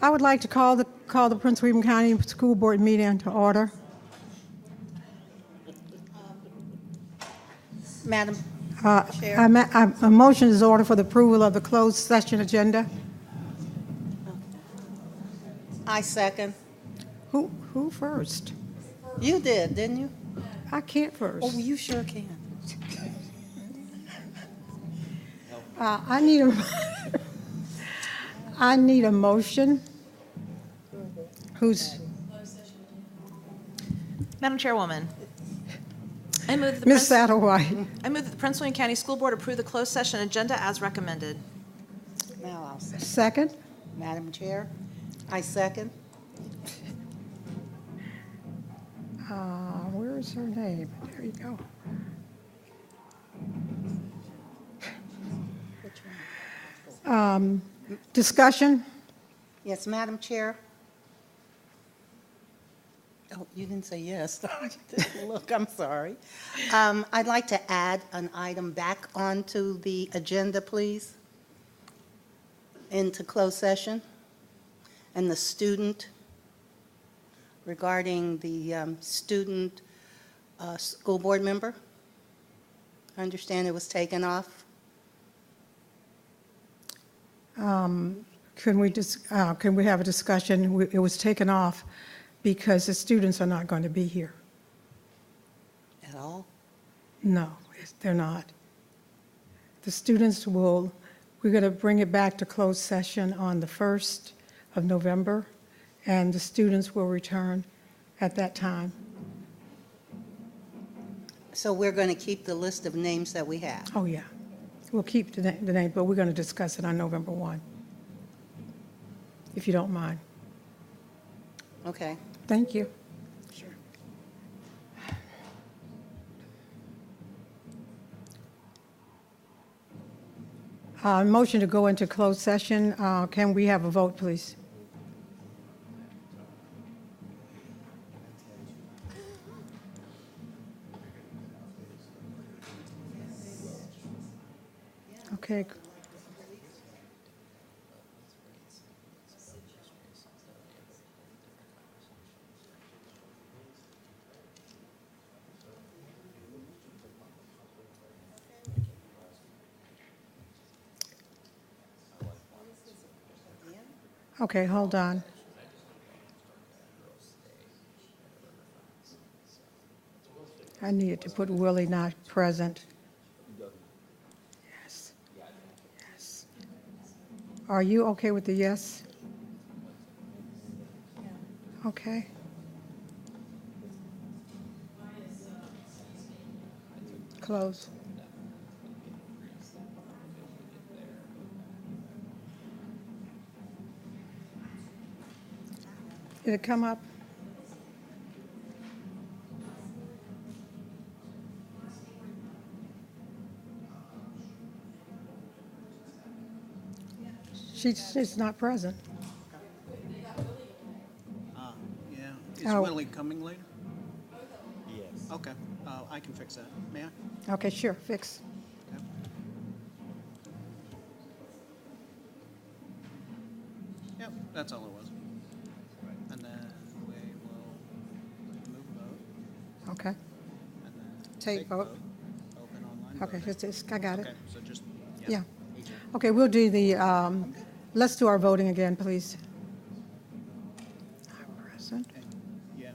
I would like to call the Prince William County School Board meeting to order. Madam Chair. A motion is ordered for the approval of the closed session agenda. I second. Who first? You did, didn't you? I can't first. Oh, you sure can. I need a motion. Who's? Madam Chairwoman, I move that the Ms. Satterwhite. I move that the Prince William County School Board approve the closed session agenda as recommended. Now I'll second. Second. Madam Chair, I second. Where is her name? There you go. Discussion? Yes, Madam Chair. Oh, you didn't say yes. Look, I'm sorry. I'd like to add an item back onto the agenda, please, into closed session, and the student, regarding the student school board member. I understand it was taken off. Can we have a discussion? It was taken off because the students are not going to be here. At all? No, they're not. The students we're going to bring it back to closed session on the 1st of November, and the students will return at that time. So we're going to keep the list of names that we have? Oh, yeah. We'll keep the name, but we're going to discuss it on November 1, if you don't mind. Okay. Thank you. Sure. Motion to go into closed session. Can we have a vote, please? Okay. Okay, hold on. I needed to put Willie not present. Yes. Yes. Are you okay with the yes? Okay. Close. Did it come up? She's not present. Yeah. Is Oh. Willie coming later? Yes. Okay, I can fix that. May I? Okay, sure, fix. Okay. Yep, that's all it was. And then we will move vote, Okay, and then Take vote. Open online okay, voting. I got it. Okay, so just, Yeah. yes. Okay, we'll do let's do our voting again, please. I'm present. And, yeah.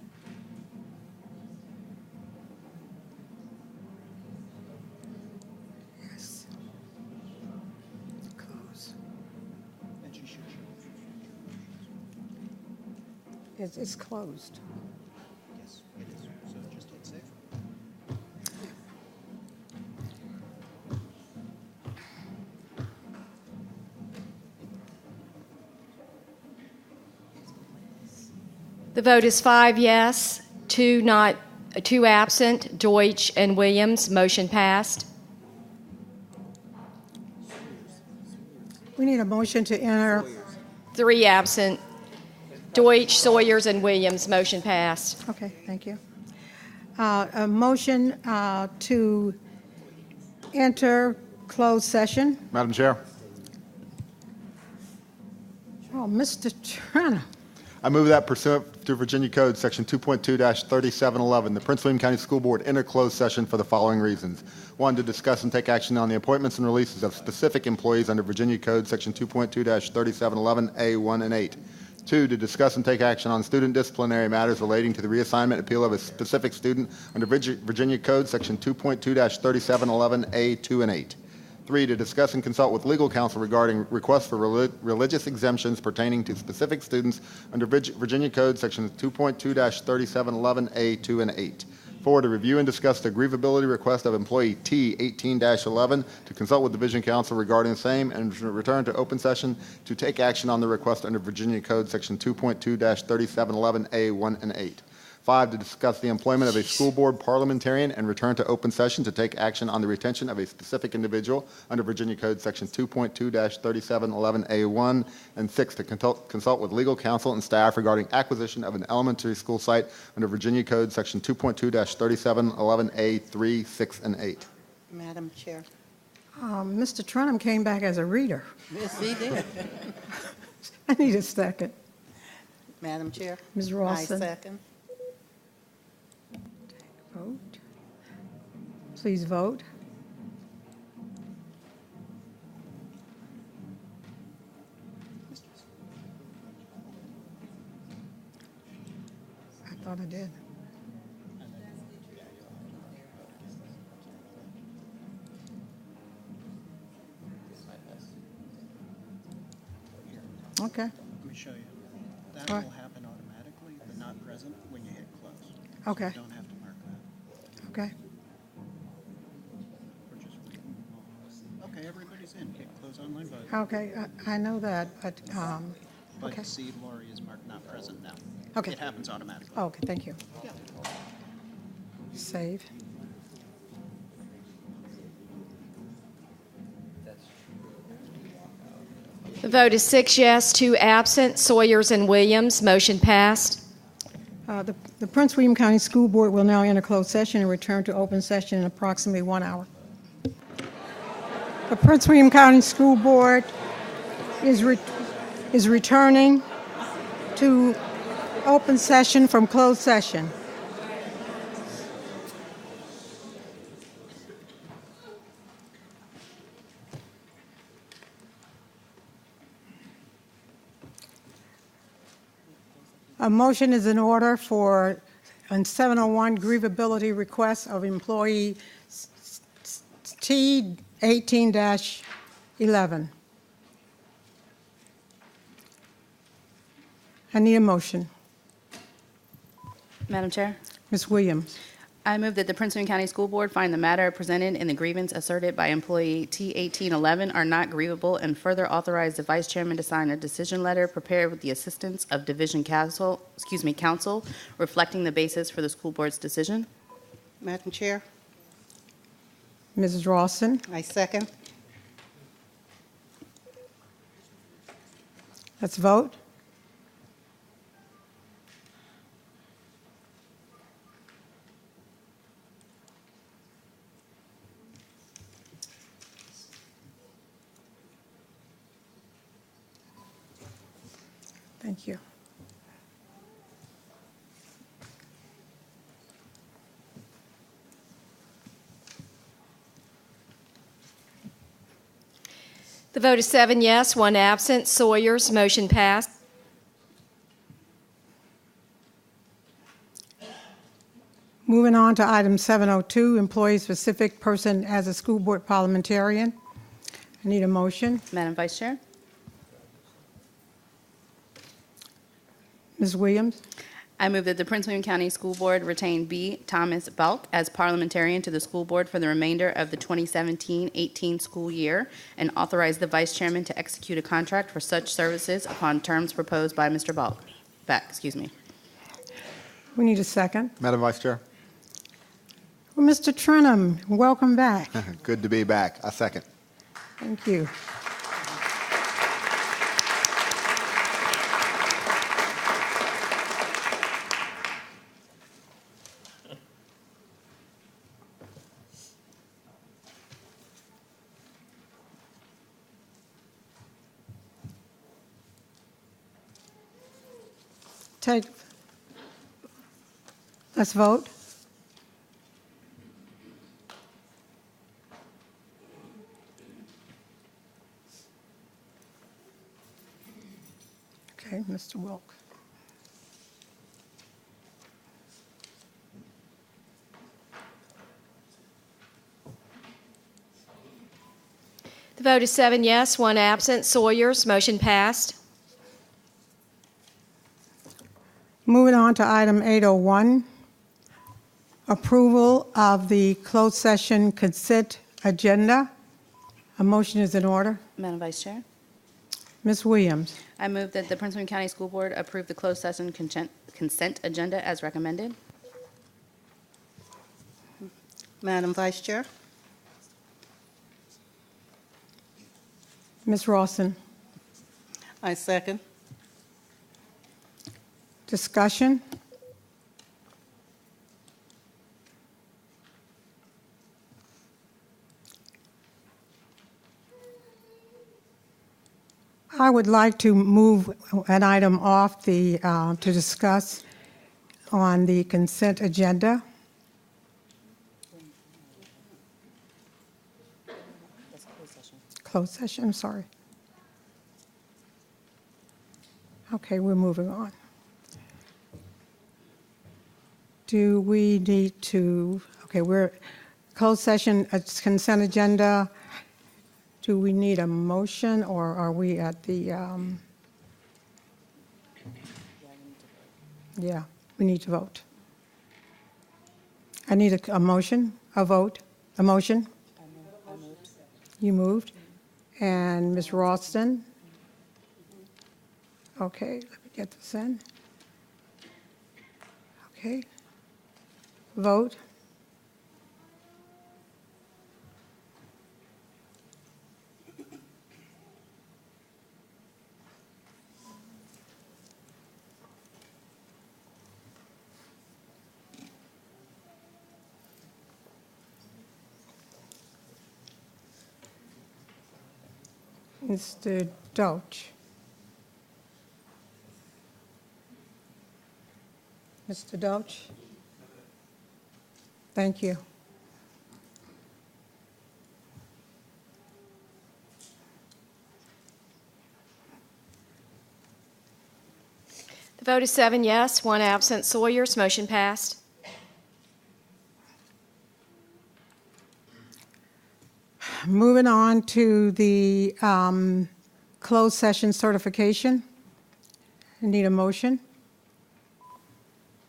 Yes. Close. And she should show. It's closed. Yes, it is. So just hit save. The vote is 5 yes, 2 absent, Deutsch and Williams. Motion passed. We need a motion to enter. 3 absent, Deutsch, Sawyers, and Williams. Motion passed. Okay, thank you. A motion to enter closed session. Madam Chair, Oh, Mr. Trenum. I move that pursuant to Virginia Code Section 2.2-3711, the Prince William County School Board enter closed session for the following reasons. One, to discuss and take action on the appointments and releases of specific employees under Virginia Code Section 2.2-3711A1 and 8. Two, to discuss and take action on student disciplinary matters relating to the reassignment appeal of a specific student under Virginia Code Section 2.2-3711A2 and 8. Three, to discuss and consult with legal counsel regarding requests for religious exemptions pertaining to specific students under Virginia Code Section 2.2-3711A2 and 8. Four, to review and discuss the grievability request of employee T 18-11 to consult with division counsel regarding the same and return to open session to take action on the request under Virginia Code Section 2.2-3711A1 and 8. Five, to discuss the employment of a school board parliamentarian and return to open session to take action on the retention of a specific individual under Virginia Code Section 2.2-3711A1. And six, to consult with legal counsel and staff regarding acquisition of an elementary school site under Virginia Code Section 2.2-3711A3, 6, and 8. Madam Chair. Mr. Trenum came back as a reader. Yes, he did. I need a second. Madam Chair. Ms. Rawson. I second. Vote. Please vote. I thought I did. Okay, Let me show you. That All right. will happen automatically, the not present, when you hit close. okay, You don't have to mark that. okay. We're just waiting. Okay, everybody's in. Hit close online vote. Okay, I know that, but, But okay. see, Lori is marked not present now. Okay. It happens automatically. Okay, thank you. Yeah. Save. The vote is 6 yes, 2 absent, Sawyers and Williams. Motion passed. The Prince William County School Board will now enter closed session and return to open session in approximately 1 hour. The Prince William County School Board is returning to open session from closed session. A motion is in order for, on 701, grievability request of employee T 18-11. I need a motion. Madam Chair, Ms. Williams. I move that the Prince William County School Board find the matter presented in the grievance asserted by employee T 1811 are not grievable, and further authorize the Vice Chairman to sign a decision letter prepared with the assistance of Division Counsel reflecting the basis for the school board's decision. Madam Chair. Mrs. Rawson. I second. Let's vote. Thank you. The vote is 7 yes, 1 absent, Sawyers. Motion passed. Moving on to item 702, employee-specific person as a school board parliamentarian. I need a motion. Madam Vice Chair, Ms. Williams. I move that the Prince William County School Board retain B. Thomas Belk as parliamentarian to the school board for the remainder of the 2017-18 school year, and authorize the Vice Chairman to execute a contract for such services upon terms proposed by Mr. Beck. We need a second. Madam Vice Chair. Well, Mr. Trenum, welcome back. Good to be back. I second. Thank you. Let's vote. Okay, Mr. Wilk. The vote is 7 yes, 1 absent. Sawyers, motion passed. Moving on to item 801, approval of the closed session consent agenda. A motion is in order. Madam Vice Chair, Ms. Williams. I move that the Prince William County School Board approve the closed session consent agenda as recommended. Madam Vice Chair? Ms. Rawson. I second. Discussion? I would like to move an item off the, to discuss on the consent agenda. Closed session, I'm sorry. Okay, we're moving on. Do we need to, okay, we're closed session, consent agenda. Do we need a motion, or are we at the, yeah, we need to vote. I need a motion, a vote, a motion? You moved? And Ms. Ralston? Okay, let me get this in. Okay. Vote. Mr. Doach. Mr. Doach? Thank you. The vote is 7 yes, 1 absent. Sawyers, motion passed. Moving on to the closed session certification. I need a motion.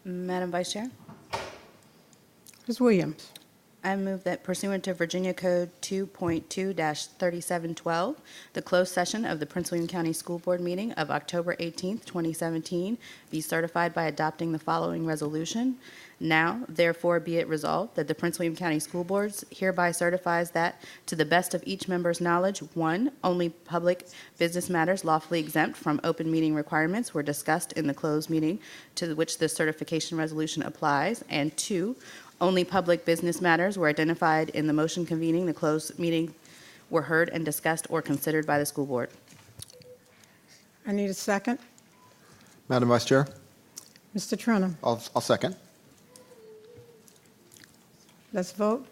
Madam Vice Chair, Ms. Williams. I move that pursuant to Virginia Code 2.2-3712, the closed session of the Prince William County School Board meeting of October 18th, 2017, be certified by adopting the following resolution. Now, therefore, be it resolved that the Prince William County School Boards hereby certifies that, to the best of each member's knowledge, 1, only public business matters lawfully exempt from open meeting requirements were discussed in the closed meeting to which this certification resolution applies, and 2, only public business matters were identified in the motion convening the closed meeting were heard and discussed or considered by the school board. I need a second. Madam Vice Chair, Mr. Trenum. I'll second. Let's vote.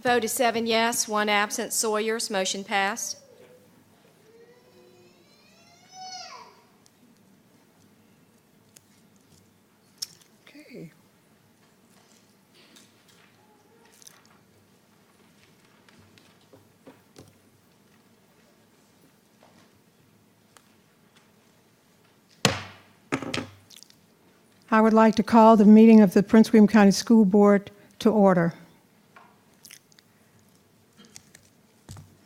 The vote is 7 yes, 1 absent. Sawyers, motion passed. Okay. I would like to call the meeting of the Prince William County School Board to order.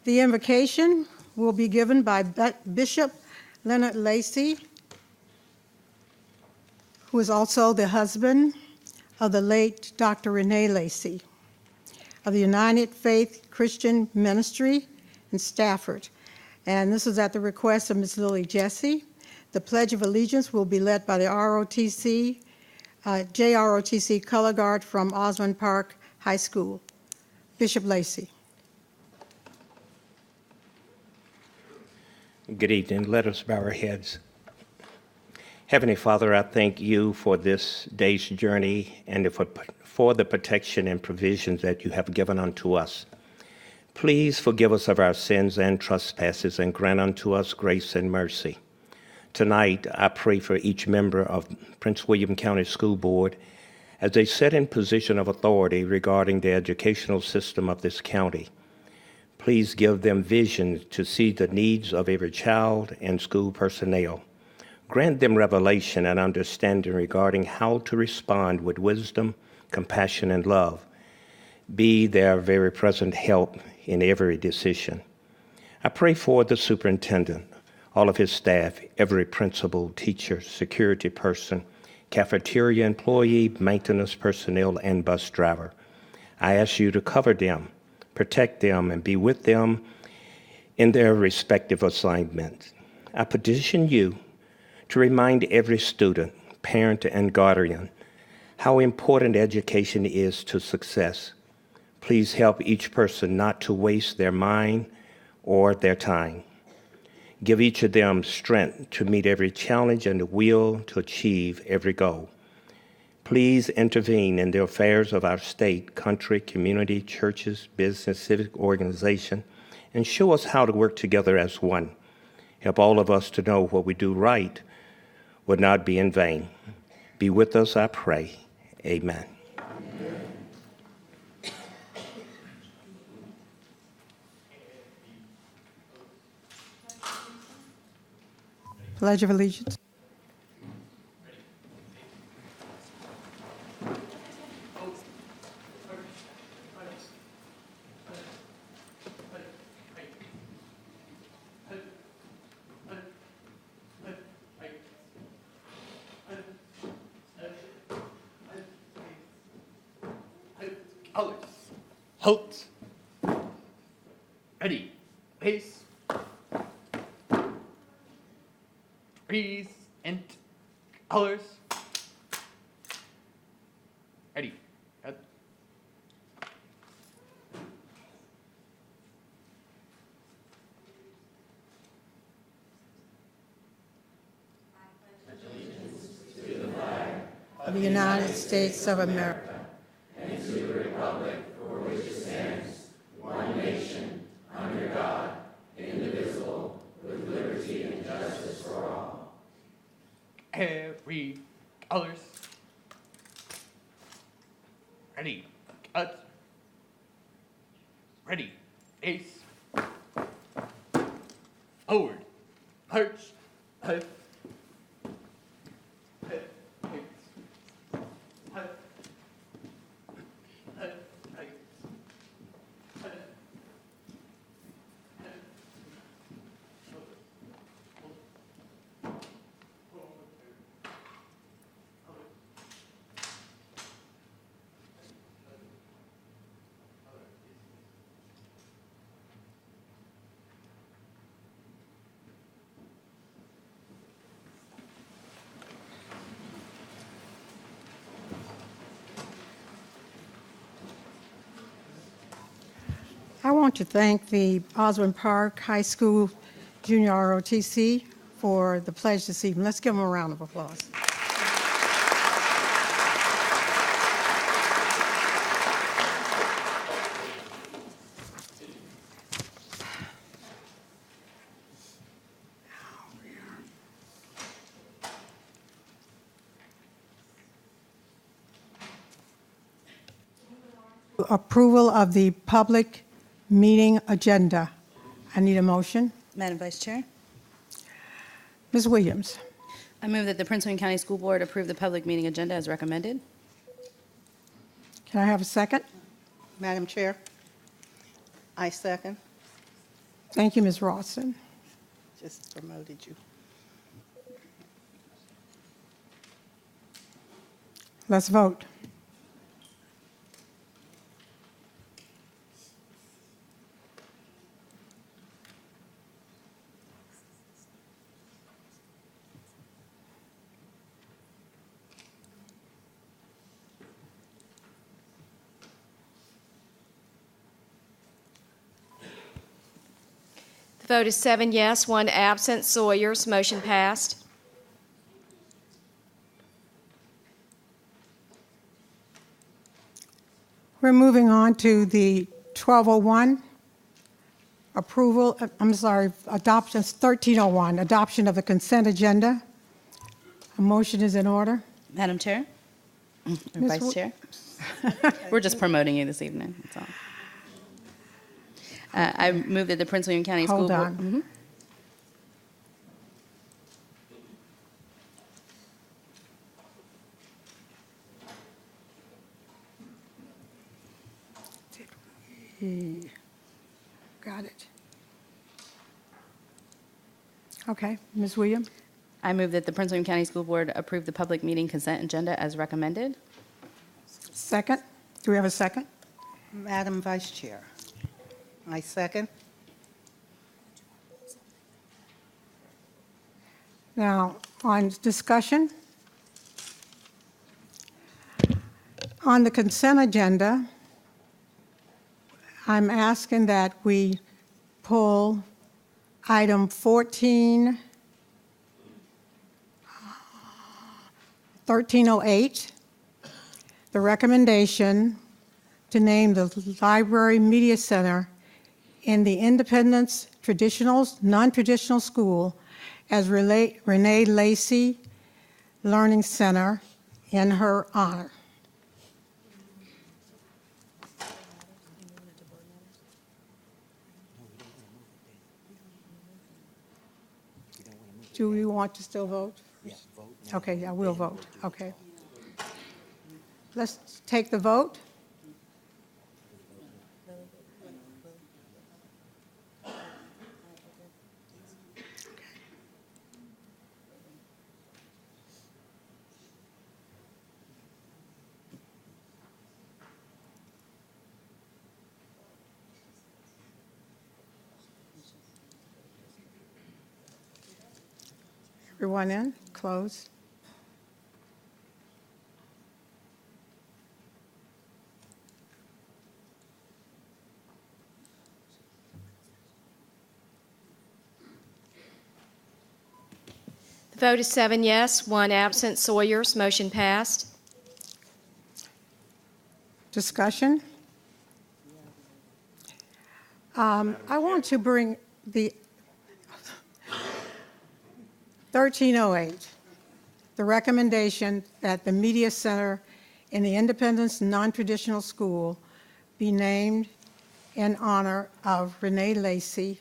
The invocation will be given by Bishop Leonard Lacy, who is also the husband of the late Dr. Renee Lacy. of the United Faith Christian Ministry in Stafford. And this is at the request of Ms. Lily Jesse. The Pledge of Allegiance will be led by the JROTC Color Guard from Osmond Park High School. Bishop Lacy. Good evening. Let us bow our heads. Heavenly Father, I thank you for this day's journey and for the protection and provisions that you have given unto us. Please forgive us of our sins and trespasses and grant unto us grace and mercy. Tonight, I pray for each member of Prince William County School Board as they sit in position of authority regarding the educational system of this county. Please give them vision to see the needs of every child and school personnel. Grant them revelation and understanding regarding how to respond with wisdom, compassion, and love. Be their very present help in every decision. I pray for the superintendent, all of his staff, every principal, teacher, security person, cafeteria employee, maintenance personnel, and bus driver. I ask you to cover them, protect them, and be with them in their respective assignments. I petition you to remind every student, parent, and guardian how important education is to success. Please help each person not to waste their mind or their time. Give each of them strength to meet every challenge and the will to achieve every goal. Please intervene in the affairs of our state, country, community, churches, business, civic organization, and show us how to work together as one. Help all of us to know what we do right would not be in vain. Be with us, I pray. Amen. Pledge of Allegiance. Colors. Halt. Ready. Pace. Freeze. And colors. Ready. Cut. Of the United States of America. Every colors. Ready. Cut. Ready. Ace. Forward. March. Left. I want to thank the Osmond Park High School Junior ROTC for the pledge this evening. Let's give them a round of applause. Approval of the public meeting agenda. I need a motion. Madam Vice Chair, Ms. Williams. I move that the Prince William County School Board approve the public meeting agenda as recommended. Can I have a second? Madam Chair, I second. Thank you, Ms. Rawson. Just promoted you. Let's vote. Vote is 7 yes, 1 absent. Sawyers, motion passed. We're moving on to the 1201, adoption, 1301, adoption of the consent agenda. A motion is in order. Madam Chair? Or Ms. Vice Chair? We're just promoting you this evening, that's all. I move that the Prince William County School Hold Board... on. Mhm. Got it. Okay, Ms. Williams? I move that the Prince William County School Board approve the public meeting consent agenda as recommended. Second? Do we have a second? Madam Vice Chair, I second. Now, on discussion, on the consent agenda, I'm asking that we pull item 1308, the recommendation to name the Library Media Center in the Independence Non-Traditional School as Renee Lacy Learning Center in her honor. Do we want to still vote? Yes, vote. Okay, yeah, we'll vote. Okay. Let's take the vote. Everyone in? Close. The vote is 7 yes, 1 absent. Sawyers, motion passed. Discussion? I want to bring the 1308, the recommendation that the Media Center in the Independence Non-Traditional School be named in honor of Renee Lacy.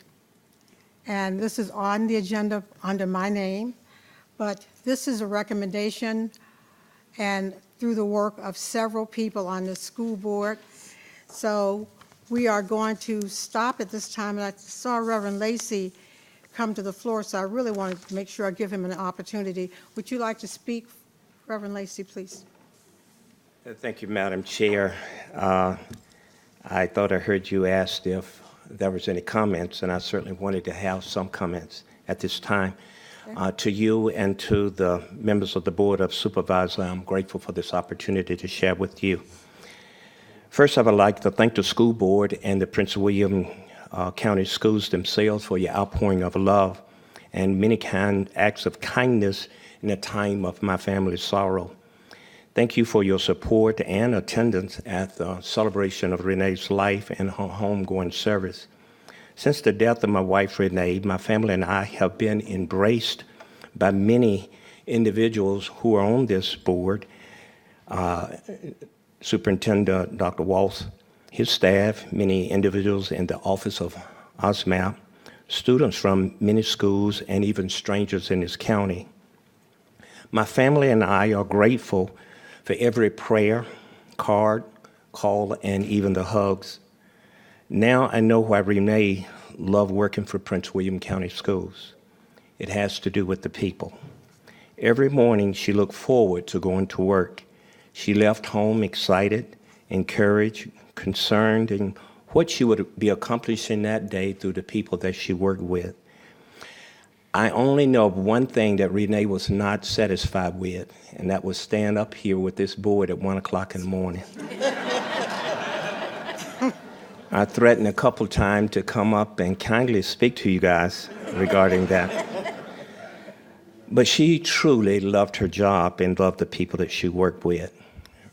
And this is on the agenda under my name, but this is a recommendation and through the work of several people on the school board. So we are going to stop at this time, and I saw Reverend Lacy come to the floor, so I really wanted to make sure I give him an opportunity. Would you like to speak, Reverend Lacy, please? Thank you, Madam Chair. I thought I heard you asked if there was any comments, and I certainly wanted to have some comments at this time. To you and to the members of the Board of Supervisors, I'm grateful for this opportunity to share with you. First, I would like to thank the school board and the Prince William County Schools themselves for your outpouring of love and many acts of kindness in a time of my family's sorrow. Thank you for your support and attendance at the celebration of Renee's life and her homegoing service. Since the death of my wife, Renee, my family and I have been embraced by many individuals who are on this board. Superintendent Dr. Walsh, his staff, many individuals in the Office of OSMAP, students from many schools, and even strangers in this county. My family and I are grateful for every prayer, card, call, and even the hugs. Now I know why Renee loved working for Prince William County Schools. It has to do with the people. Every morning she looked forward to going to work. She left home excited, encouraged, concerned in what she would be accomplishing that day through the people that she worked with. I only know of one thing that Renee was not satisfied with, and that was stand up here with this board at 1 o'clock in the morning. I threatened a couple times to come up and kindly speak to you guys regarding that. But she truly loved her job and loved the people that she worked with.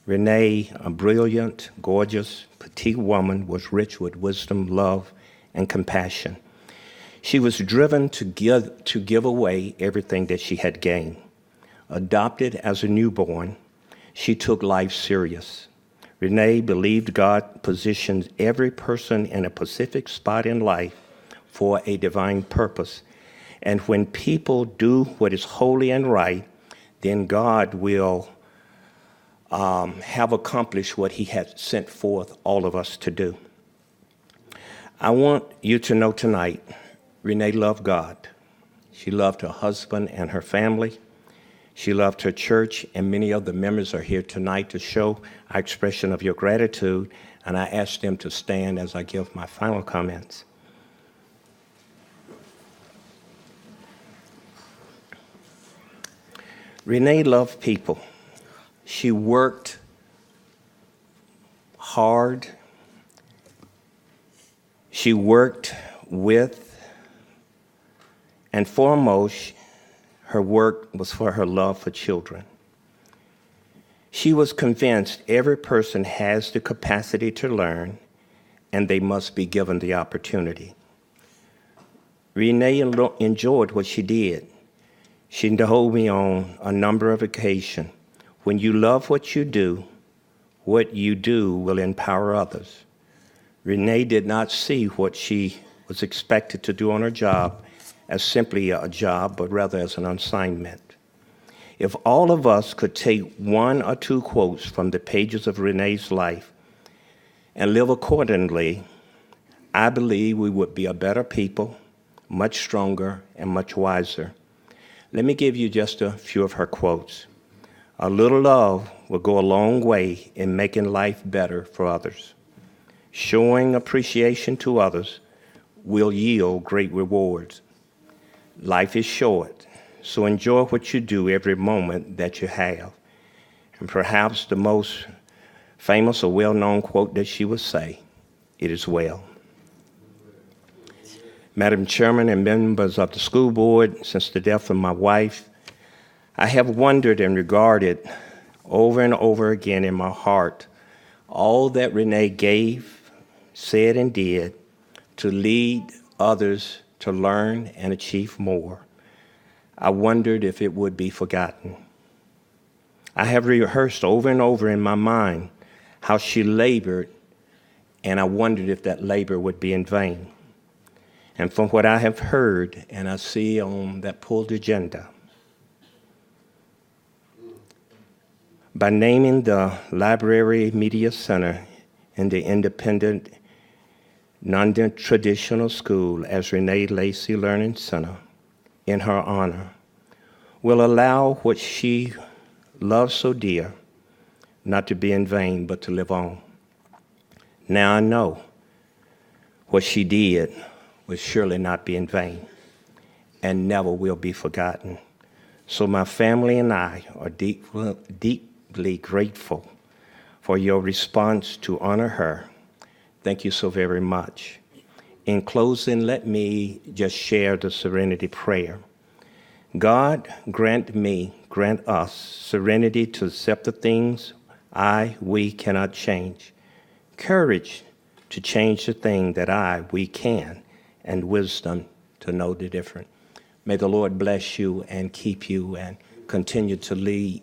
Renee, a brilliant, gorgeous, petite woman, was rich with wisdom, love, and compassion. She was driven to give away everything that she had gained. Adopted as a newborn, she took life serious. Renee believed God positions every person in a specific spot in life for a divine purpose. And when people do what is holy and right, then God will have accomplished what he has sent forth all of us to do. I want you to know tonight, Renee loved God. She loved her husband and her family. She loved her church, and many of the members are here tonight to show our expression of your gratitude, and I ask them to stand as I give my final comments. Renee loved people. She worked hard. She worked with, and foremost, her work was for her love for children. She was convinced every person has the capacity to learn, and they must be given the opportunity. Renee enjoyed what she did. She told me on a number of occasions, when you love what you do will empower others. Renee did not see what she was expected to do on her job as simply a job, but rather as an assignment. If all of us could take one or two quotes from the pages of Renee's life and live accordingly, I believe we would be a better people, much stronger, and much wiser. Let me give you just a few of her quotes. A little love will go a long way in making life better for others. Showing appreciation to others will yield great rewards. Life is short, so enjoy what you do every moment that you have. And perhaps the most famous or well-known quote that she would say, "It is well." Madam Chairman and members of the school board, since the death of my wife, I have wondered and regarded over and over again in my heart all that Renee gave, said, and did to lead others to learn and achieve more. I wondered if it would be forgotten. I have rehearsed over and over in my mind how she labored, and I wondered if that labor would be in vain. And from what I have heard and I see on that pulled agenda, by naming the Library Media Center and the Independent Non-Traditional School as Renee Lacy Learning Center in her honor, will allow what she loves so dear not to be in vain, but to live on. Now I know what she did will surely not be in vain and never will be forgotten. So my family and I are deeply grateful for your response to honor her. Thank you so very much. In closing, let me just share the serenity prayer. God, grant us serenity to accept the things we cannot change, courage to change the thing that we can, and wisdom to know the difference. May the Lord bless you and keep you and continue to lead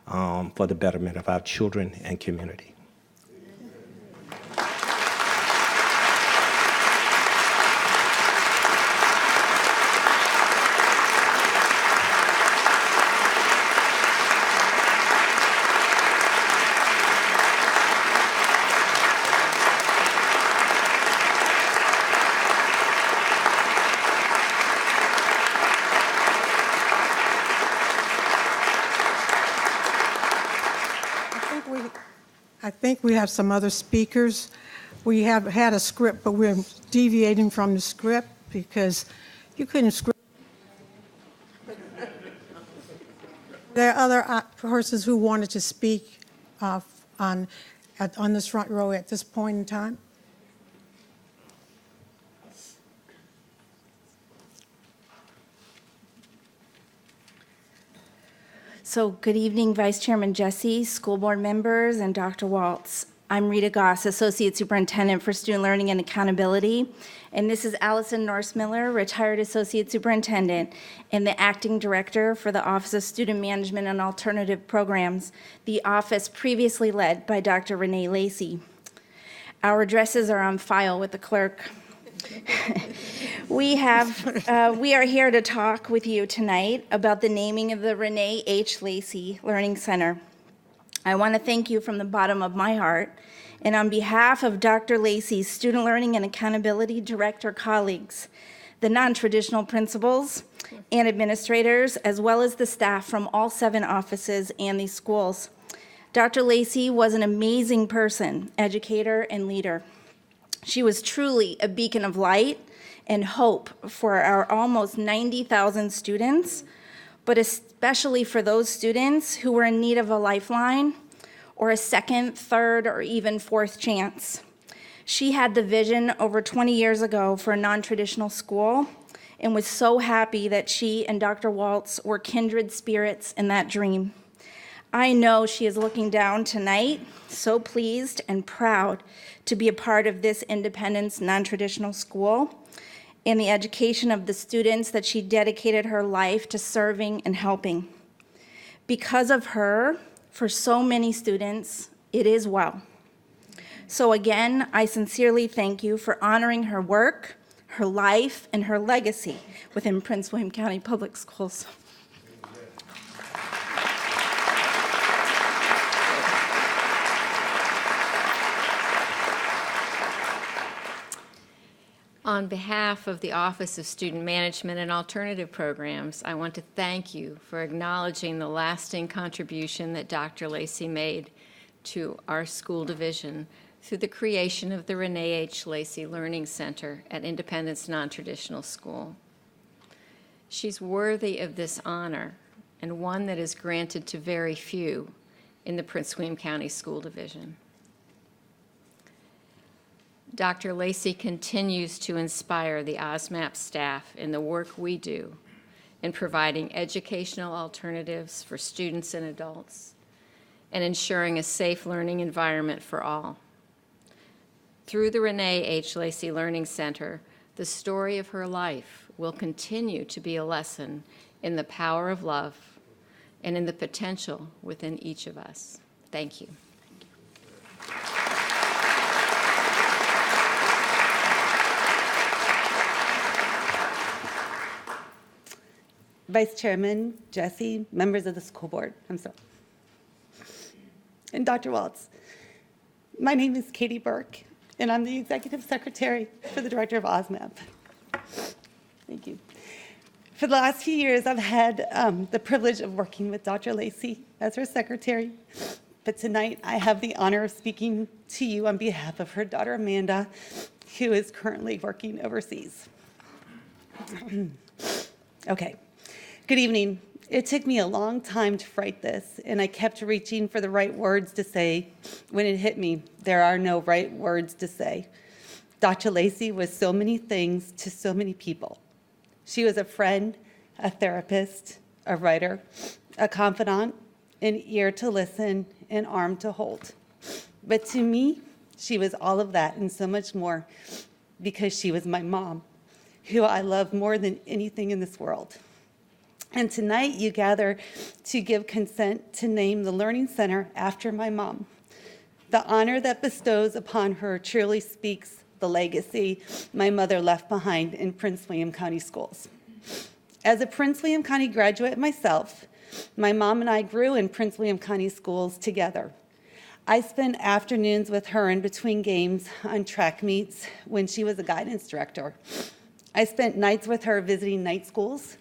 for the betterment of our children and community. I think we have some other speakers. We have had a script, but we're deviating from the script because you couldn't script. There are other persons who wanted to speak on this front row at this point in time. So good evening, Vice Chairman Jesse, school board members, and Dr. Waltz. I'm Rita Goss, Associate Superintendent for Student Learning and Accountability, and this is Allison Norse-Miller, Retired Associate Superintendent and the Acting Director for the Office of Student Management and Alternative Programs, the office previously led by Dr. Renee Lacy. Our addresses are on file with the clerk. We are here to talk with you tonight about the naming of the Renee H. Lacy Learning Center. I want to thank you from the bottom of my heart, and on behalf of Dr. Lacy's Student Learning and Accountability Director colleagues, the non-traditional principals and administrators, as well as the staff from all 7 offices and these schools. Dr. Lacy was an amazing person, educator, and leader. She was truly a beacon of light and hope for our almost 90,000 students, but especially for those students who were in need of a lifeline or a second, third, or even fourth chance. She had the vision over 20 years ago for a non-traditional school and was so happy that she and Dr. Waltz were kindred spirits in that dream. I know she is looking down tonight, so pleased and proud to be a part of this Independence non-traditional school and the education of the students that she dedicated her life to serving and helping. Because of her, for so many students, it is well. So again, I sincerely thank you for honoring her work, her life, and her legacy within Prince William County Public Schools. On behalf of the Office of Student Management and Alternative Programs, I want to thank you for acknowledging the lasting contribution that Dr. Lacy made to our school division through the creation of the Renee H. Lacy Learning Center at Independence Non-Traditional School. She's worthy of this honor, and one that is granted to very few in the Prince William County School Division. Dr. Lacy continues to inspire the OSMAP staff in the work we do in providing educational alternatives for students and adults and ensuring a safe learning environment for all. Through the Renee H. Lacy Learning Center, the story of her life will continue to be a lesson in the power of love and in the potential within each of us. Thank you. Vice Chairman Jesse, members of the school board, and Dr. Waltz. My name is Katie Burke, and I'm the Executive Secretary for the Director of OSMAP. Thank you. For the last few years, I've had the privilege of working with Dr. Lacy as her secretary, but tonight I have the honor of speaking to you on behalf of her daughter, Amanda, who is currently working overseas. Okay. Good evening. It took me a long time to write this, and I kept reaching for the right words to say. When it hit me, there are no right words to say. Dr. Lacy was so many things to so many people. She was a friend, a therapist, a writer, a confidant, an ear to listen, an arm to hold. But to me, she was all of that and so much more because she was my mom, who I love more than anything in this world. And tonight you gather to give consent to name the Learning Center after my mom. The honor that bestows upon her truly speaks the legacy my mother left behind in Prince William County schools. As a Prince William County graduate myself, my mom and I grew in Prince William County schools together. I spent afternoons with her in between games on track meets when she was a guidance director. I spent nights with her visiting night schools.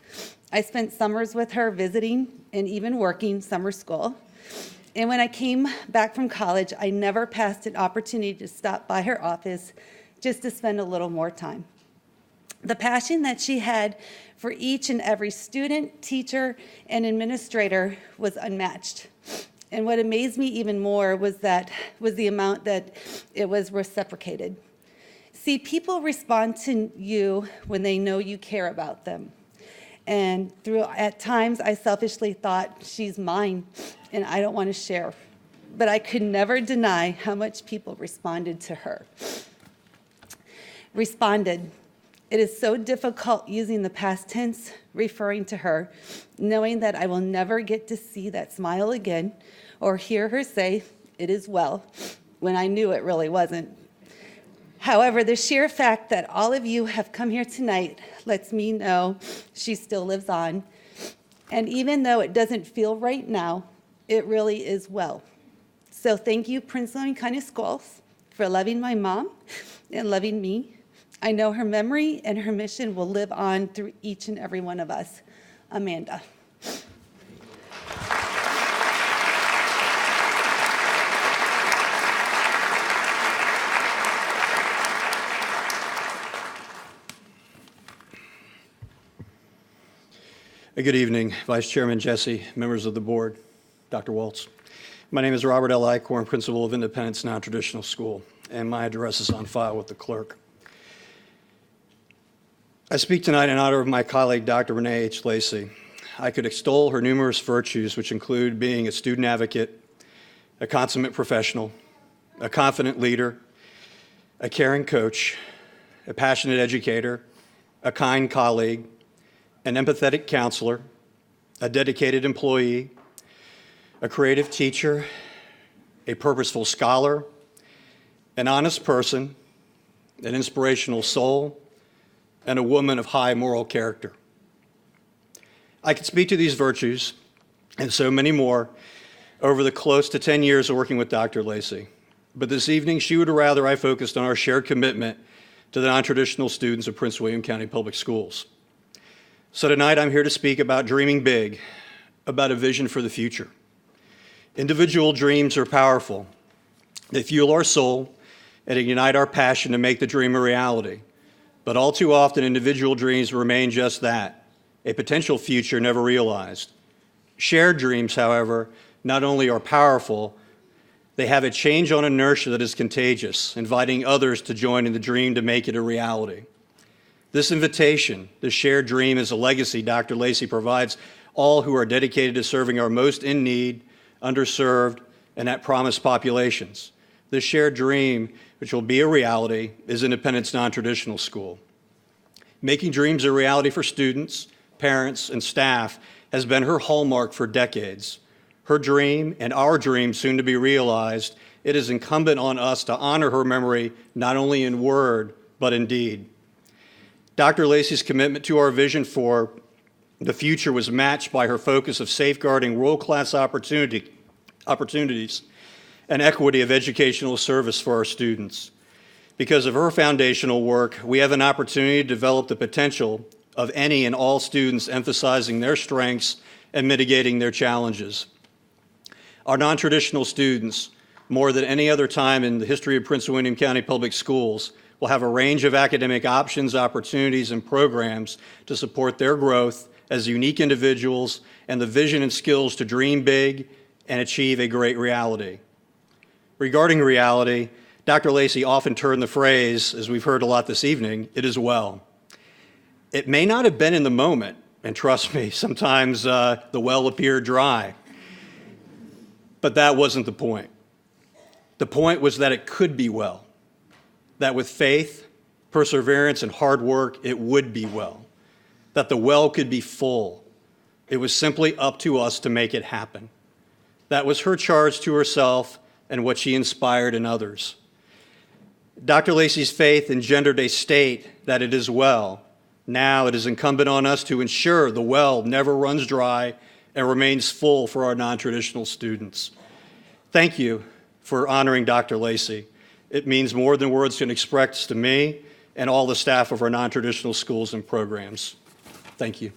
I spent summers with her visiting and even working summer school. And when I came back from college, I never passed an opportunity to stop by her office just to spend a little more time. The passion that she had for each and every student, teacher, and administrator was unmatched. And what amazed me even more was the amount that it was reciprocated. See, people respond to you when they know you care about them. And at times, I selfishly thought, she's mine, and I don't want to share. But I could never deny how much people responded to her. Responded. It is so difficult using the past tense, referring to her, knowing that I will never get to see that smile again or hear her say, "It is well," when I knew it really wasn't. However, the sheer fact that all of you have come here tonight lets me know she still lives on. And even though it doesn't feel right now, it really is well. So thank you, Prince William County Schools, for loving my mom and loving me. I know her memory and her mission will live on through each and every one of us. Amanda. Good evening, Vice Chairman Jesse, members of the board, Dr. Waltz. My name is Robert L. Icorn, principal of Independence Non-Traditional School, and my address is on file with the clerk. I speak tonight in honor of my colleague, Dr. Renee H. Lacy. I could extol her numerous virtues, which include being a student advocate, a consummate professional, a confident leader, a caring coach, a passionate educator, a kind colleague, an empathetic counselor, a dedicated employee, a creative teacher, a purposeful scholar, an honest person, an inspirational soul, and a woman of high moral character. I could speak to these virtues and so many more over the close to 10 years of working with Dr. Lacy, but this evening she would rather I focused on our shared commitment to the non-traditional students of Prince William County Public Schools. So tonight I'm here to speak about dreaming big, about a vision for the future. Individual dreams are powerful. They fuel our soul and ignite our passion to make the dream a reality. But all too often, individual dreams remain just that, a potential future never realized. Shared dreams, however, not only are powerful, they have a change on inertia that is contagious, inviting others to join in the dream to make it a reality. This invitation, this shared dream, is a legacy Dr. Lacy provides all who are dedicated to serving our most in need, underserved, and at-promise populations. This shared dream, which will be a reality, is Independence Non-Traditional School. Making dreams a reality for students, parents, and staff has been her hallmark for decades. Her dream and our dream soon to be realized, it is incumbent on us to honor her memory not only in word, but in deed. Dr. Lacy's commitment to our vision for the future was matched by her focus of safeguarding world-class opportunities and equity of educational service for our students. Because of her foundational work, we have an opportunity to develop the potential of any and all students, emphasizing their strengths and mitigating their challenges. Our non-traditional students, more than any other time in the history of Prince William County Public Schools, will have a range of academic options, opportunities, and programs to support their growth as unique individuals and the vision and skills to dream big and achieve a great reality. Regarding reality, Dr. Lacy often turned the phrase, as we've heard a lot this evening, "It is well." It may not have been in the moment, and trust me, sometimes the well appeared dry, but that wasn't the point. The point was that it could be well, that with faith, perseverance, and hard work, it would be well, that the well could be full. It was simply up to us to make it happen. That was her charge to herself and what she inspired in others. Dr. Lacy's faith engendered a state that it is well. Now it is incumbent on us to ensure the well never runs dry and remains full for our non-traditional students. Thank you for honoring Dr. Lacy. It means more than words can express to me and all the staff of our non-traditional schools and programs. Thank you.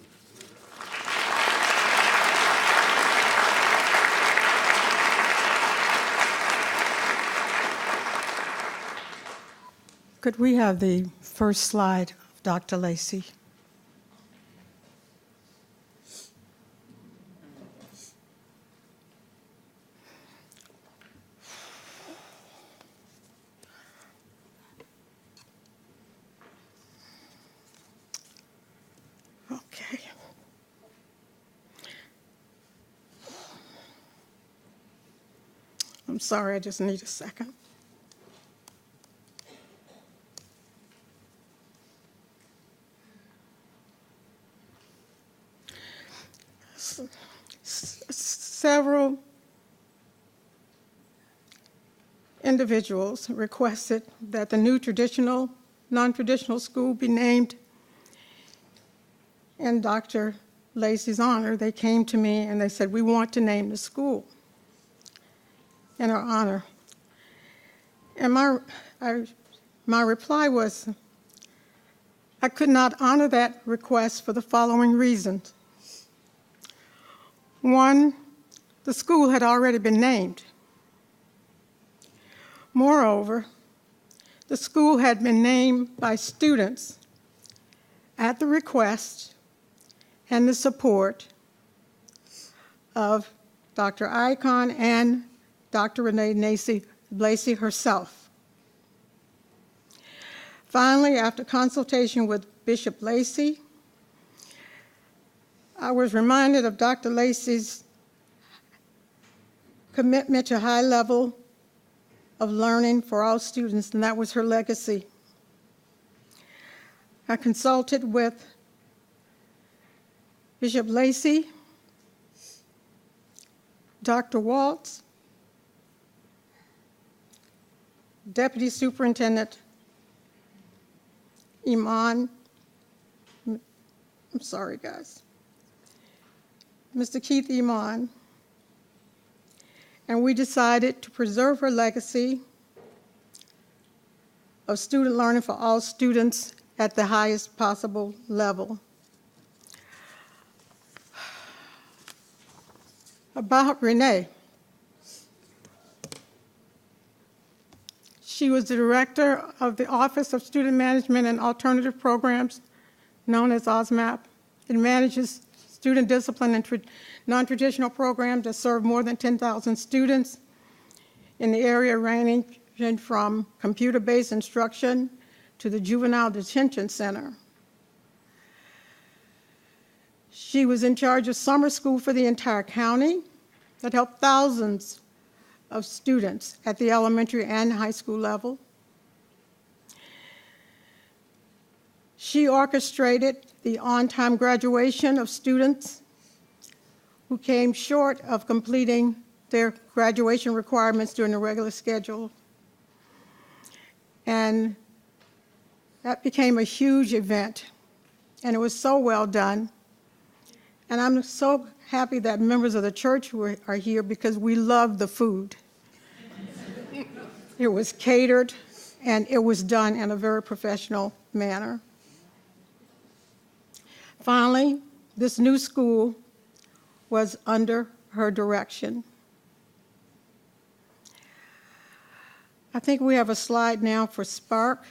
Could we have the first slide of Dr. Lacy? Okay. I'm sorry, I just need a second. Several individuals requested that the new non-traditional school be named in Dr. Lacy's honor. They came to me and they said, we want to name the school in her honor. And my reply was, I could not honor that request for the following reasons. One, the school had already been named. Moreover, the school had been named by students at the request and the support of Dr. Icahn and Dr. Renee Lacy herself. Finally, after consultation with Bishop Lacy, I was reminded of Dr. Lacy's commitment to high level of learning for all students, and that was her legacy. I consulted with Bishop Lacy, Dr. Waltz, Deputy Superintendent Iman, I'm sorry guys, Mr. Keith Iman, and we decided to preserve her legacy of student learning for all students at the highest possible level. About Renee. She was the director of the Office of Student Management and Alternative Programs, known as OSMAP. It manages student discipline and non-traditional programs that serve more than 10,000 students in the area ranging from computer-based instruction to the Juvenile Detention Center. She was in charge of summer school for the entire county that helped thousands of students at the elementary and high school level. She orchestrated the on-time graduation of students who came short of completing their graduation requirements during the regular schedule. And that became a huge event, and it was so well done. And I'm so happy that members of the church are here because we love the food. It was catered, and it was done in a very professional manner. Finally, this new school was under her direction. I think we have a slide now for Spark.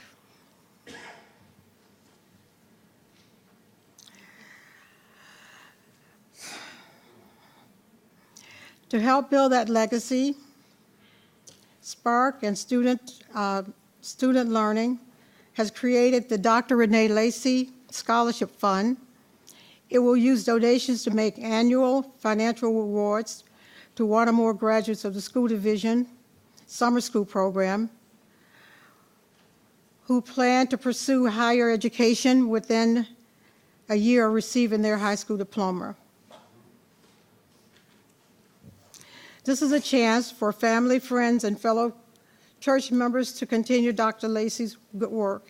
To help build that legacy, Spark and student learning has created the Dr. Renee Lacy Scholarship Fund. It will use donations to make annual financial rewards to one or more graduates of the school division summer school program who plan to pursue higher education within a year of receiving their high school diploma. This is a chance for family, friends, and fellow church members to continue Dr. Lacy's good work.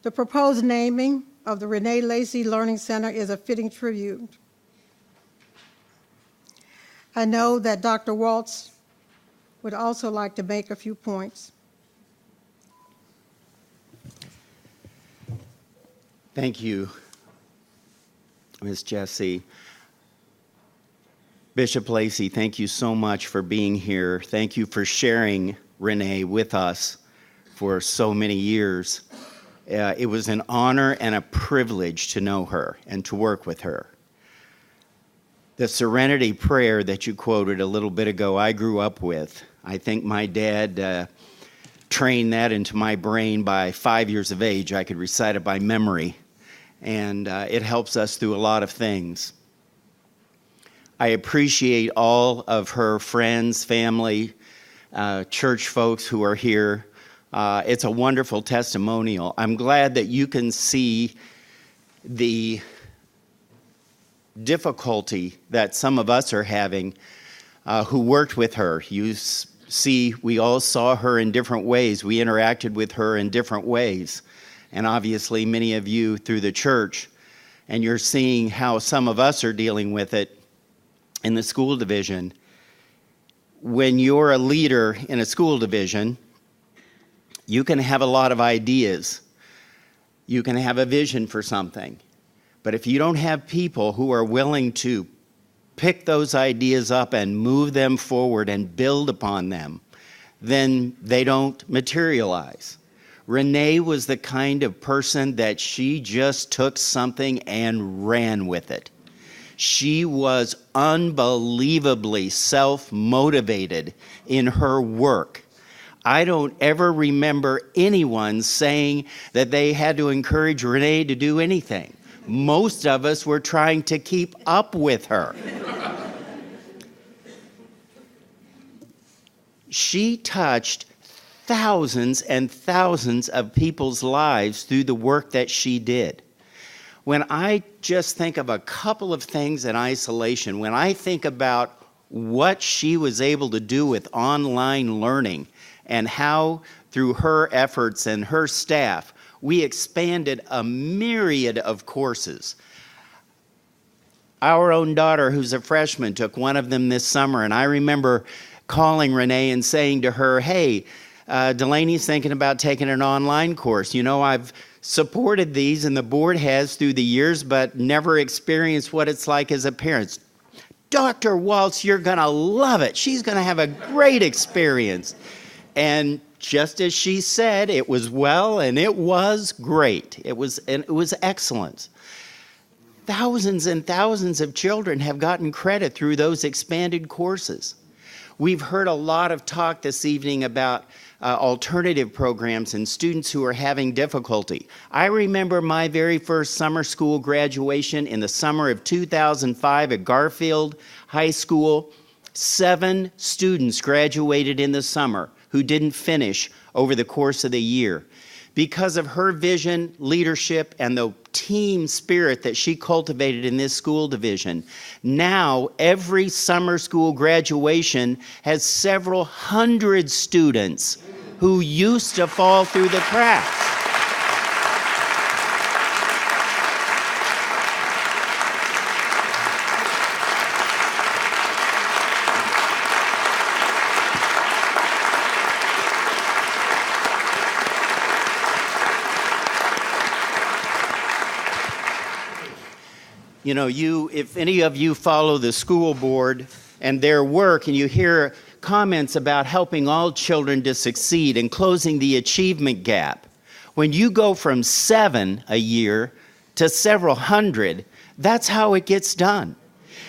The proposed naming of the Renee Lacy Learning Center is a fitting tribute. I know that Dr. Waltz would also like to make a few points. Thank you, Ms. Jessie. Bishop Lacy, thank you so much for being here. Thank you for sharing Renee with us for so many years. It was an honor and a privilege to know her and to work with her. The serenity prayer that you quoted a little bit ago, I grew up with. I think my dad trained that into my brain by 5 years of age. I could recite it by memory, and it helps us through a lot of things. I appreciate all of her friends, family, church folks who are here. It's a wonderful testimonial. I'm glad that you can see the difficulty that some of us are having who worked with her. You see, we all saw her in different ways. We interacted with her in different ways. And obviously, many of you through the church, and you're seeing how some of us are dealing with it in the school division. When you're a leader in a school division, you can have a lot of ideas. You can have a vision for something. But if you don't have people who are willing to pick those ideas up and move them forward and build upon them, then they don't materialize. Renee was the kind of person that she just took something and ran with it. She was unbelievably self-motivated in her work. I don't ever remember anyone saying that they had to encourage Renee to do anything. Most of us were trying to keep up with her. She touched thousands and thousands of people's lives through the work that she did. When I just think of a couple of things in isolation, when I think about what she was able to do with online learning and how through her efforts and her staff, we expanded a myriad of courses. Our own daughter, who's a freshman, took one of them this summer, and I remember calling Renee and saying to her, hey, Delaney's thinking about taking an online course. You know, I've supported these, and the board has through the years, but never experienced what it's like as a parent. Dr. Waltz, you're going to love it. She's going to have a great experience. And just as she said, it was well, and it was great. It was excellent. Thousands and thousands of children have gotten credit through those expanded courses. We've heard a lot of talk this evening about alternative programs and students who are having difficulty. I remember my very first summer school graduation in the summer of 2005 at Garfield High School. 7 students graduated in the summer who didn't finish over the course of the year. Because of her vision, leadership, and the team spirit that she cultivated in this school division, now every summer school graduation has several hundred students who used to fall through the cracks. You know, if any of you follow the school board and their work, and you hear comments about helping all children to succeed and closing the achievement gap, when you go from 7 a year to several hundred, that's how it gets done.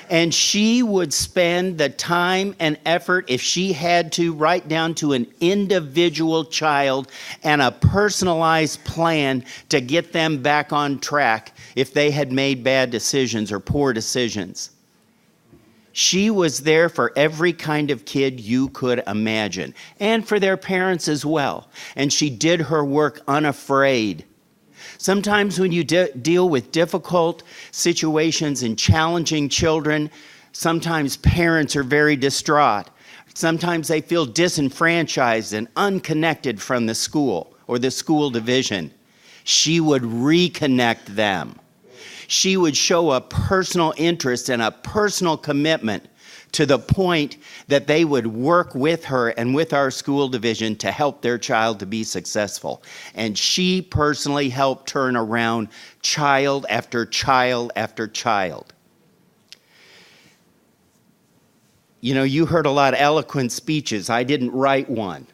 And she would spend the time and effort, if she had to, right down to an individual child and a personalized plan to get them back on track if they had made bad decisions or poor decisions. She was there for every kind of kid you could imagine, and for their parents as well. And she did her work unafraid. Sometimes when you deal with difficult situations and challenging children, sometimes parents are very distraught. Sometimes they feel disenfranchised and unconnected from the school or the school division. She would reconnect them. She would show a personal interest and a personal commitment to the point that they would work with her and with our school division to help their child to be successful. And she personally helped turn around child after child after child. You know, you heard a lot of eloquent speeches. I didn't write one.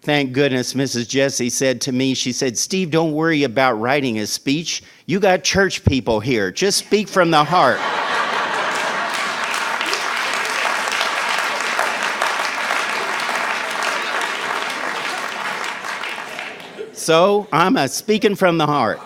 Thank goodness Mrs. Jessie said to me, she said, Steve, don't worry about writing a speech. You got church people here. Just speak from the heart. So I'm speaking from the heart.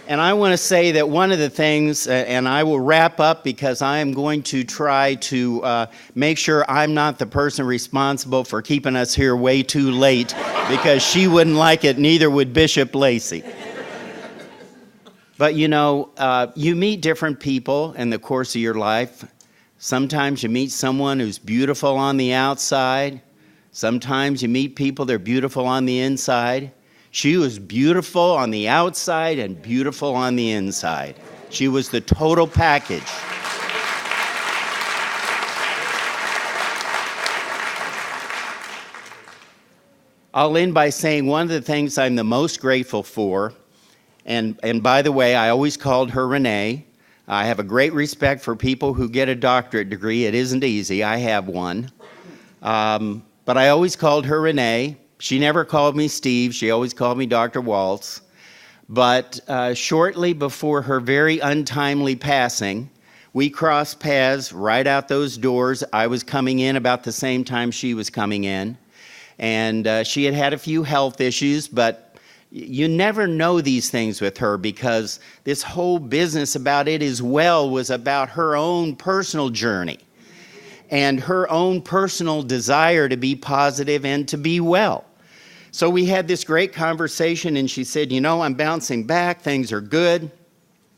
And And I want to say that one of the things, and I will wrap up because I am going to try to make sure I'm not the person responsible for keeping us here way too late, because she wouldn't like it, neither would Bishop Lacy. But you know, you meet different people in the course of your life. Sometimes you meet someone who's beautiful on the outside. Sometimes you meet people, they're beautiful on the inside. She was beautiful on the outside and beautiful on the inside. She was the total package. I'll end by saying one of the things I'm the most grateful for, and by the way, I always called her Renee. I have a great respect for people who get a doctorate degree. It isn't easy. I have one. But I always called her Renee. She never called me Steve. She always called me Dr. Waltz. But shortly before her very untimely passing, we crossed paths right out those doors. I was coming in about the same time she was coming in. And she had had a few health issues, but you never know these things with her, because this whole business about it as well was about her own personal journey and her own personal desire to be positive and to be well. So we had this great conversation, and she said, you know, I'm bouncing back, things are good.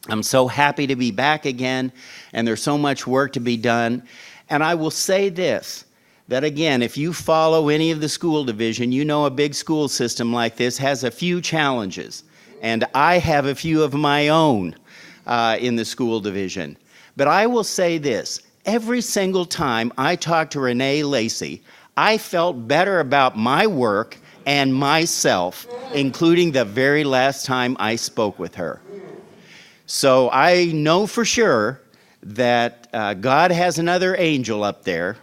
I'm so happy to be back again, and there's so much work to be done. And I will say this, that again, if you follow any of the school division, you know a big school system like this has a few challenges. And I have a few of my own in the school division. But I will say this, every single time I talked to Renee Lacy, I felt better about my work and myself, including the very last time I spoke with her. So I know for sure that God has another angel up there,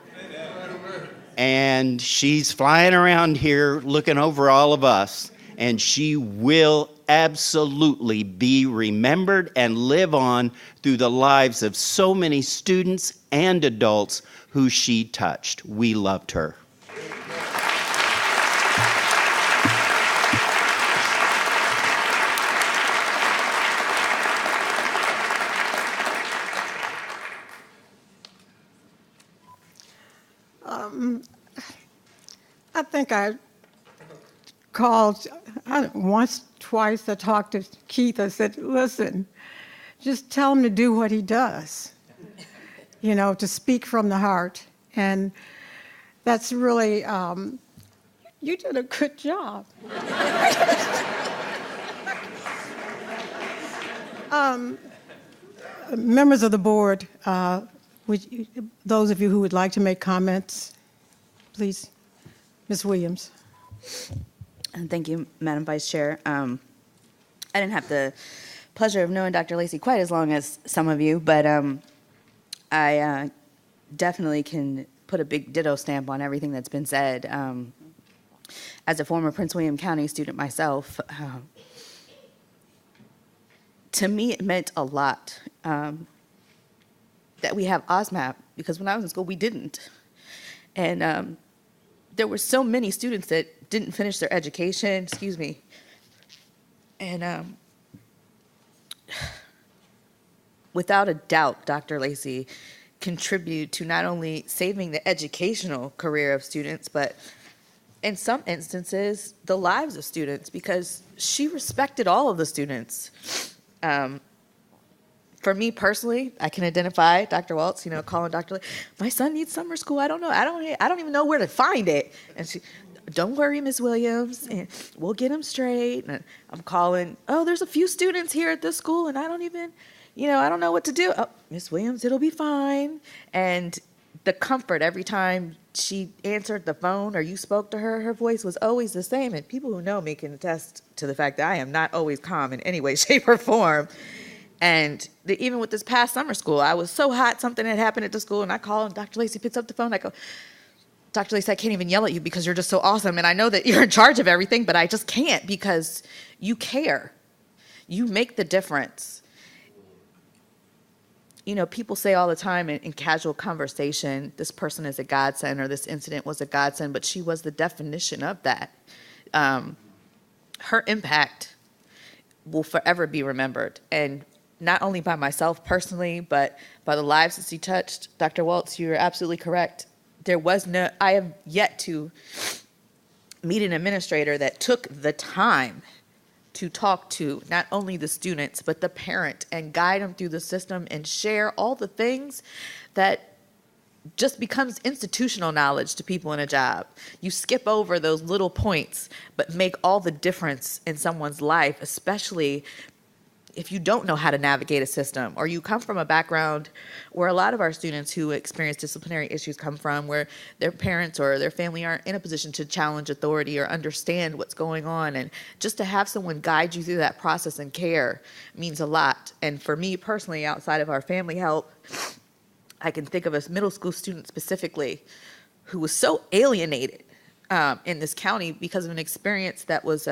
and she's flying around here looking over all of us, and she will absolutely be remembered and live on through the lives of so many students and adults who she touched. We loved her. I think I called once, twice. I talked to Keith. I said, listen, just tell him to do what he does, you know, to speak from the heart. And that's really, you did a good job. Members of the board, those of you who would like to make comments, please. Ms. Williams. And thank you, Madam Vice Chair. I didn't have the pleasure of knowing Dr. Lacy quite as long as some of you, but I definitely can put a big ditto stamp on everything that's been said. As a former Prince William County student myself, to me it meant a lot that we have OSMAP, because when I was in school we didn't. And there were so many students that didn't finish their education, and without a doubt, Dr. Lacy contributed to not only saving the educational career of students, but in some instances, the lives of students, because she respected all of the students. For me personally, I can identify Dr. Waltz, you know, calling Dr. My son needs summer school. I don't know. I don't even know where to find it. And she, don't worry, Ms. Williams, and we'll get him straight. And I'm calling, oh, there's a few students here at this school, and I don't even, you know, I don't know what to do. Oh, Ms. Williams, it'll be fine. And the comfort every time she answered the phone or you spoke to her, her voice was always the same. And people who know me can attest to the fact that I am not always calm in any way, shape, or form. And even with this past summer school, I was so hot, something had happened at the school, and I call, and Dr. Lacy picks up the phone. I go, Dr. Lacy, I can't even yell at you because you're just so awesome, and I know that you're in charge of everything, but I just can't because you care. You make the difference. You know, people say all the time in casual conversation, this person is a godsend or this incident was a godsend, but she was the definition of that. Her impact will forever be remembered. And not only by myself personally, but by the lives that she touched. Dr. Waltz, you're absolutely correct. I have yet to meet an administrator that took the time to talk to not only the students, but the parent and guide them through the system and share all the things that just becomes institutional knowledge to people in a job. You skip over those little points, but make all the difference in someone's life, especially if you don't know how to navigate a system, or you come from a background where a lot of our students who experience disciplinary issues come from, where their parents or their family aren't in a position to challenge authority or understand what's going on. And just to have someone guide you through that process and care means a lot. And for me personally, outside of our family help, I can think of a middle school student specifically who was so alienated in this county because of an experience that was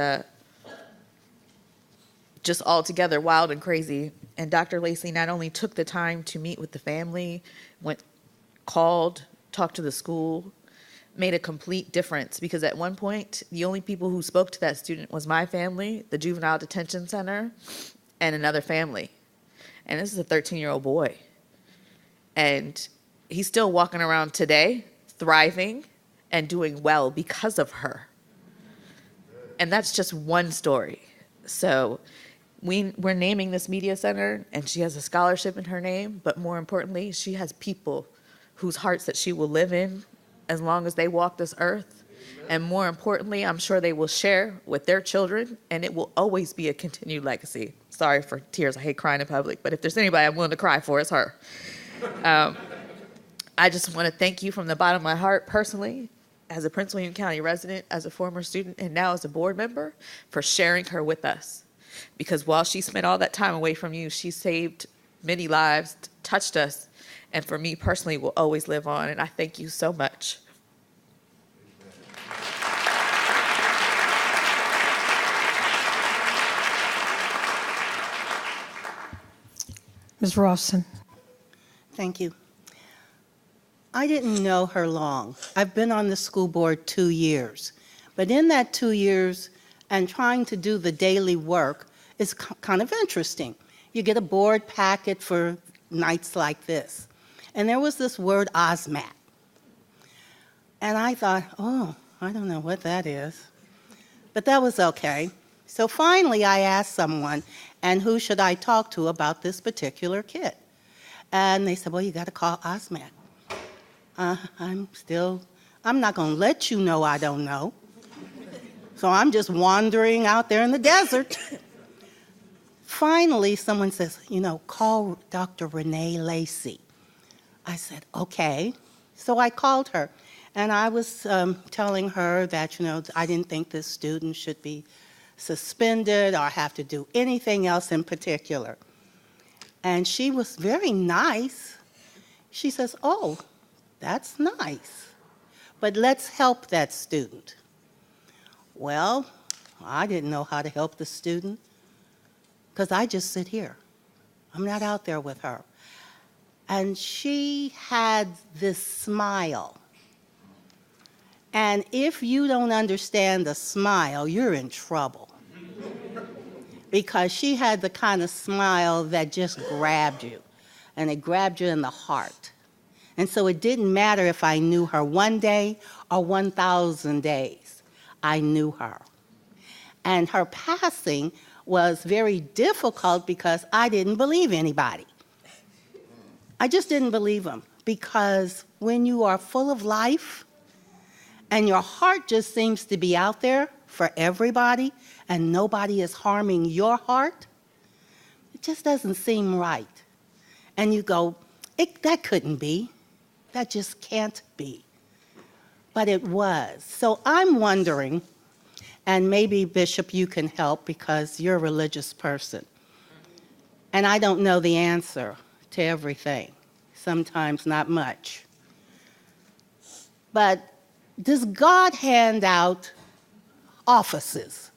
just altogether wild and crazy. And Dr. Lacy not only took the time to meet with the family, called, talked to the school, made a complete difference, because at one point, the only people who spoke to that student was my family, the juvenile detention center, and another family. And this is a 13-year-old boy. And he's still walking around today, thriving and doing well because of her. And that's just one story. So we're naming this media center, and she has a scholarship in her name, but more importantly, she has people whose hearts that she will live in as long as they walk this earth. And more importantly, I'm sure they will share with their children, and it will always be a continued legacy. Sorry for tears, I hate crying in public, but if there's anybody I'm willing to cry for, it's her. I just want to thank you from the bottom of my heart personally, as a Prince William County resident, as a former student, and now as a board member, for sharing her with us. Because while she spent all that time away from you, she saved many lives, touched us, and for me personally will always live on. And I thank you so much. Ms. Rawson. Thank you. I didn't know her long. I've been on the school board 2 years. But in that 2 years and trying to do the daily work is kind of interesting. You get a board packet for nights like this. And there was this word OSMAT. And I thought, oh, I don't know what that is. But that was okay. So finally I asked someone, and who should I talk to about this particular kit? And they said, well, you got to call OSMAT. I'm not going to let you know I don't know. So I'm just wandering out there in the desert. Finally, someone says, call Dr. Renee Lacy. I said, okay. So I called her, and I was telling her that, I didn't think this student should be suspended or have to do anything else in particular. And she was very nice. She says, oh, that's nice, but let's help that student. Well, I didn't know how to help the student because I just sit here. I'm not out there with her. And she had this smile. And if you don't understand the smile, you're in trouble. Because she had the kind of smile that just grabbed you, and it grabbed you in the heart. And so it didn't matter if I knew her 1 day or 1,000 days. I knew her. And her passing was very difficult because I didn't believe anybody. I just didn't believe them, because when you are full of life and your heart just seems to be out there for everybody and nobody is harming your heart, it just doesn't seem right. And you go, that couldn't be. That just can't be. But it was. So I'm wondering, and maybe Bishop, you can help because you're a religious person. And I don't know the answer to everything, sometimes not much. But does God hand out offices?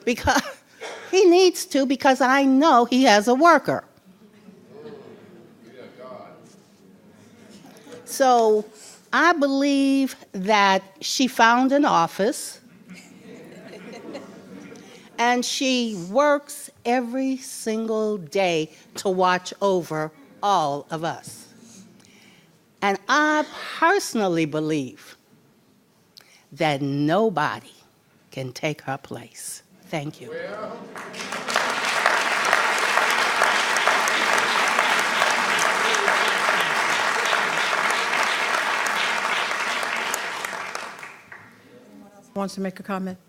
Because he needs to, because I know he has a worker. So I believe that she found an office And she works every single day to watch over all of us. And I personally believe that nobody can take her place. Thank you. Wants to make a comment?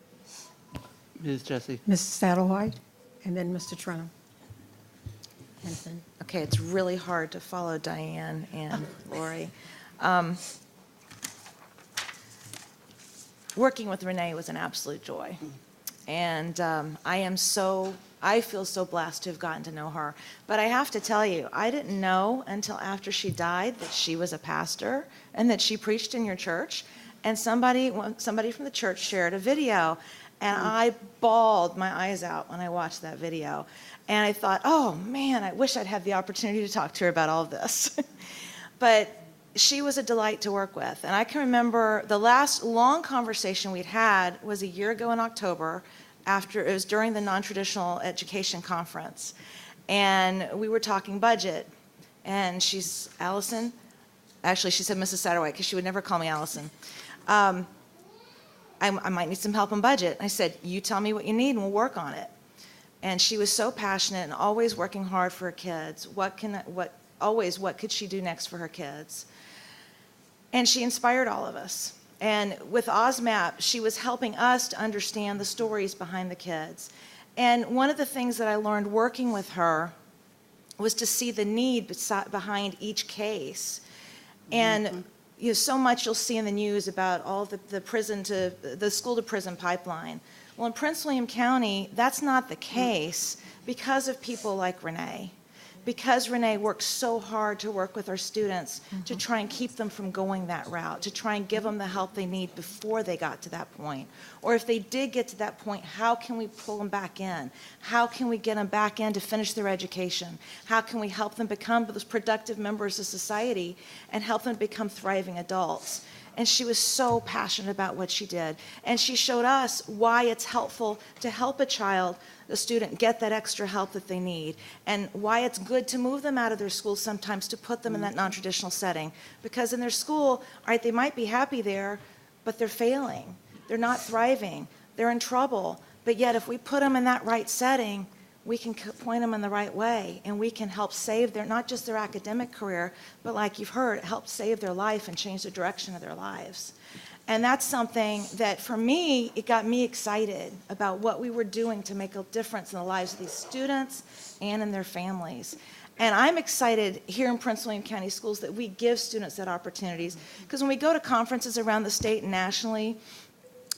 Ms. Jessie. Mrs. Satterwhite, and then Mr. Trenum. Okay, it's really hard to follow Diane and Lori. Working with Renee was an absolute joy. And I feel so blessed to have gotten to know her. But I have to tell you, I didn't know until after she died that she was a pastor and that she preached in your church. And somebody from the church shared a video, and I bawled my eyes out when I watched that video. And I thought, oh man, I wish I'd had the opportunity to talk to her about all of this. But she was a delight to work with. And I can remember the last long conversation we'd had was a year ago in October, it was during the non-traditional education conference. And we were talking budget. And she's, Allison, actually she said Mrs. Satterwhite, because she would never call me Allison. I might need some help on budget. I said, you tell me what you need and we'll work on it. And she was so passionate and always working hard for her kids. What could she do next for her kids? And she inspired all of us. And with OSMAP, she was helping us to understand the stories behind the kids. And one of the things that I learned working with her was to see the need behind each case. And so much you'll see in the news about all the school to prison pipeline. Well, in Prince William County, that's not the case because of people like Renee. Because Renee worked so hard to work with our students to try and keep them from going that route, to try and give them the help they need before they got to that point. Or if they did get to that point, how can we pull them back in? How can we get them back in to finish their education? How can we help them become those productive members of society and help them become thriving adults? And she was so passionate about what she did. And she showed us why it's helpful to help a student get that extra help that they need, and why it's good to move them out of their school sometimes to put them in that non-traditional setting. Because in their school, all right, they might be happy there, but they're failing. They're not thriving. They're in trouble. But yet if we put them in that right setting, we can point them in the right way, and we can help save not just their academic career, but like you've heard, help save their life and change the direction of their lives. And that's something that, for me, it got me excited about what we were doing to make a difference in the lives of these students and in their families. And I'm excited here in Prince William County Schools that we give students that opportunities. Because when we go to conferences around the state and nationally,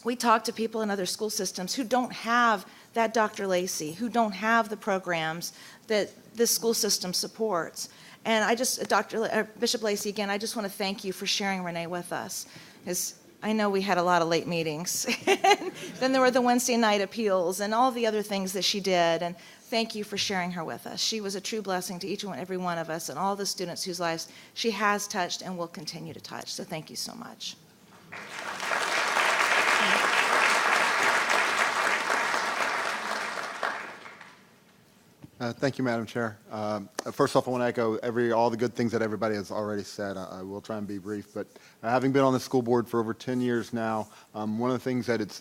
we talk to people in other school systems who don't have that Dr. Lacy, who don't have the programs that this school system supports. And Bishop Lacy, again, I just want to thank you for sharing Renee with us. Because I know we had a lot of late meetings. Then there were the Wednesday night appeals and all the other things that she did. And thank you for sharing her with us. She was a true blessing to each and every one of us and all the students whose lives she has touched and will continue to touch. So thank you so much. Thank you, Madam Chair. First off, I want to echo all the good things that everybody has already said. I will try and be brief, but having been on the school board for over 10 years now, one of the things that it's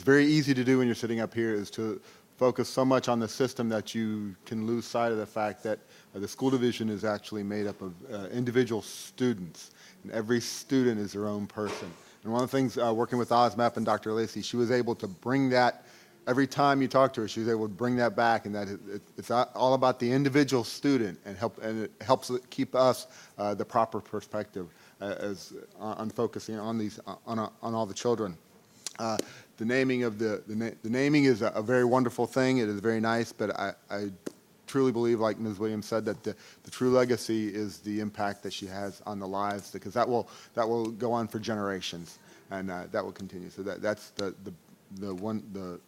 very easy to do when you're sitting up here is to focus so much on the system that you can lose sight of the fact that the school division is actually made up of individual students, and every student is their own person. And one of the things working with OSMAP and Dr. Lacy, she was able to bring that. Every time you talk to her, she was able to bring that back, and that it's all about the individual student, and it helps keep us the proper perspective on focusing on all the children. The naming is a very wonderful thing. It is very nice, but I truly believe, like Ms. Williams said, that the true legacy is the impact that she has on the lives, because that will go on for generations, and that will continue. So that's the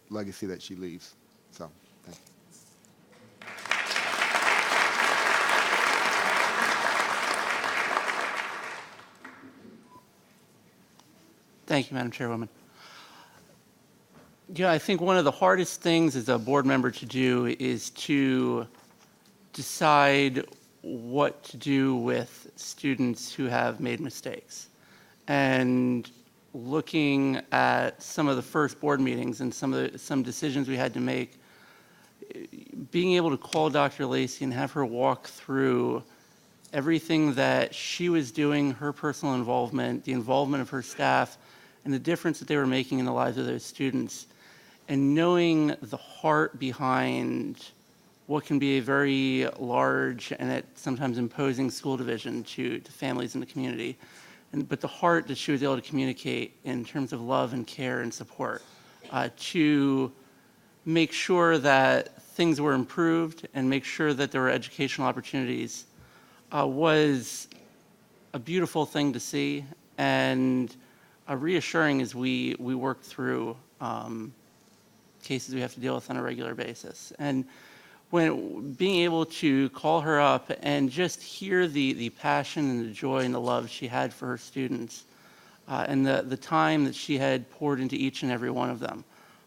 legacy that she leaves. So, thank you. Thank you, Madam Chairwoman. Yeah, I think one of the hardest things as a board member to do is to decide what to do with students who have made mistakes. And looking at some of the first board meetings and some decisions we had to make, being able to call Dr. Lacy and have her walk through everything that she was doing, her personal involvement, the involvement of her staff, and the difference that they were making in the lives of those students, and knowing the heart behind what can be a very large and at sometimes imposing school division to families in the community. But the heart that she was able to communicate in terms of love and care and support to make sure that things were improved and make sure that there were educational opportunities was a beautiful thing to see and reassuring as we worked through cases we have to deal with on a regular basis. And when being able to call her up and just hear the passion and the joy and the love she had for her students and the time that she had poured into each and every one of them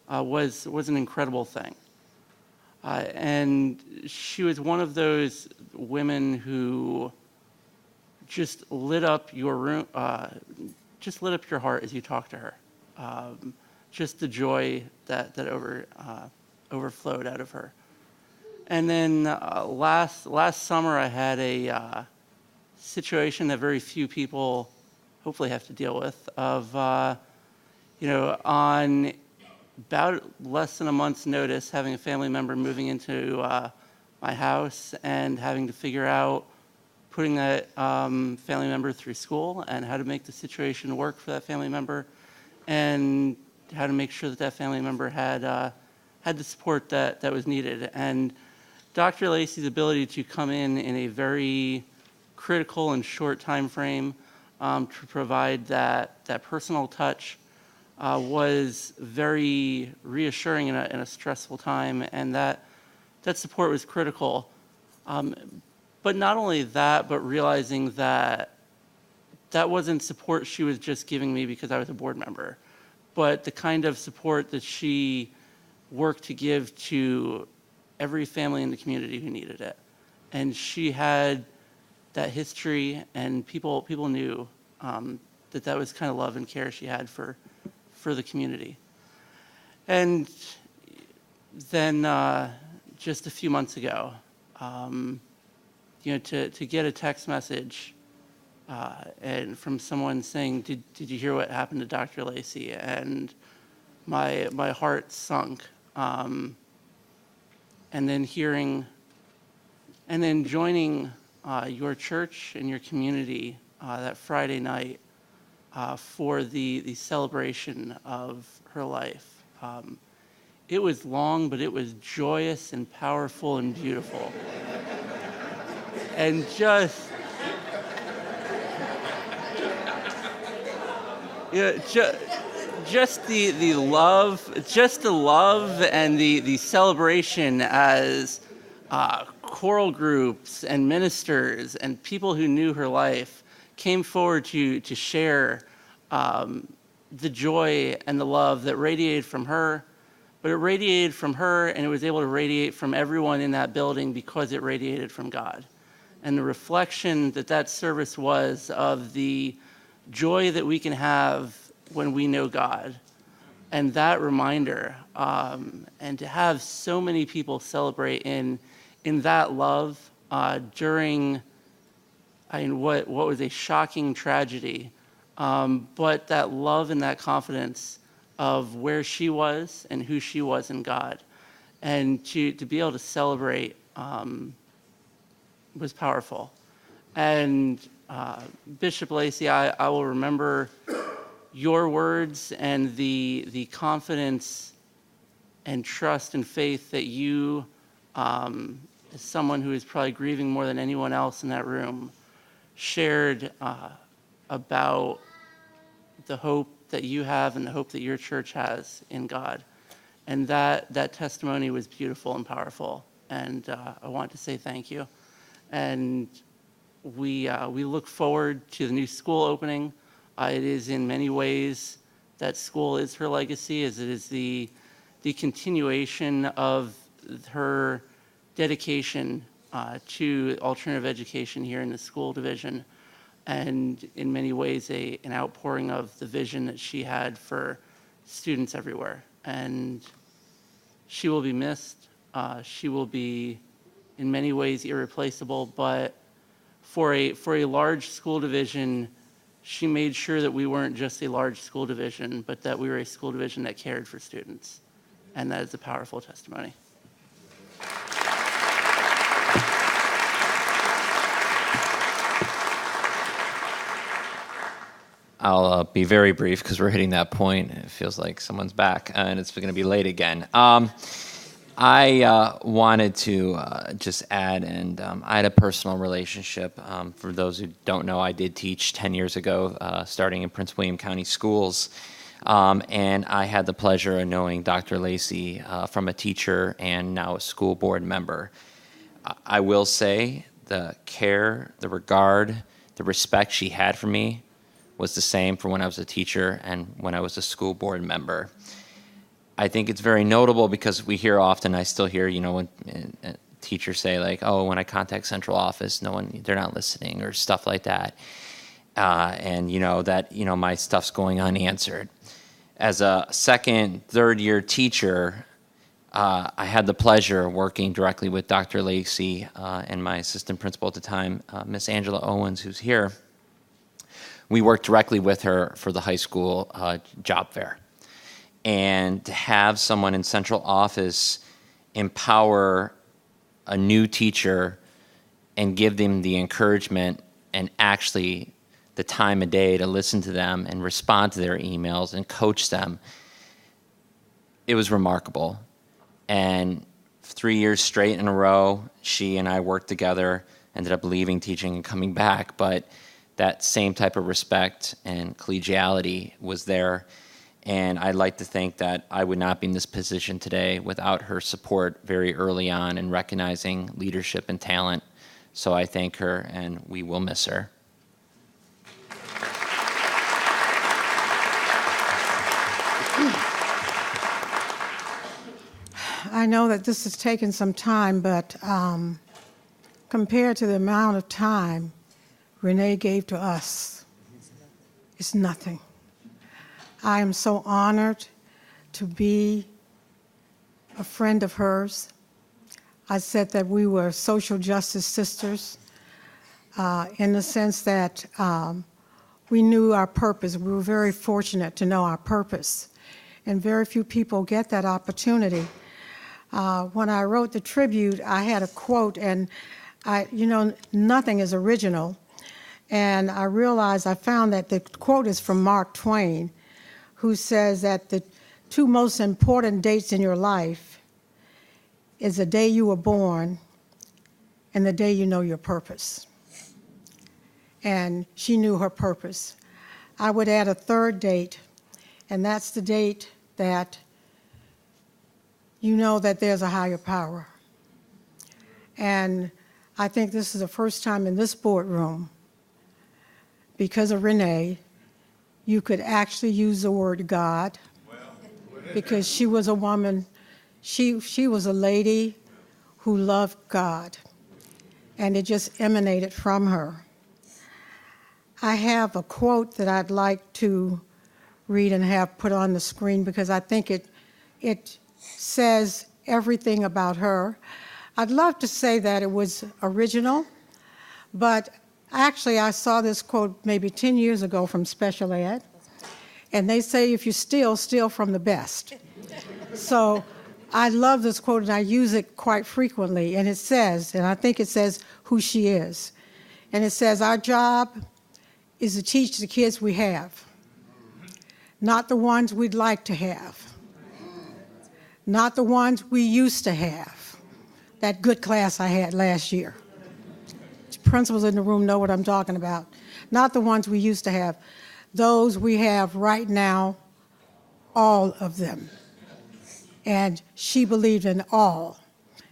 was an incredible thing. And she was one of those women who just lit up your room, just lit up your heart as you talked to her. Just the joy that overflowed out of her. And then last summer, I had a situation that very few people hopefully have to deal with of, on about less than a month's notice, having a family member moving into my house and having to figure out putting that family member through school and how to make the situation work for that family member and how to make sure that that family member had the support that was needed. And Dr. Lacy's ability to come in a very critical and short time frame to provide that personal touch was very reassuring in a stressful time, and that support was critical. But not only that, but realizing that wasn't support she was just giving me because I was a board member, but the kind of support that she worked to give to every family in the community who needed it. And she had that history, and people knew that was kind of love and care she had for the community. And then just a few months ago, to get a text message and from someone saying, did you hear what happened to Dr. Lacy? And my heart sunk. And then joining your church and your community that Friday night for the celebration of her life. It was long, but it was joyous and powerful and beautiful. And just the love and the celebration as choral groups and ministers and people who knew her life came forward to share the joy and the love that radiated from her. But it radiated from her, and it was able to radiate from everyone in that building because it radiated from God. And the reflection that service was of the joy that we can have when we know God. And that reminder, and to have so many people celebrate in that love during what was a shocking tragedy, but that love and that confidence of where she was and who she was in God. And to be able to celebrate was powerful. And Bishop Lacy, I will remember your words and the confidence and trust and faith that you, as someone who is probably grieving more than anyone else in that room, shared about the hope that you have and the hope that your church has in God. And that testimony was beautiful and powerful. And I want to say thank you. And we look forward to the new school opening. It is in many ways that school is her legacy, as it is the the continuation of her dedication to alternative education here in the school division, and in many ways an outpouring of the vision that she had for students everywhere. And she will be missed. She will be in many ways irreplaceable, but for a large school division, she made sure that we weren't just a large school division, but that we were a school division that cared for students. And that is a powerful testimony. I'll be very brief because we're hitting that point. It feels like someone's back and it's going to be late again. I wanted to just add, and I had a personal relationship. For those who don't know, I did teach 10 years ago, starting in Prince William County Schools. And I had the pleasure of knowing Dr. Lacy from a teacher and now a school board member. I will say the care, the regard, the respect she had for me was the same for when I was a teacher and when I was a school board member. I think it's very notable because we hear often, I still hear, when teachers say like, oh, when I contact central office, they're not listening or stuff like that. And my stuff's going unanswered. As a second, third year teacher, I had the pleasure of working directly with Dr. Lacy and my assistant principal at the time, Miss Angela Owens, who's here. We worked directly with her for the high school job fair. And to have someone in central office empower a new teacher and give them the encouragement and actually the time of day to listen to them and respond to their emails and coach them, it was remarkable. And 3 years straight in a row, she and I worked together, ended up leaving teaching and coming back, but that same type of respect and collegiality was there. And I'd like to think that I would not be in this position today without her support very early on in recognizing leadership and talent. So I thank her, and we will miss her. I know that this has taken some time, but compared to the amount of time Renee gave to us, it's nothing. I am so honored to be a friend of hers. I said that we were social justice sisters in the sense that we knew our purpose. We were very fortunate to know our purpose, and very few people get that opportunity. When I wrote the tribute, I had a quote, and nothing is original. And I realized, I found that the quote is from Mark Twain, who says that the two most important dates in your life is the day you were born and the day you know your purpose. And she knew her purpose. I would add a third date, and that's the date that you know that there's a higher power. And I think this is the first time in this boardroom, because of Renee, you could actually use the word God, because she was a woman, she was a lady who loved God, and it just emanated from her. I have a quote that I'd like to read and have put on the screen because I think it says everything about her. I'd love to say that it was original, but actually, I saw this quote maybe 10 years ago from special ed, and they say if you steal from the best. So I love this quote, and I use it quite frequently, and it says, and I think it says who she is, and it says, our job is to teach the kids we have, not the ones we'd like to have, not the ones we used to have. That good class I had last year. Principals in the room know what I'm talking about. Not the ones we used to have. Those we have right now, all of them. And she believed in all.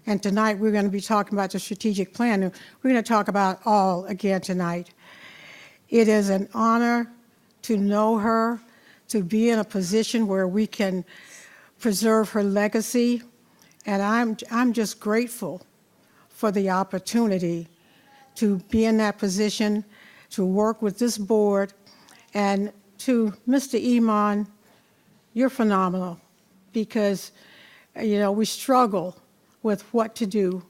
And tonight we're going to be talking about the strategic plan. We're going to talk about all again tonight. It is an honor to know her, to be in a position where we can preserve her legacy, and I'm just grateful for the opportunity to be in that position, to work with this board, and to Mr. Iman, you're phenomenal, because, we struggle with what to do.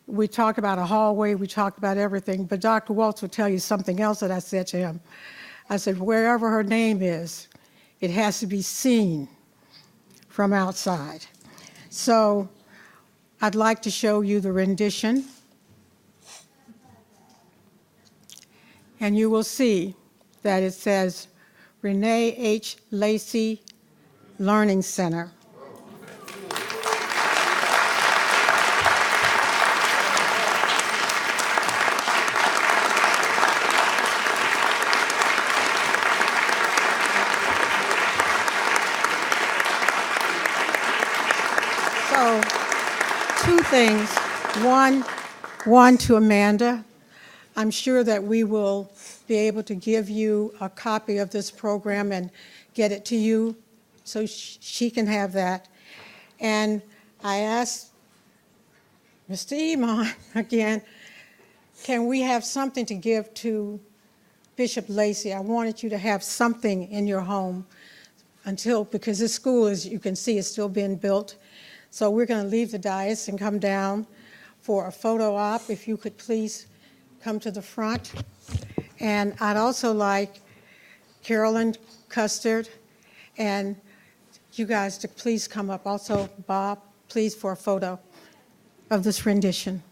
We talked about a hallway, we talked about everything, but Dr. Waltz will tell you something else that I said to him. I said, wherever her name is, it has to be seen from outside. So I'd like to show you the rendition. And you will see that it says Renee H. Lacy Learning Center. So, two things. One to Amanda. I'm sure that we will be able to give you a copy of this program and get it to you so she can have that. And I asked Mr. Iman again, can we have something to give to Bishop Lacy? I wanted you to have something in your home because this school, as you can see, is still being built. So we're going to leave the dais and come down for a photo op. If you could please come to the front. And I'd also like Carolyn Custard and you guys to please come up. Also, Bob, please, for a photo of this rendition.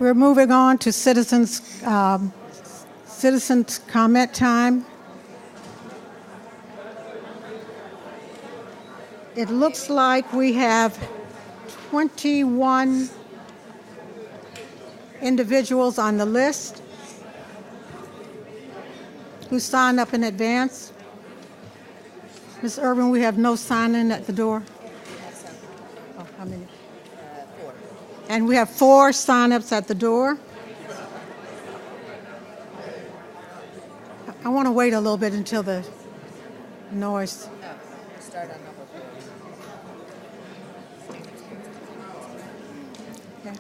We're moving on to citizens comment time. It looks like we have 21 individuals on the list who signed up in advance. Ms. Irvin, we have no sign-in at the door. Oh, how many? 4. And we have 4 sign-ups at the door. I want to wait a little bit until the noise. Start on number 4. Okay.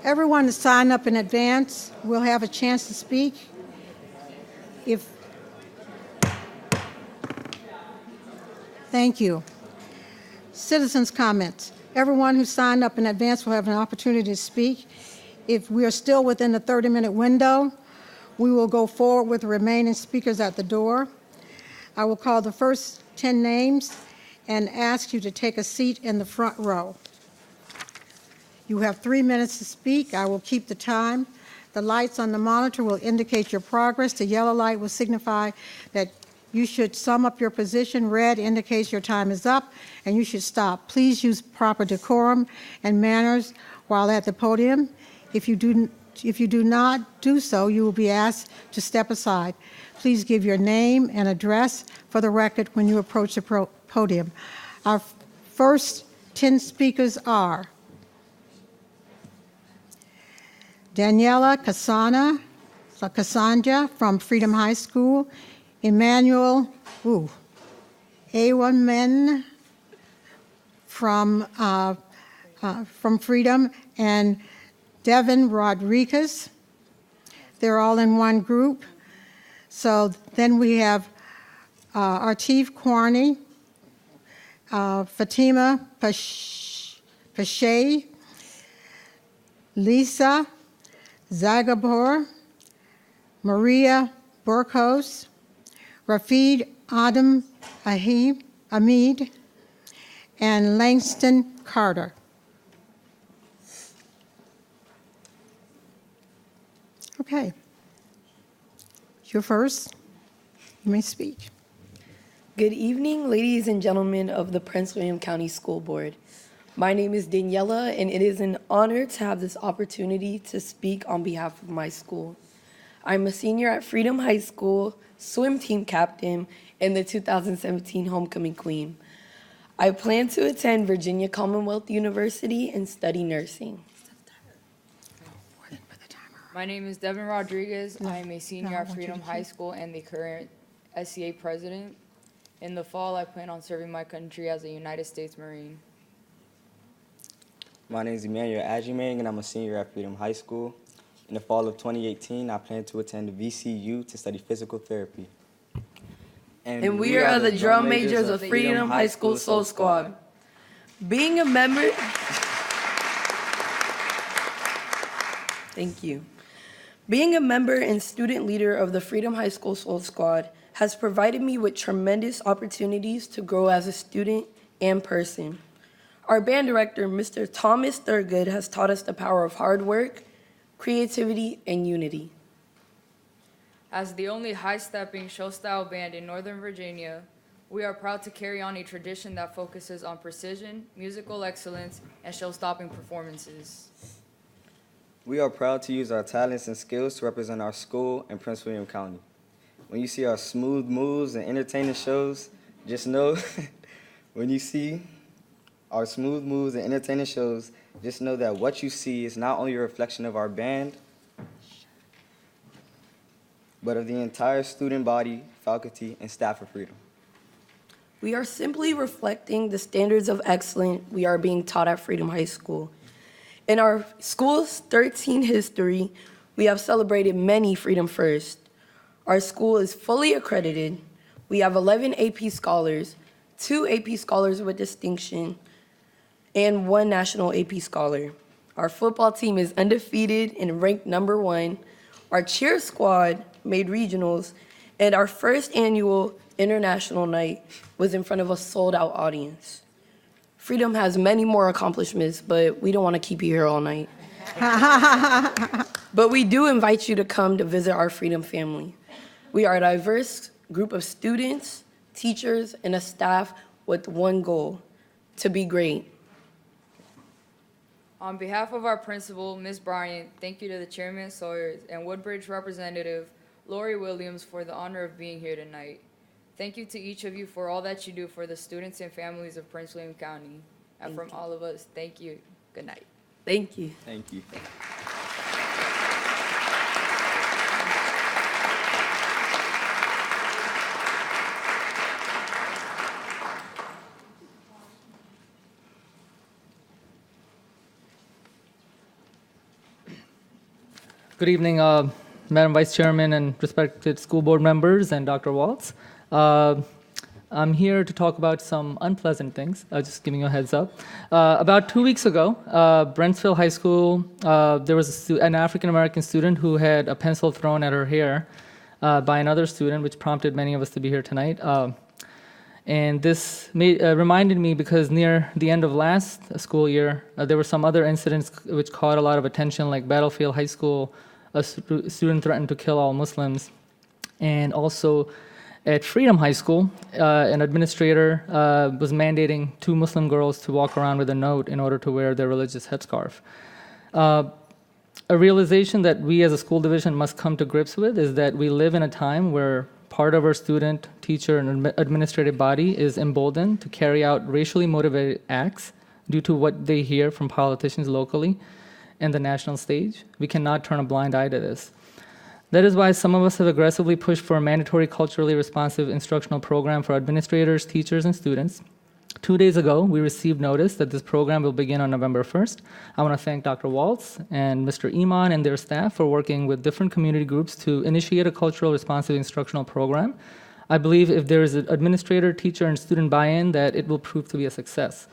Everyone that signed up in advance will have a chance to speak. Thank you. Citizens' comments. Everyone who signed up in advance will have an opportunity to speak. If we are still within the 30-minute window, we will go forward with the remaining speakers at the door. I will call the first 10 names and ask you to take a seat in the front row. You have 3 minutes to speak. I will keep the time. The lights on the monitor will indicate your progress. The yellow light will signify that you should sum up your position. Red indicates your time is up and you should stop. Please use proper decorum and manners while at the podium. If you do not do so, you will be asked to step aside. Please give your name and address for the record when you approach the podium. Our first 10 speakers are Daniela Cassandra from Freedom High School, Emmanuel Awamen from Freedom, and Devin Rodriguez. They're all in one group. So then we have Artif Kwarni, Fatima Pache, Lisa Zagabor, Maria Burkos, Rafid Adam Ahmed, and Langston Carter. Okay. You're first. You may speak. Good evening, ladies and gentlemen of the Prince William County School Board. My name is Daniela, and it is an honor to have this opportunity to speak on behalf of my school. I'm a senior at Freedom High School, swim team captain, and the 2017 Homecoming Queen. I plan to attend Virginia Commonwealth University and study nursing. My name is Devin Rodriguez. I am a senior at Freedom High School and the current SCA president. In the fall, I plan on serving my country as a United States Marine. My name is Emmanuel Ajimang, and I'm a senior at Freedom High School. In the fall of 2018, I plan to attend the VCU to study physical therapy. And we are the drum majors of Freedom High School Soul Squad. Being a member... Thank you. Being a member and student leader of the Freedom High School Soul Squad has provided me with tremendous opportunities to grow as a student and person. Our band director, Mr. Thomas Thurgood, has taught us the power of hard work, creativity, and unity. As the only high-stepping show-style band in Northern Virginia, we are proud to carry on a tradition that focuses on precision, musical excellence, and show-stopping performances. We are proud to use our talents and skills to represent our school and Prince William County. When you see our smooth moves and entertaining shows, just know, just know that what you see is not only a reflection of our band, but of the entire student body, faculty, and staff of Freedom. We are simply reflecting the standards of excellence we are being taught at Freedom High School. In our school's 13 history, we have celebrated many Freedom Firsts. Our school is fully accredited. We have 11 AP scholars, 2 AP Scholars with Distinction, and 1 National AP Scholar. Our football team is undefeated and ranked #1. Our cheer squad made regionals, and our first annual international night was in front of a sold-out audience. Freedom has many more accomplishments, but we don't want to keep you here all night. But we do invite you to come to visit our Freedom family. We are a diverse group of students, teachers, and a staff with one goal: to be great. On behalf of our principal, Ms. Bryant, thank you to the Chairman Sawyers and Woodbridge Representative Lori Williams for the honor of being here tonight. Thank you to each of you for all that you do for the students and families of Prince William County. And from all of us, thank you. Good night. Thank you. Thank you. Good evening, Madam Vice Chairman and respected school board members and Dr. Waltz. I'm here to talk about some unpleasant things, just giving you a heads up. About 2 weeks ago, Brentsville High School, there was an African-American student who had a pencil thrown at her hair by another student, which prompted many of us to be here tonight. And this reminded me because near the end of last school year, there were some other incidents which caught a lot of attention, like Battlefield High School, a student threatened to kill all Muslims. And also at Freedom High School, an administrator was mandating 2 Muslim girls to walk around with a note in order to wear their religious headscarf. A realization that we as a school division must come to grips with is that we live in a time where part of our student, teacher, and administrative body is emboldened to carry out racially motivated acts due to what they hear from politicians locally and the national stage. We cannot turn a blind eye to this. That is why some of us have aggressively pushed for a mandatory culturally responsive instructional program for administrators, teachers, and students. 2 days ago, we received notice that this program will begin on November 1st. I want to thank Dr. Waltz and Mr. Iman and their staff for working with different community groups to initiate a cultural responsive instructional program. I believe if there is an administrator, teacher, and student buy-in, that it will prove to be a success.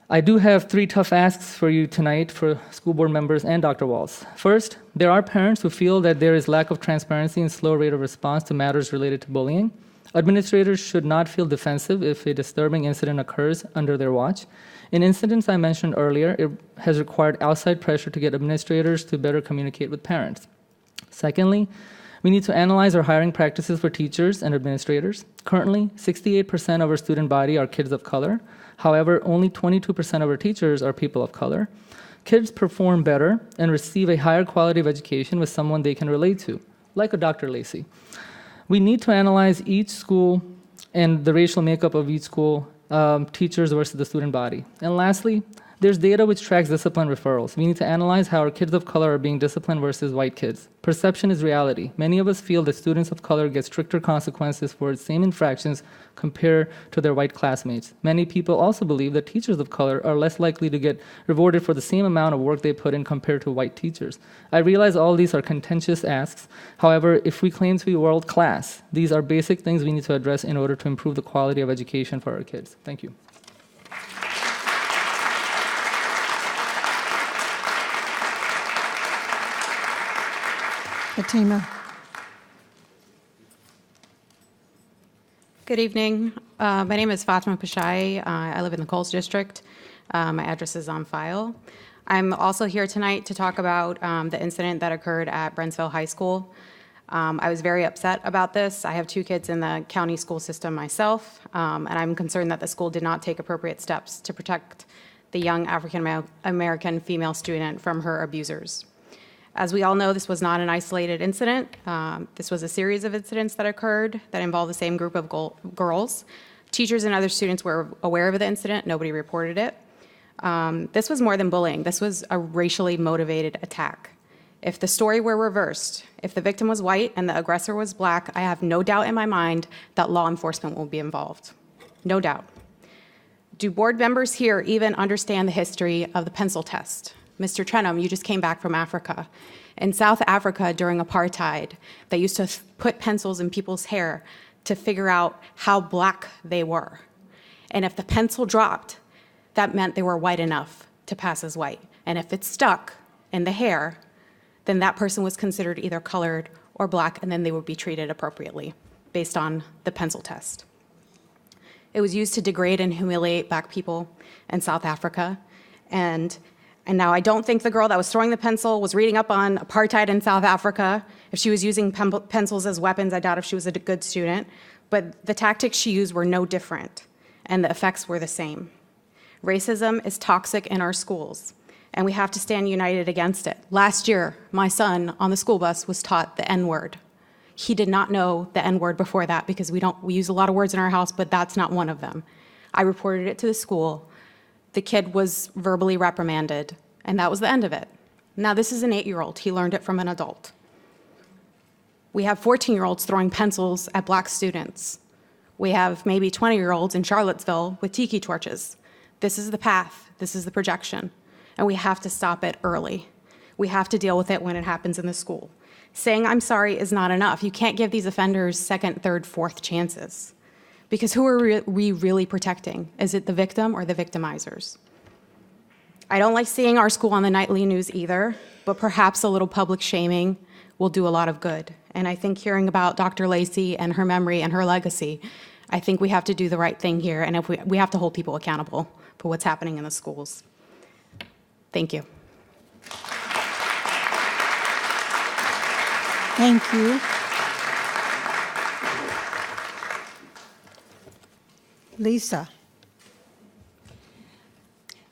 I do have 3 tough asks for you tonight for school board members and Dr. Waltz. First, there are parents who feel that there is lack of transparency and slow rate of response to matters related to bullying. Administrators should not feel defensive if a disturbing incident occurs under their watch. In incidents I mentioned earlier, it has required outside pressure to get administrators to better communicate with parents. Secondly, we need to analyze our hiring practices for teachers and administrators. Currently, 68% of our student body are kids of color. However, only 22% of our teachers are people of color. Kids perform better and receive a higher quality of education with someone they can relate to, like a Dr. Lacy. We need to analyze each school and the racial makeup of each school, teachers versus the student body. And lastly, there's data which tracks discipline referrals. We need to analyze how our kids of color are being disciplined versus white kids. Perception is reality. Many of us feel that students of color get stricter consequences for the same infractions compared to their white classmates. Many people also believe that teachers of color are less likely to get rewarded for the same amount of work they put in compared to white teachers. I realize all these are contentious asks. However, if we claim to be world class, these are basic things we need to address in order to improve the quality of education for our kids. Thank you. Fatima. Good evening. My name is Fatima Pashai. I live in the Coles District. My address is on file. I'm also here tonight to talk about the incident that occurred at Brentsville High School. I was very upset about this. I have 2 kids in the county school system myself, and I'm concerned that the school did not take appropriate steps to protect the young African American female student from her abusers. As we all know, this was not an isolated incident. This was a series of incidents that occurred that involved the same group of girls. Teachers and other students were aware of the incident. Nobody reported it. This was more than bullying. This was a racially motivated attack. If the story were reversed, if the victim was white and the aggressor was black, I have no doubt in my mind that law enforcement will be involved. No doubt. Do board members here even understand the history of the pencil test? Mr. Trenholm, you just came back from Africa. In South Africa during apartheid, they used to put pencils in people's hair to figure out how black they were. And if the pencil dropped, that meant they were white enough to pass as white. And if it stuck in the hair, then that person was considered either colored or black, and then they would be treated appropriately based on the pencil test. It was used to degrade and humiliate black people in South Africa. And now I don't think the girl that was throwing the pencil was reading up on apartheid in South Africa. If she was using pencils as weapons, I doubt if she was a good student. But the tactics she used were no different, and the effects were the same. Racism is toxic in our schools, and we have to stand united against it. Last year, my son on the school bus was taught the N-word. He did not know the N-word before that because we use a lot of words in our house, but that's not one of them. I reported it to the school. The kid was verbally reprimanded, and that was the end of it. Now, this is an 8-year-old. He learned it from an adult. We have 14-year-olds throwing pencils at black students. We have maybe 20-year-olds in Charlottesville with tiki torches. This is the path. This is the projection. And we have to stop it early. We have to deal with it when it happens in the school. Saying I'm sorry is not enough. You can't give these offenders second, third, fourth chances. Because who are we really protecting? Is it the victim or the victimizers? I don't like seeing our school on the nightly news either, but perhaps a little public shaming will do a lot of good. And I think hearing about Dr. Lacy and her memory and her legacy, I think we have to do the right thing here, and if we have to hold people accountable for what's happening in the schools. Thank you. Thank you. Lisa.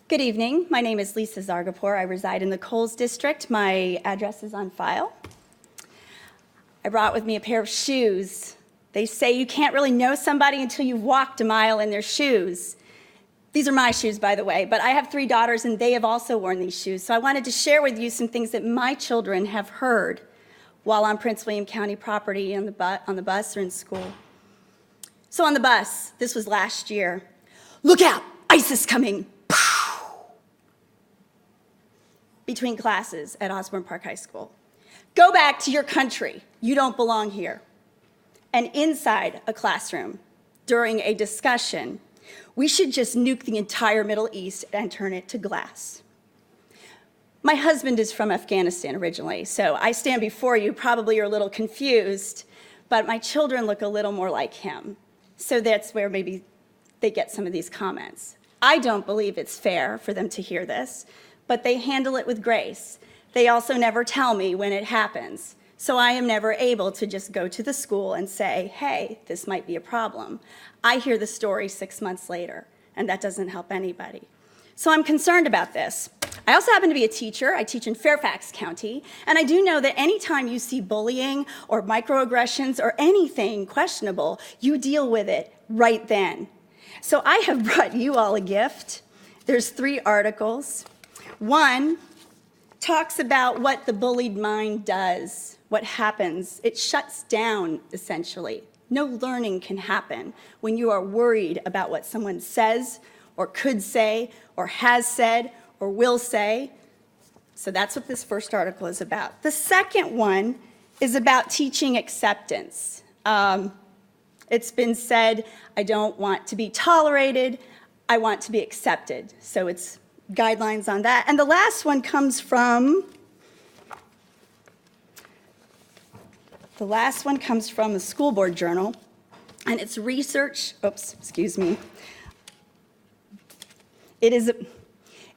Good evening. My name is Lisa Zargapur. I reside in the Coles District. My address is on file. I brought with me a pair of shoes. They say you can't really know somebody until you've walked a mile in their shoes. These are my shoes, by the way, but I have 3 daughters, and they have also worn these shoes. So I wanted to share with you some things that my children have heard while on Prince William County property on the bus or in school. So on the bus, this was last year. Look out, ICE is coming. Between classes at Osborne Park High School. Go back to your country. You don't belong here. And inside a classroom, during a discussion, we should just nuke the entire Middle East and turn it to glass. My husband is from Afghanistan originally, so I stand before you, probably you're a little confused, but my children look a little more like him. So that's where maybe they get some of these comments. I don't believe it's fair for them to hear this, but they handle it with grace. They also never tell me when it happens. So I am never able to just go to the school and say, hey, this might be a problem. I hear the story 6 months later, and that doesn't help anybody. So I'm concerned about this. I also happen to be a teacher. I teach in Fairfax County, and I do know that anytime you see bullying or microaggressions or anything questionable, you deal with it right then. So I have brought you all a gift. There's 3 articles. One talks about what the bullied mind does, what happens. It shuts down, essentially. No learning can happen when you are worried about what someone says or could say or has said or will say. So that's what this first article is about. The second one is about teaching acceptance. It's been said, I don't want to be tolerated, I want to be accepted. So it's guidelines on that. And the last one comes from the School Board Journal, and it's research,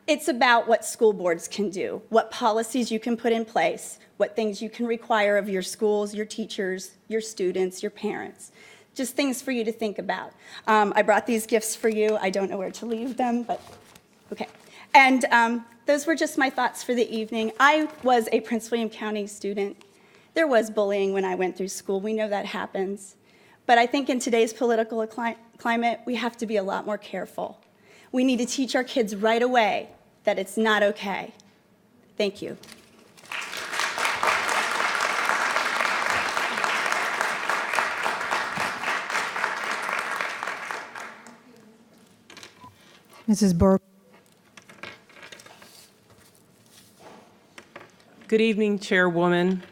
It's about what school boards can do, what policies you can put in place, what things you can require of your schools, your teachers, your students, your parents. Just things for you to think about. I brought these gifts for you. I don't know where to leave them, but okay. And those were just my thoughts for the evening. I was a Prince William County student. There was bullying when I went through school. We know that happens. But I think in today's political climate, we have to be a lot more careful. We need to teach our kids right away that it's not okay. Thank you. Mrs. Burke. Good evening, Chairwoman,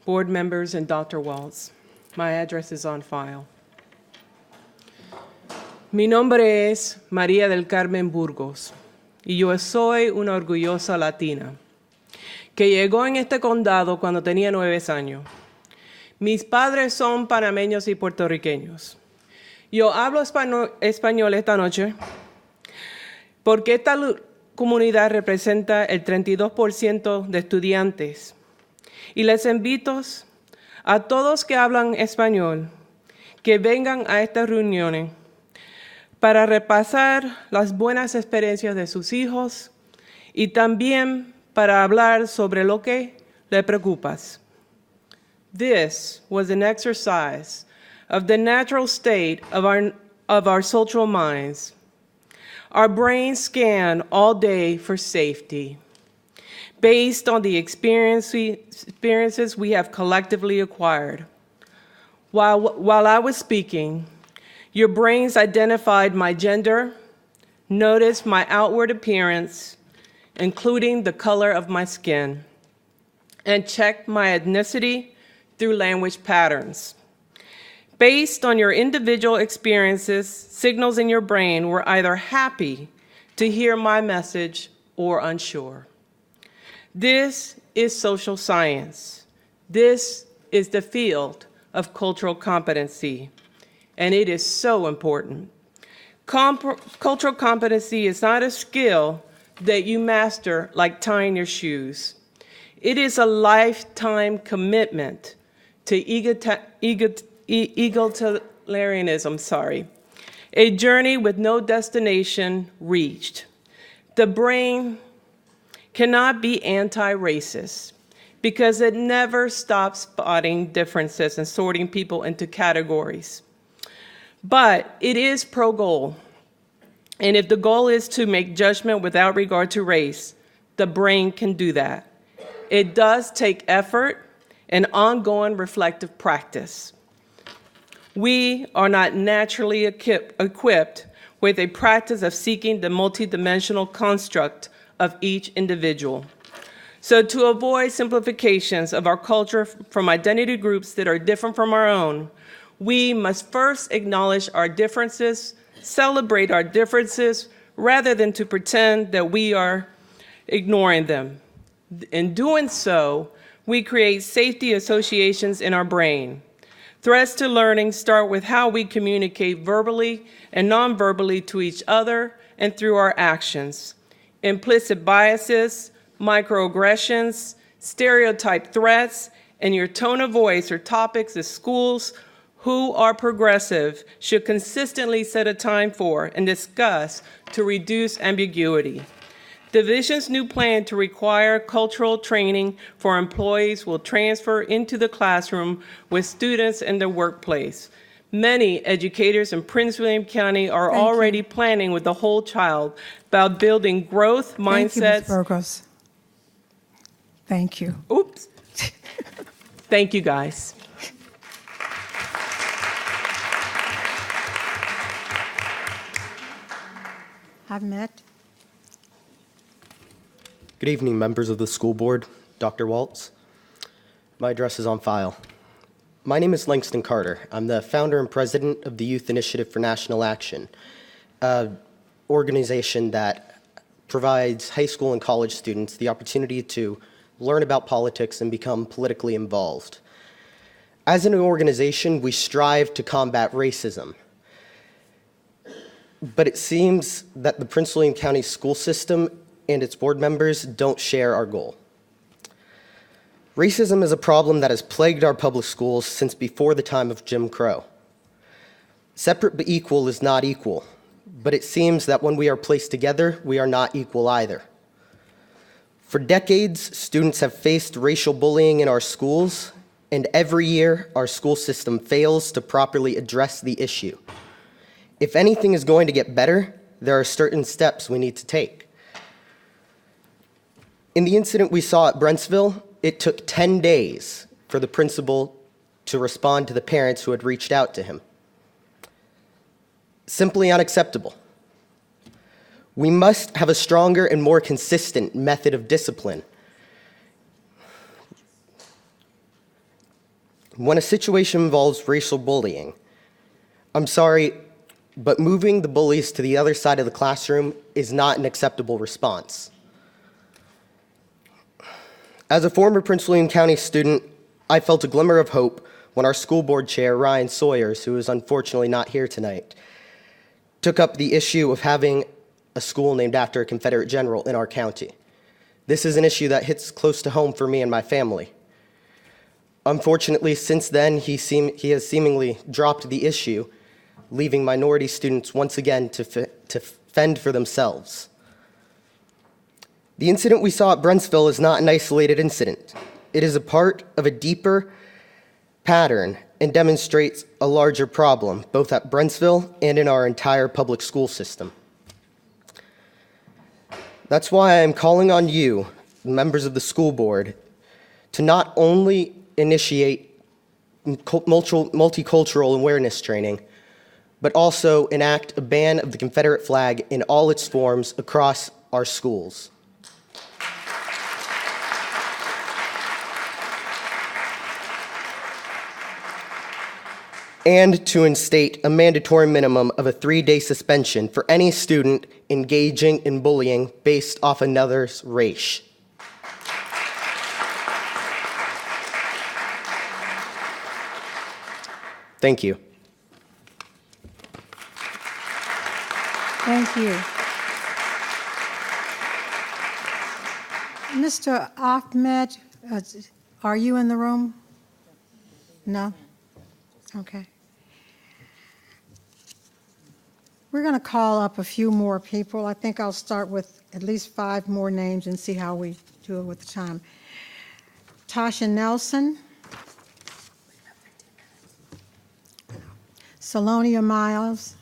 board members, and Dr. Waltz. My address is on file. Mi nombre es María del Carmen Burgos y yo soy una orgullosa latina que llegó en este condado cuando tenía 9 años. Mis padres son panameños y puertorriqueños. Yo hablo español esta noche porque esta comunidad representa el 32% de estudiantes y les invito a todos que hablan español que vengan a estas reuniones para repasar las buenas experiencias de sus hijos y también para hablar sobre lo que le preocupa. This was an exercise of the natural state of our social minds. Our brains scan all day for safety, based on the experiences we have collectively acquired. While I was speaking, your brains identified my gender, noticed my outward appearance, including the color of my skin, and checked my ethnicity through language patterns. Based on your individual experiences, signals in your brain were either happy to hear my message or unsure. This is social science. This is the field of cultural competency, and it is so important. Cultural competency is not a skill that you master like tying your shoes. It is a lifetime commitment to egalitarianism, a journey with no destination reached. The brain cannot be anti-racist because it never stops spotting differences and sorting people into categories. But it is pro-goal. And if the goal is to make judgment without regard to race, the brain can do that. It does take effort and ongoing reflective practice. We are not naturally equipped with a practice of seeking the multidimensional construct of each individual. So to avoid simplifications of our culture from identity groups that are different from our own, we must first acknowledge our differences, celebrate our differences, rather than to pretend that we are ignoring them. In doing so, we create safety associations in our brain. Threats to learning start with how we communicate verbally and non-verbally to each other and through our actions. Implicit biases, microaggressions, stereotype threats, and your tone of voice are topics that schools who are progressive should consistently set a time for and discuss to reduce ambiguity. Division's new plan to require cultural training for employees will transfer into the classroom with students in the workplace. Many educators in Prince William County are already planning with the whole child about building growth mindsets. Thank you, Ms. Burgos. Thank you. Oops. Thank you, guys. I've met. Good evening, members of the school board, Dr. Waltz. My address is on file. My name is Langston Carter. I'm the founder and president of the Youth Initiative for National Action, an organization that provides high school and college students the opportunity to learn about politics and become politically involved. As an organization, we strive to combat racism. But it seems that the Prince William County school system and its board members don't share our goal. Racism is a problem that has plagued our public schools since before the time of Jim Crow. Separate but equal is not equal, but it seems that when we are placed together, we are not equal either. For decades, students have faced racial bullying in our schools, and every year, our school system fails to properly address the issue. If anything is going to get better, there are certain steps we need to take. In the incident we saw at Brentsville, it took 10 days for the principal to respond to the parents who had reached out to him. Simply unacceptable. We must have a stronger and more consistent method of discipline. When a situation involves racial bullying, I'm sorry, but moving the bullies to the other side of the classroom is not an acceptable response. As a former Prince William County student, I felt a glimmer of hope when our school board chair, Ryan Sawyers, who is unfortunately not here tonight, took up the issue of having a school named after a Confederate general in our county. This is an issue that hits close to home for me and my family. Unfortunately, since then, he has seemingly dropped the issue, leaving minority students once again to fend for themselves. The incident we saw at Brentsville is not an isolated incident. It is a part of a deeper pattern and demonstrates a larger problem, both at Brentsville and in our entire public school system. That's why I am calling on you, members of the school board, to not only initiate multicultural awareness training, but also enact a ban of the Confederate flag in all its forms across our schools. And to instate a mandatory minimum of a 3-day suspension for any student engaging in bullying based off another's race. Thank you. Thank you. Mr. Ahmed, are you in the room? No? Okay. We're going to call up a few more people. I think I'll start with at least 5 more names and see how we do it with the time. Tasha Nelson. Salonia Miles.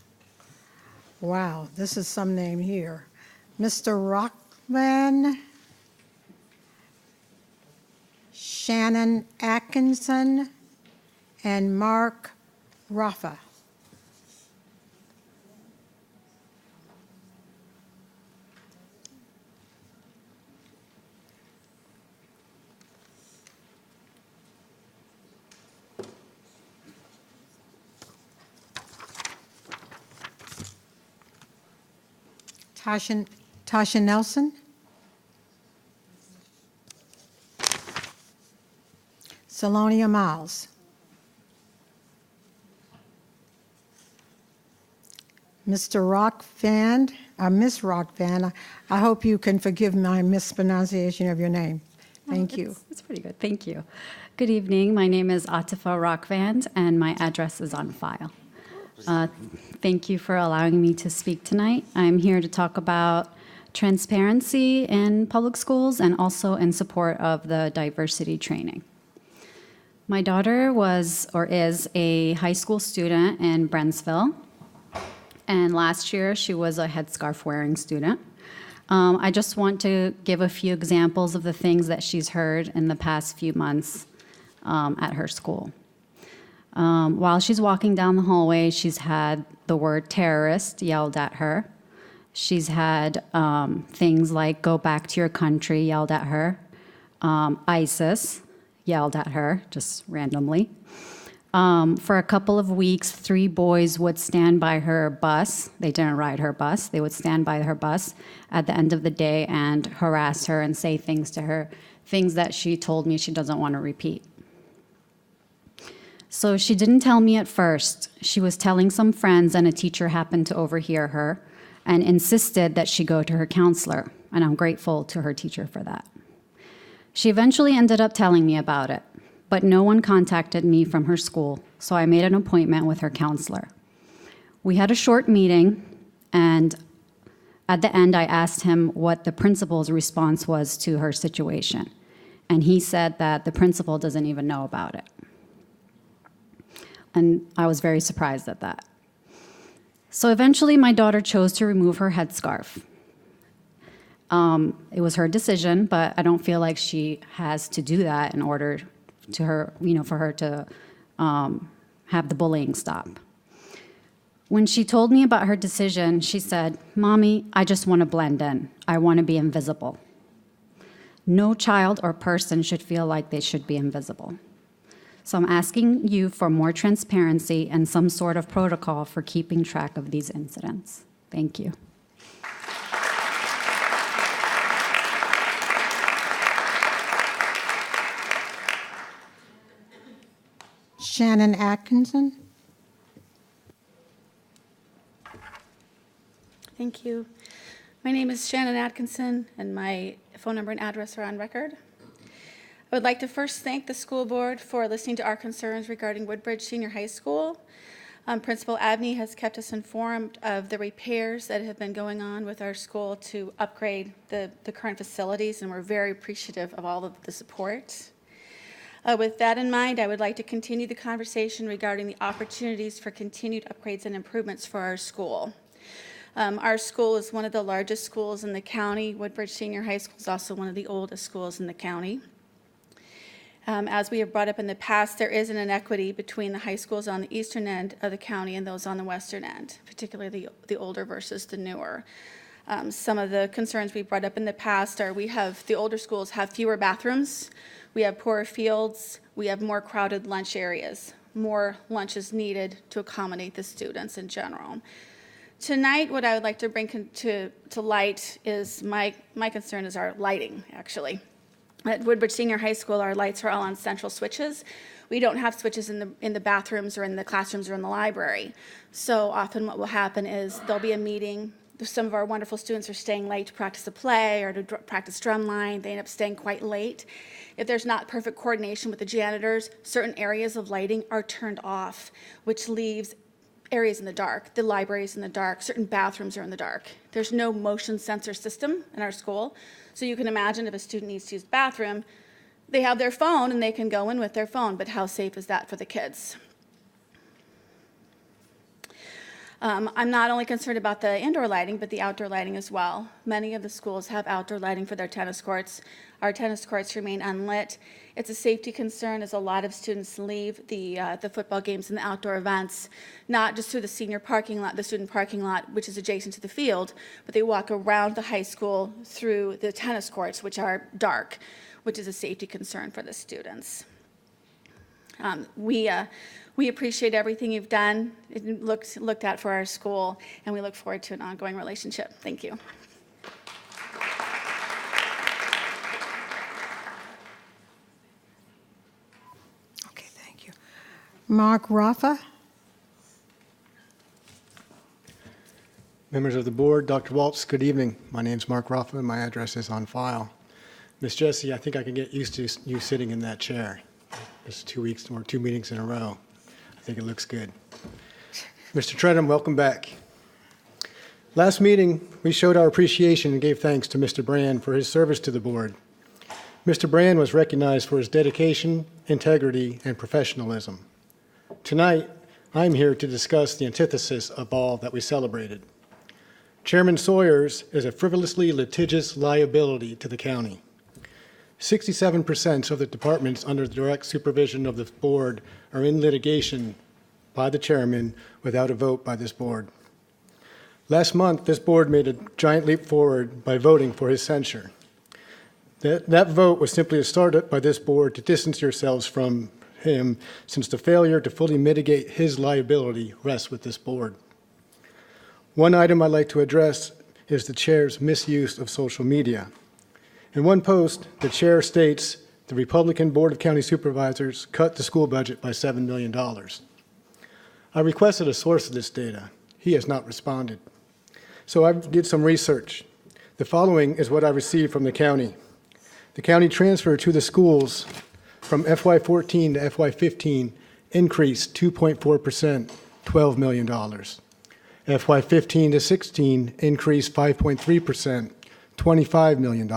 Wow, this is some name here. Mr. Rockman. Shannon Atkinson. And Mark Rafa. Tasha Nelson. Salonia Miles. Mr. Rockvan, Miss Rockvan, I hope you can forgive my mispronunciation of your name. Thank you. It's pretty good. Thank you. Good evening. My name is Atifa Rockvan, and my address is on file. Thank you for allowing me to speak tonight. I'm here to talk about transparency in public schools and also in support of the diversity training. My daughter was or is a high school student in Brentsville, and last year she was a headscarf wearing student. I just want to give a few examples of the things that she's heard in the past few months at her school. While she's walking down the hallway, she's had the word terrorist yelled at her. She's had things like go back to your country yelled at her. ISIS yelled at her just randomly. For a couple of weeks, 3 boys would stand by her bus. They didn't ride her bus. They would stand by her bus at the end of the day and harass her and say things to her, things that she told me she doesn't want to repeat. So she didn't tell me at first. She was telling some friends, and a teacher happened to overhear her and insisted that she go to her counselor, and I'm grateful to her teacher for that. She eventually ended up telling me about it, but no one contacted me from her school, so I made an appointment with her counselor. We had a short meeting, and at the end I asked him what the principal's response was to her situation, and he said that the principal doesn't even know about it. And I was very surprised at that. So eventually my daughter chose to remove her headscarf. It was her decision, but I don't feel like she has to do that in order to her, for her to have the bullying stop. When she told me about her decision, she said, "Mommy, I just want to blend in. I want to be invisible." No child or person should feel like they should be invisible. So I'm asking you for more transparency and some sort of protocol for keeping track of these incidents. Thank you. Shannon Atkinson. Thank you. My name is Shannon Atkinson, and my phone number and address are on record. I would like to first thank the school board for listening to our concerns regarding Woodbridge Senior High School. Principal Abney has kept us informed of the repairs that have been going on with our school to upgrade the current facilities, and we're very appreciative of all of the support. With that in mind, I would like to continue the conversation regarding the opportunities for continued upgrades and improvements for our school. Our school is one of the largest schools in the county. Woodbridge Senior High School is also one of the oldest schools in the county. As we have brought up in the past, there is an inequity between the high schools on the eastern end of the county and those on the western end, particularly the older versus the newer. Some of the concerns we brought up in the past are the older schools have fewer bathrooms, we have poorer fields, we have more crowded lunch areas, more lunches needed to accommodate the students in general. Tonight, what I would like to bring to light is my concern is our lighting, actually. At Woodbridge Senior High School, our lights are all on central switches. We don't have switches in the bathrooms or in the classrooms or in the library. So often what will happen is there'll be a meeting. Some of our wonderful students are staying late to practice a play or to practice drumline. They end up staying quite late. If there's not perfect coordination with the janitors, certain areas of lighting are turned off, which leaves areas in the dark. The library's in the dark. Certain bathrooms are in the dark. There's no motion sensor system in our school. So you can imagine if a student needs to use the bathroom, they have their phone and they can go in with their phone, but how safe is that for the kids? I'm not only concerned about the indoor lighting, but the outdoor lighting as well. Many of the schools have outdoor lighting for their tennis courts. Our tennis courts remain unlit. It's a safety concern as a lot of students leave the football games and the outdoor events, not just through the senior parking lot, the student parking lot, which is adjacent to the field, but they walk around the high school through the tennis courts, which are dark, which is a safety concern for the students. We appreciate everything you've done, looked at for our school, and we look forward to an ongoing relationship. Thank you. Okay, thank you. Mark Raffa. Members of the board, Dr. Waltz, good evening. My name's Mark Raffa, and my address is on file. Miss Jessie, I think I can get used to you sitting in that chair. This is 2 weeks or 2 meetings in a row. I think it looks good. Mr. Tredham, welcome back. Last meeting, we showed our appreciation and gave thanks to Mr. Brand for his service to the board. Mr. Brand was recognized for his dedication, integrity, and professionalism. Tonight, I'm here to discuss the antithesis of all that we celebrated. Chairman Sawyers is a frivolously litigious liability to the county. 67% of the departments under the direct supervision of the board are in litigation by the chairman without a vote by this board. Last month, this board made a giant leap forward by voting for his censure. That vote was simply a start by this board to distance yourselves from him, since the failure to fully mitigate his liability rests with this board. One item I'd like to address is the chair's misuse of social media. In one post, the chair states the Republican Board of County Supervisors cut the school budget by $7 million. I requested a source of this data. He has not responded. So I did some research. The following is what I received from the county. The county transfer to the schools from FY14 to FY15 increased 2.4%, $12 million. FY15 to 16 increased 5.3%, $25 million.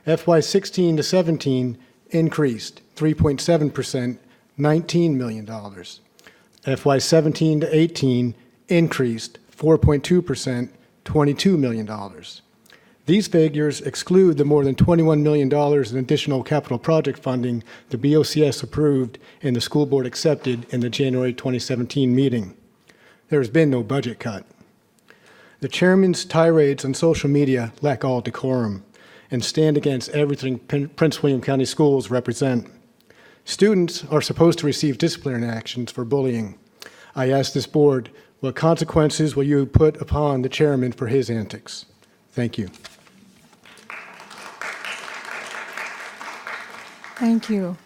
FY16 to 17 increased 3.7%, $19 million. FY17 to 18 increased 4.2%, $22 million. These figures exclude the more than $21 million in additional capital project funding the BWCS approved and the school board accepted in the January 2017 meeting. There has been no budget cut. The chairman's tirades on social media lack all decorum and stand against everything Prince William County Schools represent. Students are supposed to receive disciplinary actions for bullying. I ask this board, what consequences will you put upon the chairman for his antics? Thank you. Thank you.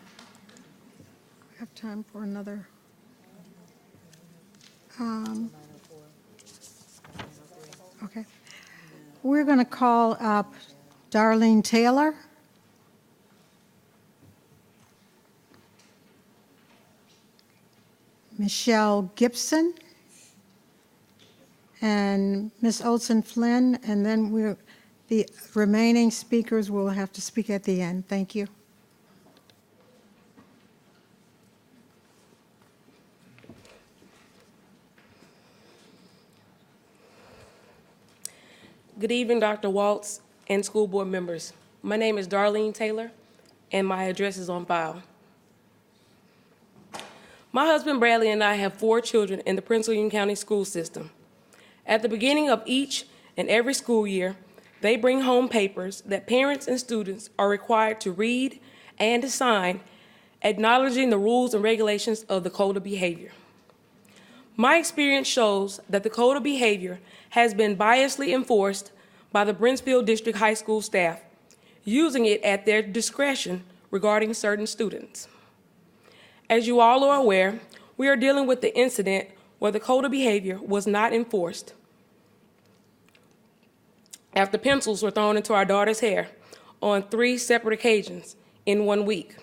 We have time for another. Okay. We're going to call up Darlene Taylor. Michelle Gibson. And Ms. Olson Flynn, and then the remaining speakers will have to speak at the end. Thank you. Good evening, Dr. Waltz and school board members. My name is Darlene Taylor, and my address is on file. My husband Bradley and I have 4 children in the Prince William County school system. At the beginning of each and every school year, they bring home papers that parents and students are required to read and to sign, acknowledging the rules and regulations of the Code of Behavior. My experience shows that the Code of Behavior has been biasly enforced by the Brentsville District High School staff, using it at their discretion regarding certain students. As you all are aware, we are dealing with the incident where the Code of Behavior was not enforced after pencils were thrown into our daughter's hair on 3 separate occasions in 1 week.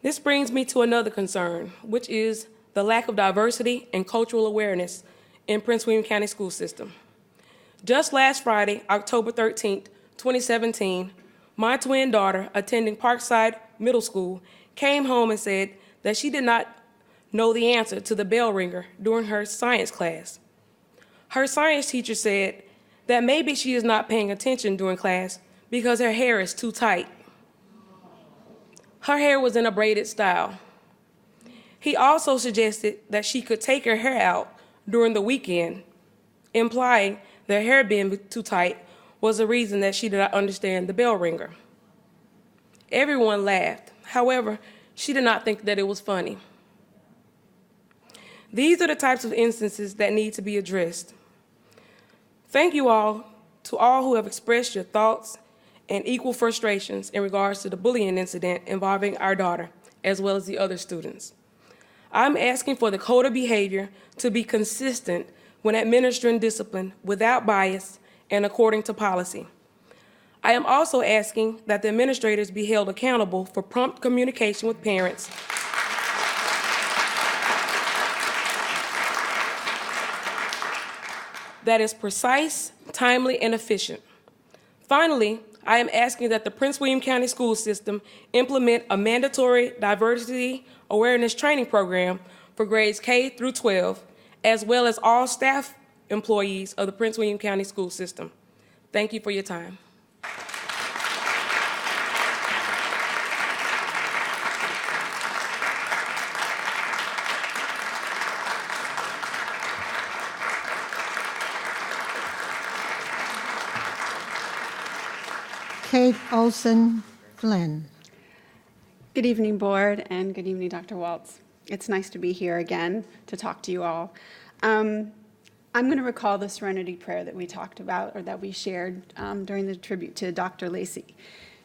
This brings me to another concern, which is the lack of diversity and cultural awareness in Prince William County school system. Just last Friday, October 13th, 2017, my twin daughter, attending Parkside Middle School, came home and said that she did not know the answer to the bell ringer during her science class. Her science teacher said that maybe she is not paying attention during class because her hair is too tight. Her hair was in a braided style. He also suggested that she could take her hair out during the weekend, implying that her hair being too tight was the reason that she did not understand the bell ringer. Everyone laughed. However, she did not think that it was funny. These are the types of instances that need to be addressed. Thank you all to all who have expressed your thoughts and equal frustrations in regards to the bullying incident involving our daughter, as well as the other students. I'm asking for the Code of Behavior to be consistent when administering discipline without bias and according to policy. I am also asking that the administrators be held accountable for prompt communication with parents that is precise, timely, and efficient. Finally, I am asking that the Prince William County school system implement a mandatory diversity awareness training program for grades K through 12, as well as all staff employees of the Prince William County school system. Thank you for your time. Kate Olson Flynn. Good evening, board, and good evening, Dr. Waltz. It's nice to be here again to talk to you all. I'm going to recall the Serenity Prayer that we talked about, or that we shared during the tribute to Dr. Lacy.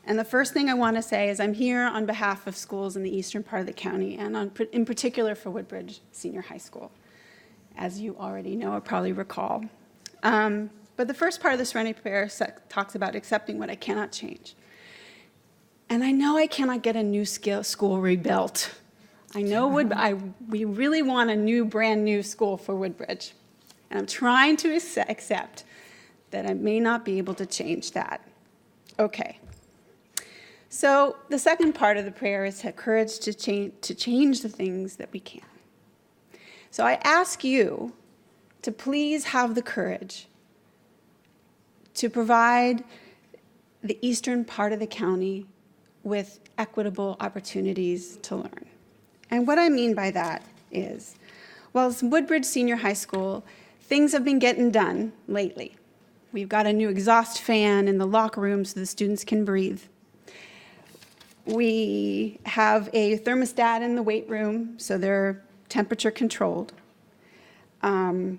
And the first thing I want to say is I'm here on behalf of schools in the eastern part of the county, and in particular for Woodbridge Senior High School, as you already know or probably recall. But the first part of the Serenity Prayer talks about accepting what I cannot change. And I know I cannot get a new school rebuilt. I know we really want a brand new school for Woodbridge. And I'm trying to accept that I may not be able to change that. Okay. So the second part of the prayer is to courage to change the things that we can. So I ask you to please have the courage to provide the eastern part of the county with equitable opportunities to learn. And what I mean by that is, well, as Woodbridge Senior High School, things have been getting done lately. We've got a new exhaust fan in the locker room so the students can breathe. We have a thermostat in the weight room, so they're temperature controlled. I'm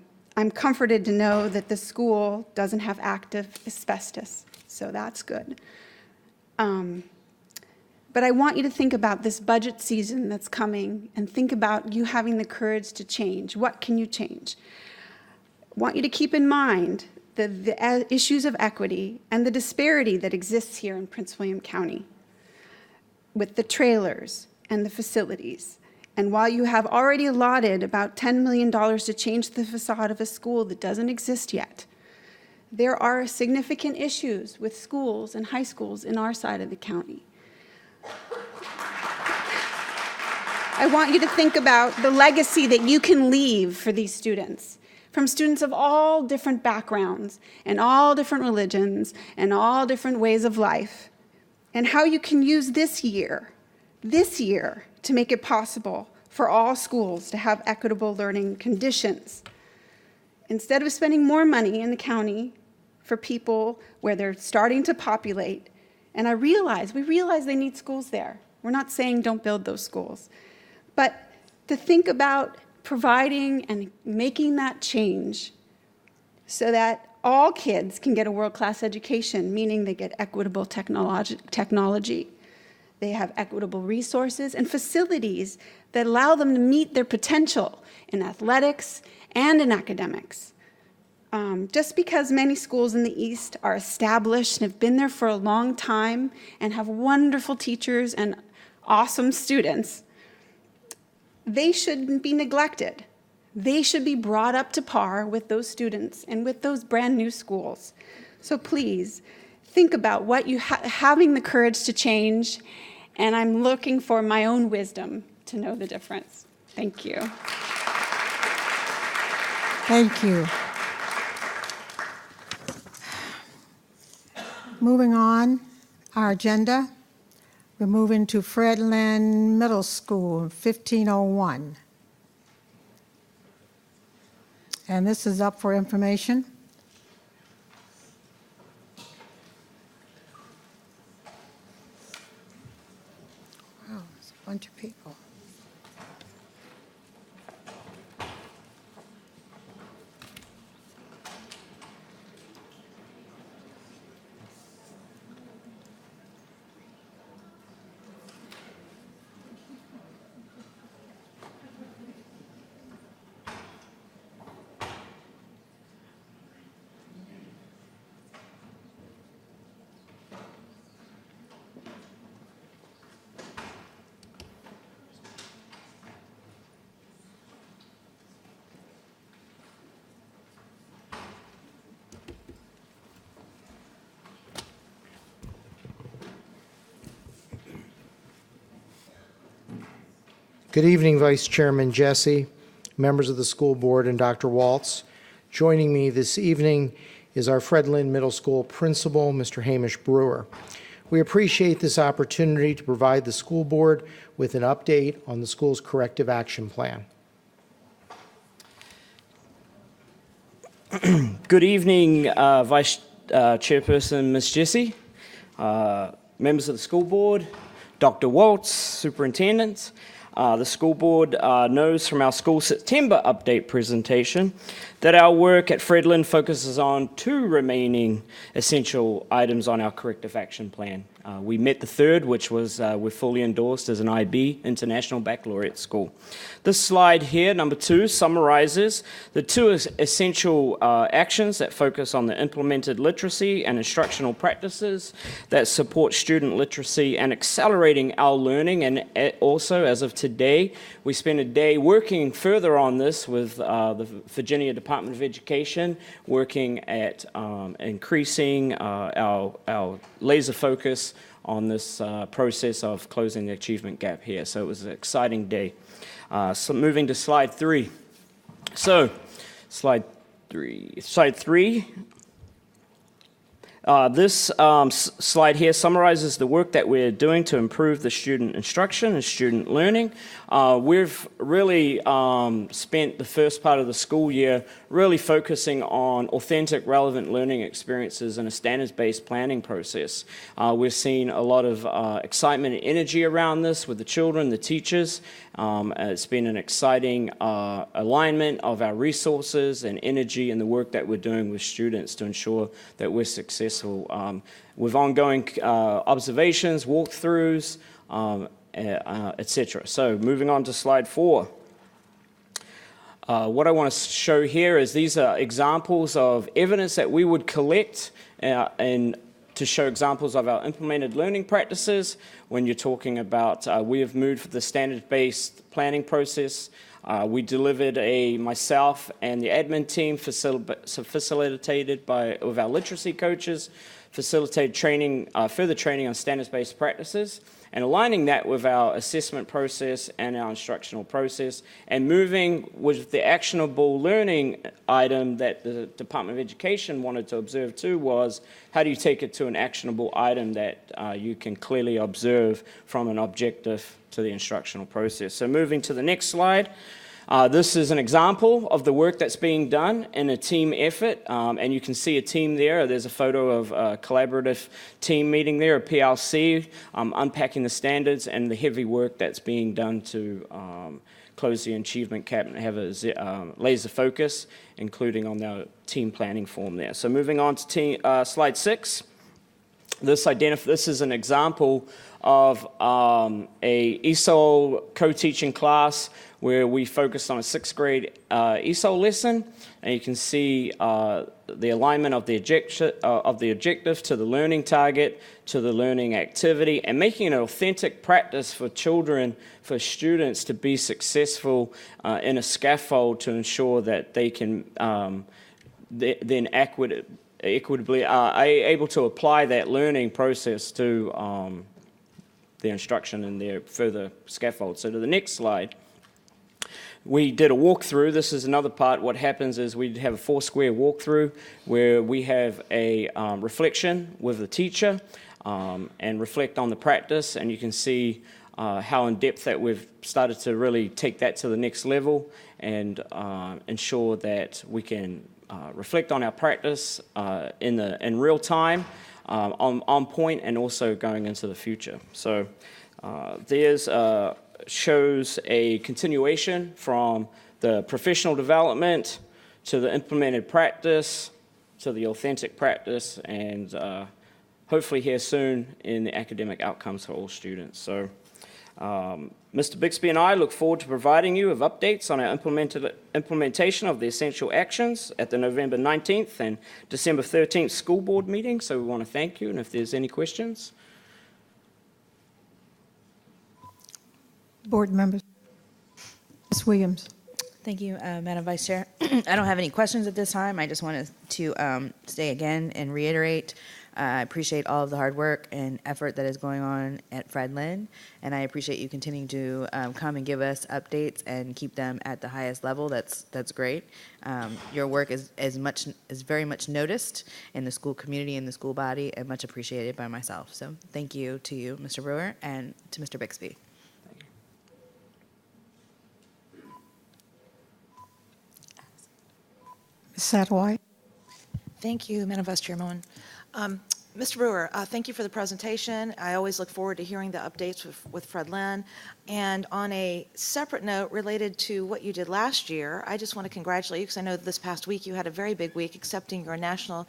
comforted to know that the school doesn't have active asbestos, so that's good. But I want you to think about this budget season that's coming and think about you having the courage to change. What can you change? I want you to keep in mind the issues of equity and the disparity that exists here in Prince William County with the trailers and the facilities. And while you have already allotted about $10 million to change the facade of a school that doesn't exist yet, there are significant issues with schools and high schools in our side of the county. I want you to think about the legacy that you can leave for these students, from students of all different backgrounds and all different religions and all different ways of life, and how you can use this year to make it possible for all schools to have equitable learning conditions. Instead of spending more money in the county for people where they're starting to populate, and we realize they need schools there. We're not saying don't build those schools. But to think about providing and making that change so that all kids can get a world-class education, meaning they get equitable technology. They have equitable resources and facilities that allow them to meet their potential in athletics and in academics. Just because many schools in the East are established and have been there for a long time and have wonderful teachers and awesome students, they shouldn't be neglected. They should be brought up to par with those students and with those brand new schools. So please, think about what you having the courage to change, and I'm looking for my own wisdom to know the difference. Thank you. Thank you. Moving on, our agenda, we're moving to Fred Lynn Middle School, 1501. And this is up for information. Wow, there's a bunch of people. Good evening, Vice Chairman Jesse, members of the school board, and Dr. Waltz. Joining me this evening is our Fred Lynn Middle School principal, Mr. Hamish Brewer. We appreciate this opportunity to provide the school board with an update on the school's corrective action plan. Good evening, Vice Chairperson Ms. Jessie, members of the school board, Dr. Waltz, Superintendent. The school board knows from our school September update presentation that our work at Fred Lynn focuses on two remaining essential items on our corrective action plan. We met the third, which was we're fully endorsed as an IB, International Baccalaureate School. This slide here, number 2, summarizes the two essential actions that focus on the implemented literacy and instructional practices that support student literacy and accelerating our learning. And also, as of today, we spent a day working further on this with the Virginia Department of Education, working at increasing our laser focus on this process of closing the achievement gap here. So it was an exciting day. So moving to slide 3. So slide 3. This slide here summarizes the work that we're doing to improve the student instruction and student learning. We've really spent the first part of the school year really focusing on authentic, relevant learning experiences in a standards-based planning process. We've seen a lot of excitement and energy around this with the children, the teachers. It's been an exciting alignment of our resources and energy in the work that we're doing with students to ensure that we're successful with ongoing observations, walkthroughs, etc. So moving on to slide 4. What I want to show here is these are examples of evidence that we would collect and to show examples of our implemented learning practices. When you're talking about, we have moved for the standard-based planning process. We delivered myself and the admin team facilitated with our literacy coaches, facilitated training, further training on standards-based practices, and aligning that with our assessment process and our instructional process, and moving with the actionable learning item that the Department of Education wanted to observe too was, how do you take it to an actionable item that you can clearly observe from an objective to the instructional process. So moving to the next slide. This is an example of the work that's being done in a team effort, and you can see a team there. There's a photo of a collaborative team meeting there, a PLC, unpacking the standards and the heavy work that's being done to close the achievement gap and have a laser focus, including on the team planning form there. So moving on to slide 6. This is an example of a ESOL co-teaching class where we focused on a 6th grade ESOL lesson, and you can see the alignment of the objective to the learning target, to the learning activity, and making an authentic practice for children, for students to be successful in a scaffold to ensure that they can then equitably are able to apply that learning process to their instruction and their further scaffold. So to the next slide. We did a walkthrough. This is another part. What happens is we have a 4-square walkthrough where we have a reflection with the teacher and reflect on the practice, and you can see how in depth that we've started to really take that to the next level and ensure that we can reflect on our practice in real time, on point, and also going into the future. So there's shows a continuation from the professional development to the implemented practice to the authentic practice, and hopefully here soon in the academic outcomes for all students. So Mr. Bixby and I look forward to providing you with updates on our implementation of the essential actions at the November 19th and December 13th school board meeting. So we want to thank you, and if there's any questions. Board members. Ms. Williams. Thank you, Madam Vice Chair. I don't have any questions at this time. I just wanted to say again and reiterate, I appreciate all of the hard work and effort that is going on at Fred Lynn, and I appreciate you continuing to come and give us updates and keep them at the highest level. That's great. Your work is very much noticed in the school community and the school body, and much appreciated by myself. So thank you to you, Mr. Brewer, and to Mr. Bixby. Ms. Satterwhite. Thank you, Madam Vice Chairwoman. Mr. Brewer, thank you for the presentation. I always look forward to hearing the updates with Fred Lynn. And on a separate note related to what you did last year, I just want to congratulate you because I know this past week you had a very big week accepting your National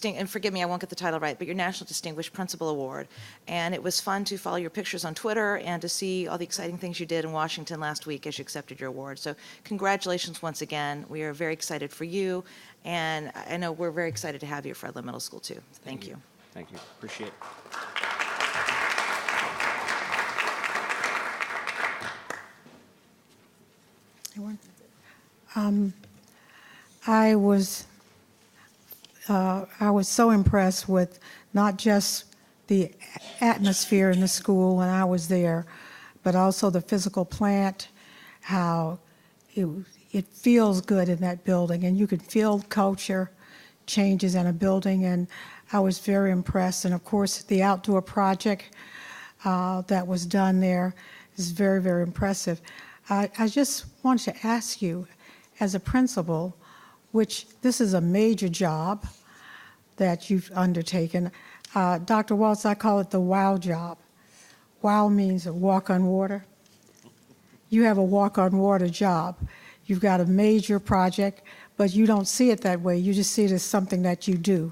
and forgive me, I won't get the title right, but your National Distinguished Principal Award. And it was fun to follow your pictures on Twitter and to see all the exciting things you did in Washington last week as you accepted your award. So congratulations once again. We are very excited for you, and I know we're very excited to have you at Fred Lynn Middle School too. Thank you. Thank you. Appreciate it. I was so impressed with not just the atmosphere in the school when I was there, but also the physical plant, how it feels good in that building, and you could feel culture changes in a building. And I was very impressed. And of course, the outdoor project that was done there is very, very impressive. I just wanted to ask you, as a principal, which this is a major job that you've undertaken. Dr. Waltz, I call it the WOW job. WOW means a walk on water. You have a walk on water job. You've got a major project, but you don't see it that way. You just see it as something that you do.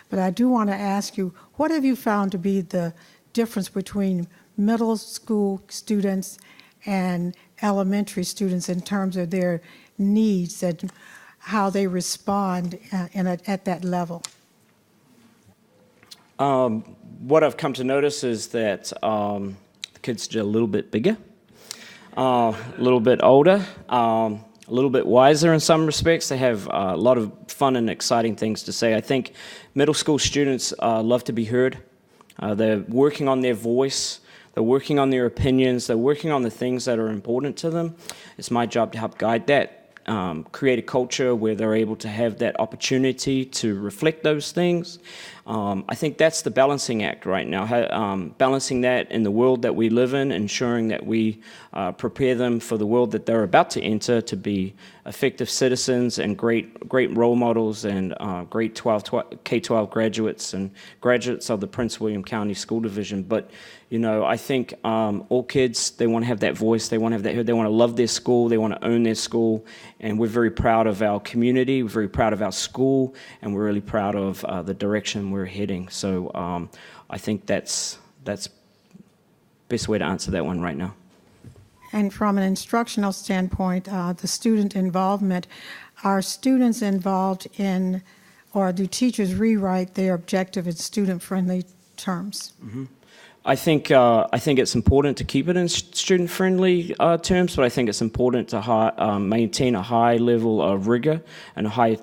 But I do want to ask you, what have you found to be the difference between middle school students and elementary students in terms of their needs and how they respond at that level? What I've come to notice is that the kids are a little bit bigger, a little bit older, a little bit wiser in some respects. They have a lot of fun and exciting things to say. I think middle school students love to be heard. They're working on their voice. They're working on their opinions. They're working on the things that are important to them. It's my job to help guide that. Create a culture where they're able to have that opportunity to reflect those things. I think that's the balancing act right now, balancing that in the world that we live in, ensuring that we prepare them for the world that they're about to enter to be effective citizens and great role models and great K-12 graduates and graduates of the Prince William County School Division. But you know, I think all kids, they want to have that voice, they want to have that, they want to love their school, they want to own their school, and we're very proud of our community, we're very proud of our school, and we're really proud of the direction we're heading. So I think that's best way to answer that one right now. And from an instructional standpoint, the student involvement, are students involved in, or do teachers rewrite their objective in student-friendly terms? Mm-hmm. I think it's important to keep it in student-friendly terms, but I think it's important to maintain a high level of rigor and a high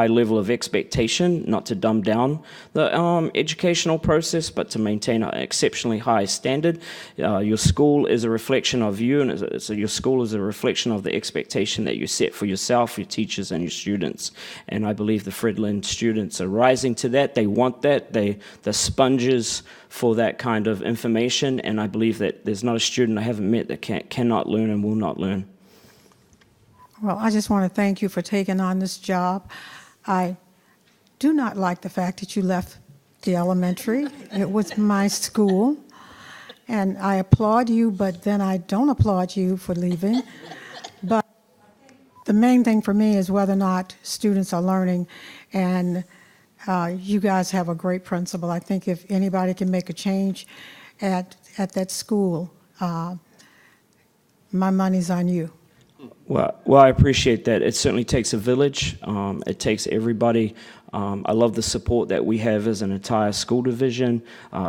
level of expectation, not to dumb down the educational process, but to maintain an exceptionally high standard. Your school is a reflection of you, and so your school is a reflection of the expectation that you set for yourself, your teachers, and your students. And I believe the Fred Lynn students are rising to that. They want that. They're sponges for that kind of information, and I believe that there's not a student I haven't met that cannot learn and will not learn. Well, I just want to thank you for taking on this job. I do not like the fact that you left the elementary. It was my school, and I applaud you, but then I don't applaud you for leaving. But the main thing for me is whether or not students are learning, and you guys have a great principal. I think if anybody can make a change at that school, my money's on you. Well, I appreciate that. It certainly takes a village. It takes everybody. I love the support that we have as an entire school division,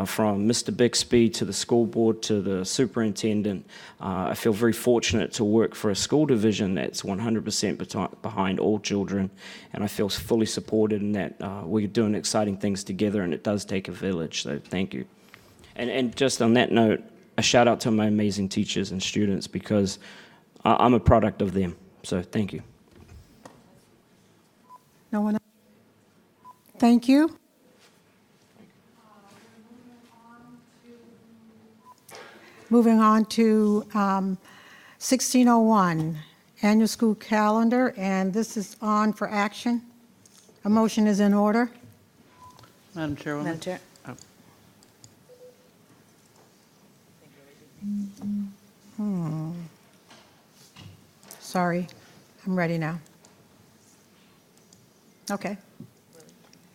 from Mr. Bixby to the school board to the superintendent. I feel very fortunate to work for a school division that's 100% behind all children, and I feel fully supported in that we're doing exciting things together, and it does take a village, so thank you. And just on that note, a shout out to my amazing teachers and students, because I'm a product of them, so thank you. No one else? Thank you. Moving on to 1601, annual school calendar, and this is on for action. A motion is in order. Madam Chairwoman. Madam Chair. Sorry, I'm ready now. Okay.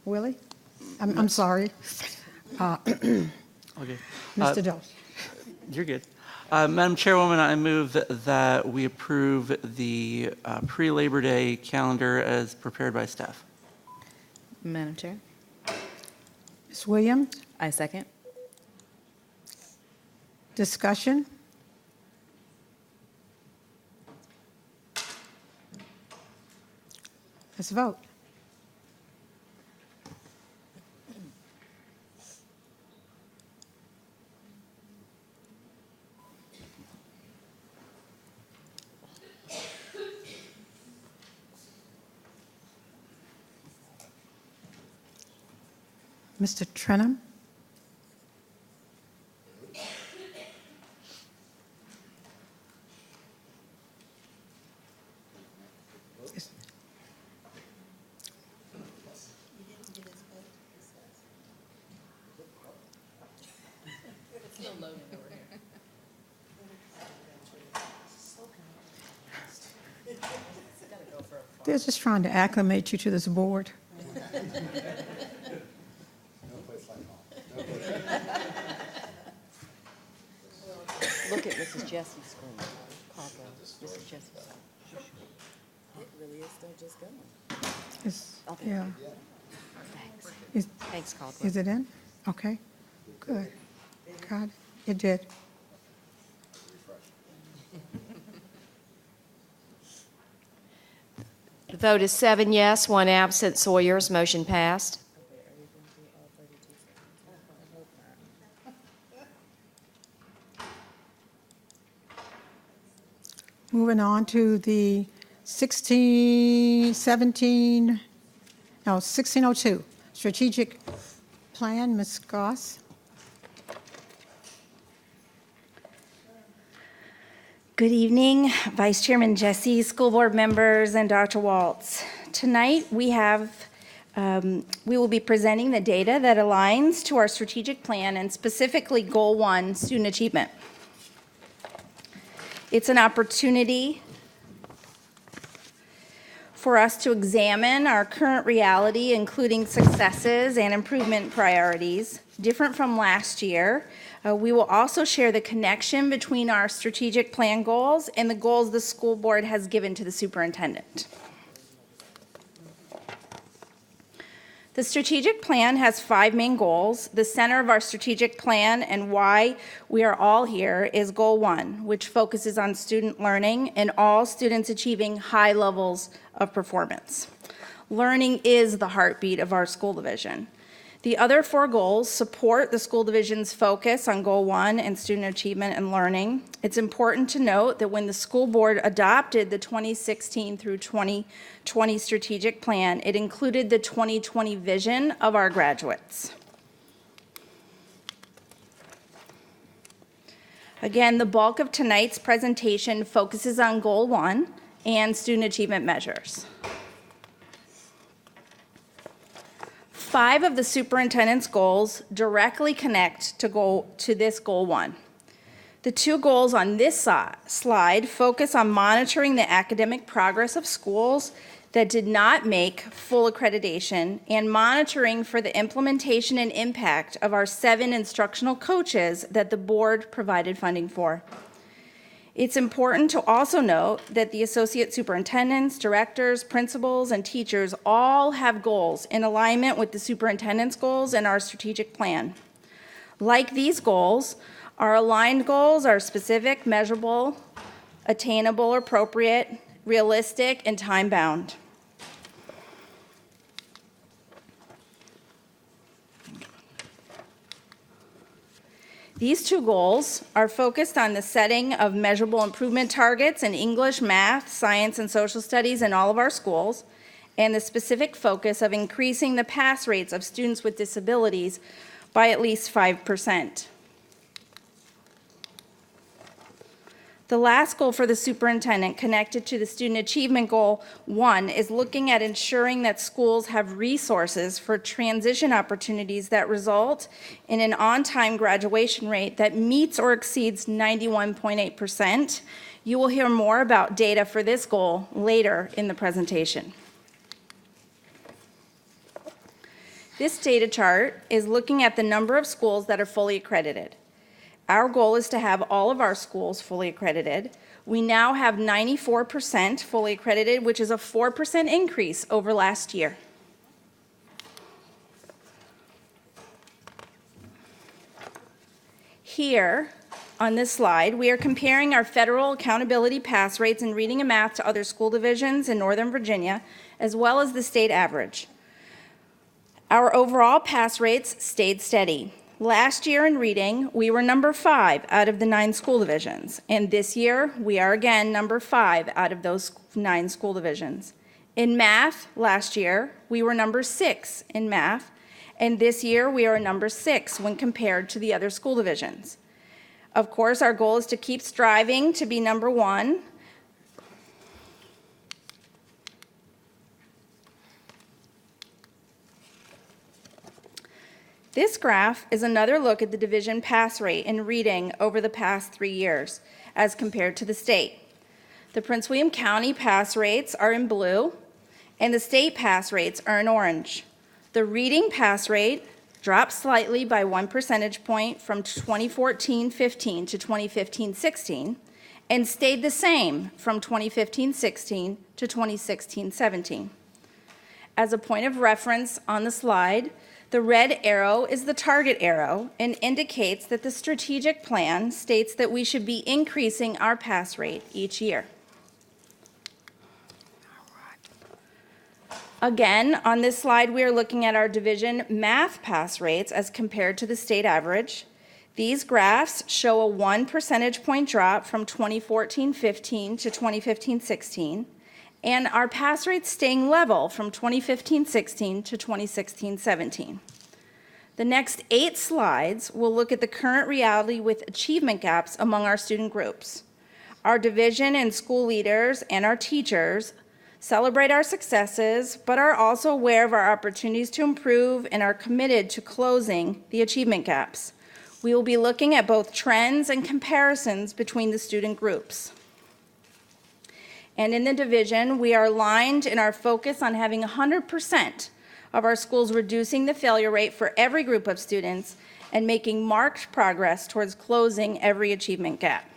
Willie? I'm sorry. Okay. Mr. Dose. You're good. Madam Chairwoman, I move that we approve the pre-Labor Day calendar as prepared by staff. Madam Chair. Ms. Williams? I second. Discussion? Let's vote. Mr. Trenum? They're just trying to acclimate you to this board. Look at Mrs. Jessie's screen. Mrs. Jessie's. It really is still just going. Yeah. Thanks. Thanks, Caldwell. Is it in? Okay, good. Got it. It did. The vote is 7 yes, 1 absent. Sawyers, motion passed. Moving on to the 1602 strategic plan, Ms. Goss. Good evening, Vice Chairman Jesse, school board members, and Dr. Waltz. Tonight we will be presenting the data that aligns to our strategic plan and specifically Goal 1, student achievement. It's an opportunity for us to examine our current reality, including successes and improvement priorities, different from last year. We will also share the connection between our strategic plan goals and the goals the school board has given to the superintendent. The strategic plan has 5 main goals. The center of our strategic plan and why we are all here is Goal 1, which focuses on student learning and all students achieving high levels of performance. Learning is the heartbeat of our school division. The other 4 goals support the school division's focus on Goal 1 and student achievement and learning. It's important to note that when the school board adopted the 2016 through 2020 strategic plan, it included the 2020 vision of our graduates. Again, the bulk of tonight's presentation focuses on Goal 1 and student achievement measures. 5 of the superintendent's goals directly connect to this Goal 1. The 2 goals on this slide focus on monitoring the academic progress of schools that did not make full accreditation and monitoring for the implementation and impact of our 7 instructional coaches that the board provided funding for. It's important to also note that the associate superintendents, directors, principals, and teachers all have goals in alignment with the superintendent's goals and our strategic plan. Like these goals, our aligned goals are specific, measurable, attainable, appropriate, realistic, and time-bound. These 2 goals are focused on the setting of measurable improvement targets in English, math, science, and social studies in all of our schools, and the specific focus of increasing the pass rates of students with disabilities by at least 5%. The last goal for the superintendent connected to the student achievement goal 1 is looking at ensuring that schools have resources for transition opportunities that result in an on-time graduation rate that meets or exceeds 91.8%. You will hear more about data for this goal later in the presentation. This data chart is looking at the number of schools that are fully accredited. Our goal is to have all of our schools fully accredited. We now have 94% fully accredited, which is a 4% increase over last year. Here, on this slide, we are comparing our federal accountability pass rates in reading and math to other school divisions in Northern Virginia, as well as the state average. Our overall pass rates stayed steady. Last year in reading, we were number 5 out of the 9 school divisions, and this year we are again number 5 out of those 9 school divisions. In math, last year, we were number 6 in math, And this year, we are number 6 when compared to the other school divisions. Of course, our goal is to keep striving to be number 1. This graph is another look at the division pass rate in reading over the past 3 years as compared to the state. The Prince William County pass rates are in blue, and the state pass rates are in orange. The reading pass rate dropped slightly by 1 percentage point from 2014-15 to 2015-16, and stayed the same from 2015-16 to 2016-17. As a point of reference on the slide, the red arrow is the target arrow and indicates that the strategic plan states that we should be increasing our pass rate each year. Again, on this slide, we are looking at our division math pass rates as compared to the state average. These graphs show a 1 percentage point drop from 2014-15 to 2015-16, and our pass rates staying level from 2015-16 to 2016-17. The next 8 slides will look at the current reality with achievement gaps among our student groups. Our division and school leaders and our teachers celebrate our successes, but are also aware of our opportunities to improve and are committed to closing the achievement gaps. We will be looking at both trends and comparisons between the student groups. And in the division, we are aligned in our focus on having 100% of our schools reducing the failure rate for every group of students and making marked progress towards closing every achievement gap.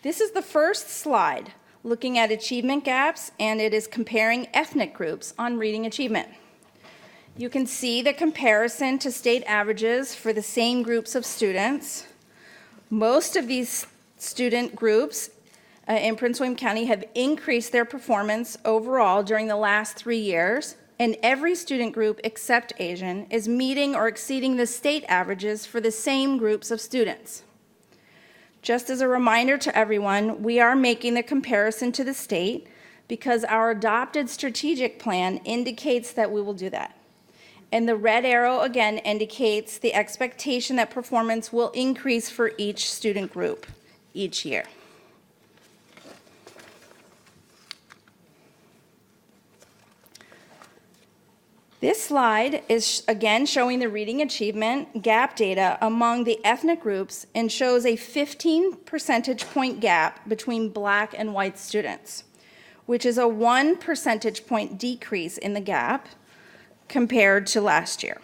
This is the first slide looking at achievement gaps, and it is comparing ethnic groups on reading achievement. You can see the comparison to state averages for the same groups of students. Most of these student groups in Prince William County have increased their performance overall during the last 3 years, and every student group except Asian is meeting or exceeding the state averages for the same groups of students. Just as a reminder to everyone, we are making the comparison to the state because our adopted strategic plan indicates that we will do that. And the red arrow again indicates the expectation that performance will increase for each student group each year. This slide is again showing the reading achievement gap data among the ethnic groups and shows a 15 percentage point gap between Black and white students, which is a 1 percentage point decrease in the gap compared to last year.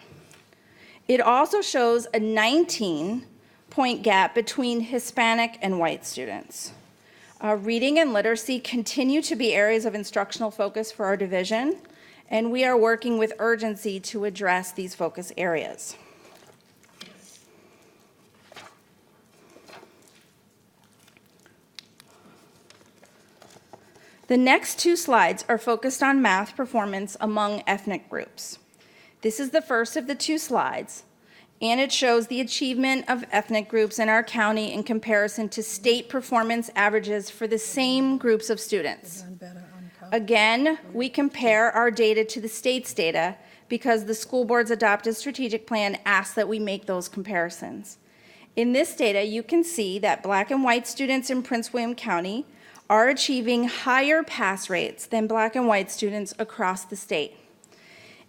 It also shows a 19-point gap between Hispanic and white students. Reading and literacy continue to be areas of instructional focus for our division, and we are working with urgency to address these focus areas. The next 2 slides are focused on math performance among ethnic groups. This is the first of the 2 slides, and it shows the achievement of ethnic groups in our county in comparison to state performance averages for the same groups of students. Again, we compare our data to the state's data because the school board's adopted strategic plan asks that we make those comparisons. In this data, you can see that Black and white students in Prince William County are achieving higher pass rates than Black and white students across the state.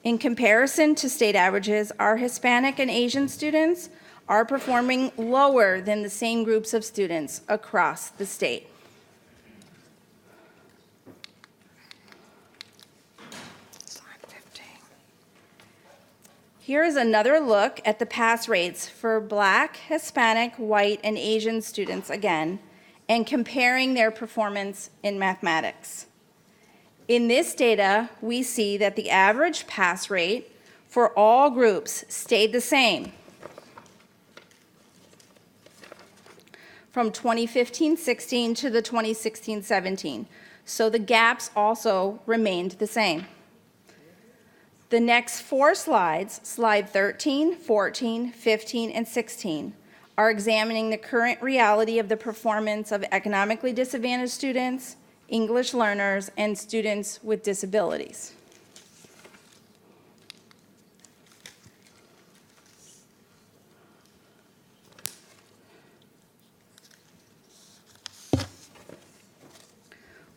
In comparison to state averages, our Hispanic and Asian students are performing lower than the same groups of students across the state. Here is another look at the pass rates for Black, Hispanic, white, and Asian students again, and comparing their performance in mathematics. In this data, we see that the average pass rate for all groups stayed the same from 2015-16 to the 2016-17. So the gaps also remained the same. The next 4 slides, slide 13, 14, 15, and 16, are examining the current reality of the performance of economically disadvantaged students, English learners, and students with disabilities.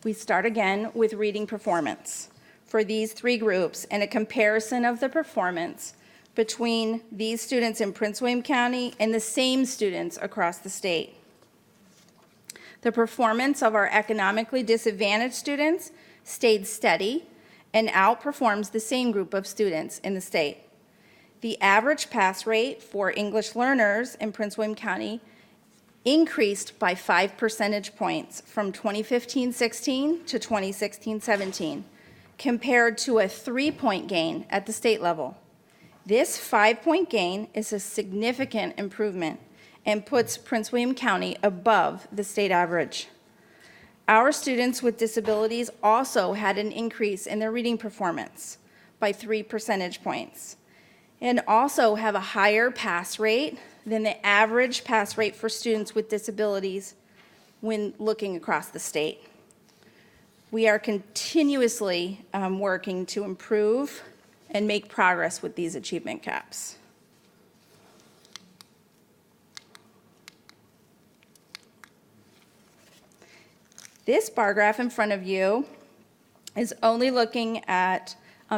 We start again with reading performance for these three groups and a comparison of the performance between these students in Prince William County and the same students across the state. The performance of our economically disadvantaged students stayed steady and outperforms the same group of students in the state. The average pass rate for English learners in Prince William County increased by 5 percentage points from 2015-16 to 2016-17, compared to a 3-point gain at the state level. This 5-point gain is a significant improvement and puts Prince William County above the state average. Our students with disabilities also had an increase in their reading performance by 3 percentage points and also have a higher pass rate than the average pass rate for students with disabilities when looking across the state. We are continuously working to improve and make progress with these achievement gaps. This bar graph in front of you is only looking at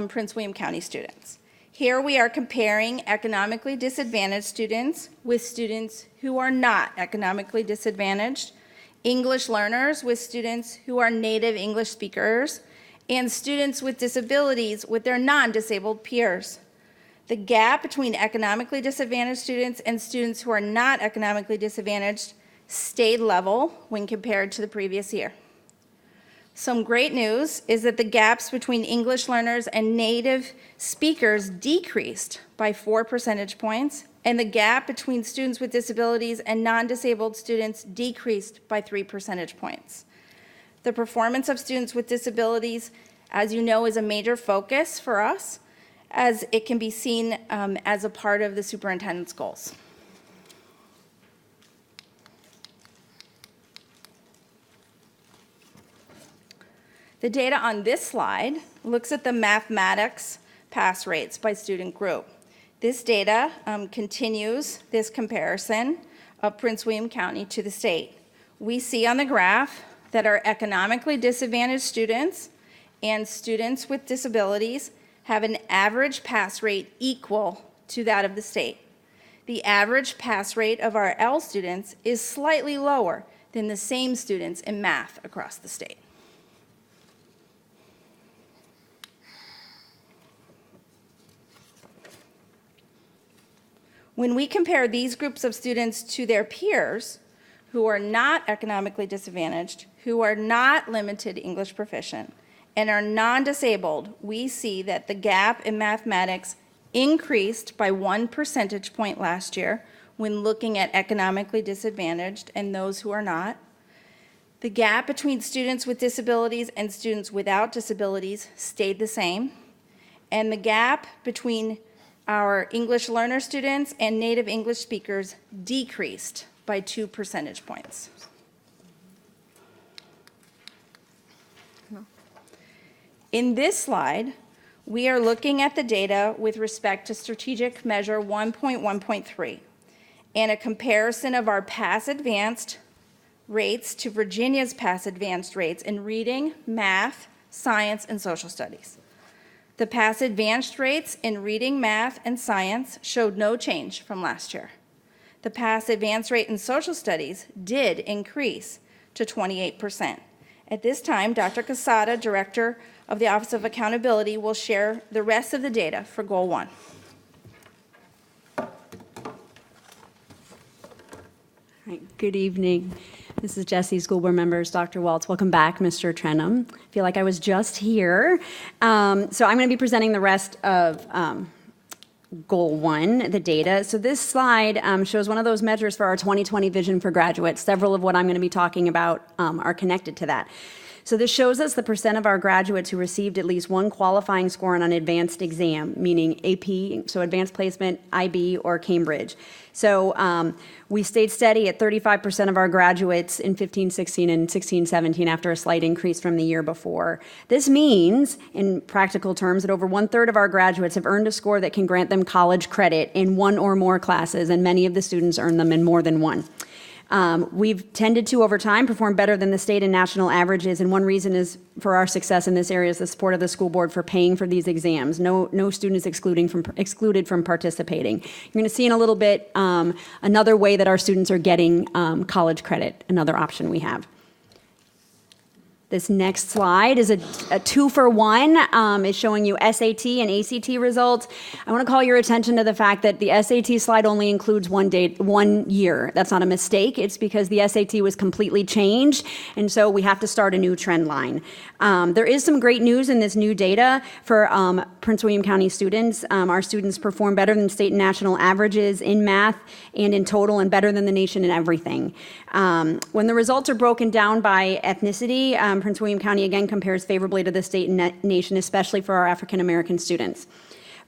Prince William County students. Here we are comparing economically disadvantaged students with students who are not economically disadvantaged, English learners with students who are native English speakers, and students with disabilities with their non-disabled peers. The gap between economically disadvantaged students and students who are not economically disadvantaged stayed level when compared to the previous year. Some great news is that the gaps between English learners and native speakers decreased by 4 percentage points, and the gap between students with disabilities and non-disabled students decreased by 3 percentage points. The performance of students with disabilities, as you know, is a major focus for us, as it can be seen as a part of the superintendent's goals. The data on this slide looks at the mathematics pass rates by student group. This data continues this comparison of Prince William County to the state. We see on the graph that our economically disadvantaged students and students with disabilities have an average pass rate equal to that of the state. The average pass rate of our L students is slightly lower than the same students in math across the state. When we compare these groups of students to their peers who are not economically disadvantaged, who are not limited English proficient, and are non-disabled, we see that the gap in mathematics increased by 1 percentage point last year when looking at economically disadvantaged and those who are not. The gap between students with disabilities and students without disabilities stayed the same, and the gap between our English learner students and native English speakers decreased by 2 percentage points. In this slide, we are looking at the data with respect to strategic measure 1.1.3 and a comparison of our pass advanced rates to Virginia's pass advanced rates in reading, math, science, and social studies. The pass advanced rates in reading, math, and science showed no change from last year. The pass advanced rate in social studies did increase to 28%. At this time, Dr. Casada, Director of the Office of Accountability, will share the rest of the data for Goal 1. All right, good evening. This is Jessie, school board members, Dr. Waltz. Welcome back, Mr. Trenum. I feel like I was just here. So I'm going to be presenting the rest of Goal 1, the data. So this slide shows one of those measures for our 2020 vision for graduates. Several of what I'm going to be talking about are connected to that. So this shows us the percent of our graduates who received at least one qualifying score on an advanced exam, meaning AP, so advanced placement, IB, or Cambridge. So we stayed steady at 35% of our graduates in 15-16 and 16-17 after a slight increase from the year before. This means, in practical terms, that over 1/3 of our graduates have earned a score that can grant them college credit in one or more classes, and many of the students earn them in more than one. We've tended to, over time, perform better than the state and national averages, and one reason is for our success in this area is the support of the school board for paying for these exams. No students excluded from participating. You're going to see in a little bit another way that our students are getting college credit, another option we have. This next slide is a 2-for-1. It's showing you SAT and ACT results. I want to call your attention to the fact that the SAT slide only includes one year. That's not a mistake. It's because the SAT was completely changed, and so we have to start a new trend line. There is some great news in this new data for Prince William County students. Our students perform better than state and national averages in math and in total, and better than the nation in everything. When the results are broken down by ethnicity, Prince William County again compares favorably to the state and nation, especially for our African American students.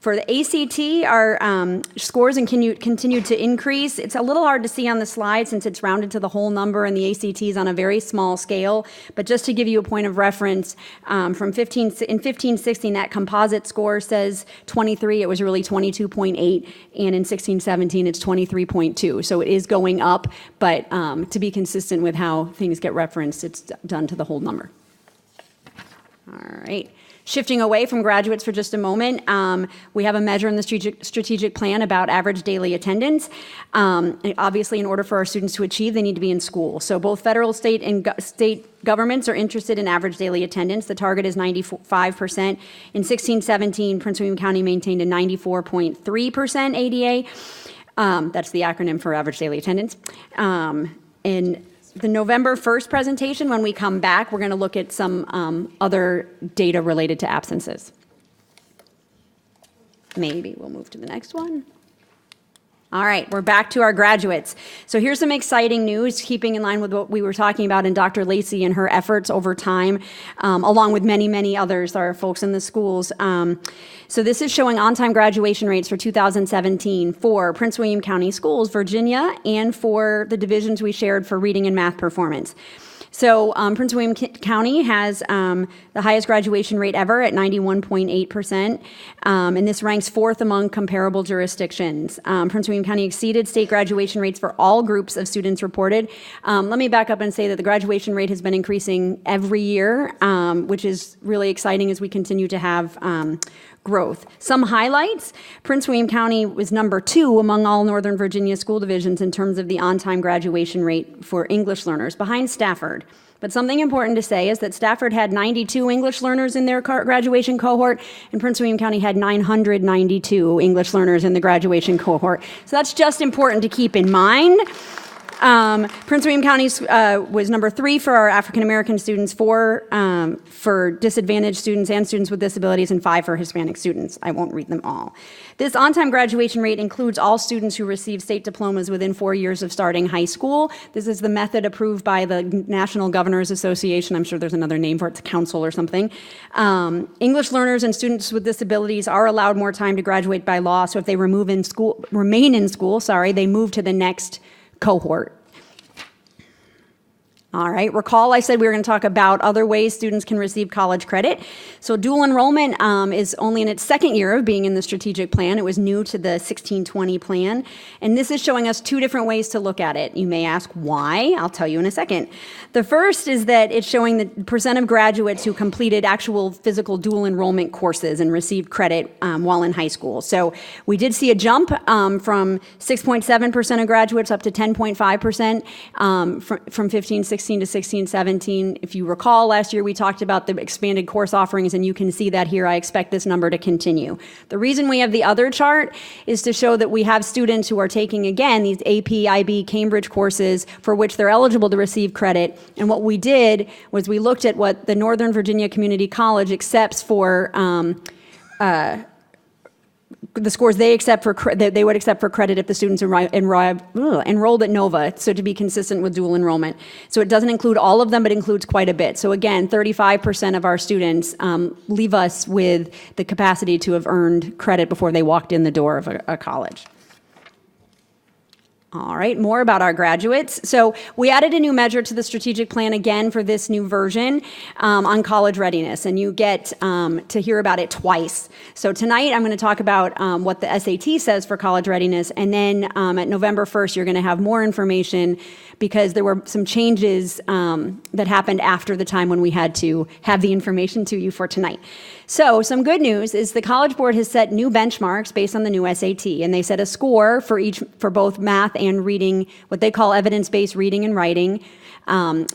For the ACT, our scores continue to increase. It's a little hard to see on the slide since it's rounded to the whole number, and the ACT is on a very small scale. But just to give you a point of reference, in 15-16, that composite score says 23. It was really 22.8, and in 16-17, it's 23.2. So it is going up, but to be consistent with how things get referenced, it's done to the whole number. All right. Shifting away from graduates for just a moment, we have a measure in the strategic plan about average daily attendance. Obviously, in order for our students to achieve, they need to be in school. So both federal, state, and state governments are interested in average daily attendance. The target is 95%. In 16-17, Prince William County maintained a 94.3% ADA. That's the acronym for average daily attendance. In the November 1st presentation, when we come back, we're going to look at some other data related to absences. Maybe we'll move to the next one. All right, we're back to our graduates. So here's some exciting news, keeping in line with what we were talking about in Dr. Lacy and her efforts over time, along with many, many others, our folks in the schools. So this is showing on-time graduation rates for 2017 for Prince William County Schools, Virginia, and for the divisions we shared for reading and math performance. So Prince William County has the highest graduation rate ever at 91.8%, and this ranks fourth among comparable jurisdictions. Prince William County exceeded state graduation rates for all groups of students reported. Let me back up and say that the graduation rate has been increasing every year, which is really exciting as we continue to have growth. Some highlights: Prince William County was number 2 among all Northern Virginia school divisions in terms of the on-time graduation rate for English learners, behind Stafford. But something important to say is that Stafford had 92 English learners in their graduation cohort, and Prince William County had 992 English learners in the graduation cohort. So that's just important to keep in mind. Prince William County was number 3 for our African American students, 4 for disadvantaged students and students with disabilities, and 5 for Hispanic students. I won't read them all. This on-time graduation rate includes all students who receive state diplomas within 4 years of starting high school. This is the method approved by the National Governors Association. I'm sure there's another name for it, it's a council or something. English learners and students with disabilities are allowed more time to graduate by law, so if they remain in school, they move to the next cohort. All right, recall I said we were going to talk about other ways students can receive college credit. So dual enrollment is only in its second year of being in the strategic plan. It was new to the 1620 plan. And this is showing us 2 different ways to look at it. You may ask why. I'll tell you in a second. The first is that it's showing the percent of graduates who completed actual physical dual enrollment courses and received credit while in high school. So we did see a jump from 6.7% of graduates up to 10.5% from 15-16 to 16-17. If you recall, last year we talked about the expanded course offerings, and you can see that here. I expect this number to continue. The reason we have the other chart is to show that we have students who are taking, again, these AP, IB, Cambridge courses for which they're eligible to receive credit. And what we did was we looked at what the Northern Virginia Community College accepts for the scores they accept that they would accept for credit if the students enrolled at Nova, so to be consistent with dual enrollment. So it doesn't include all of them, but includes quite a bit. So again, 35% of our students leave us with the capacity to have earned credit before they walked in the door of a college. All right, more about our graduates. So we added a new measure to the strategic plan again for this new version on college readiness, and you get to hear about it twice. So tonight I'm going to talk about what the SAT says for college readiness, and then at November 1st you're going to have more information because there were some changes that happened after the time when we had to have the information to you for tonight. So some good news is the College Board has set new benchmarks based on the new SAT, and they set a score for both math and reading, what they call evidence-based reading and writing.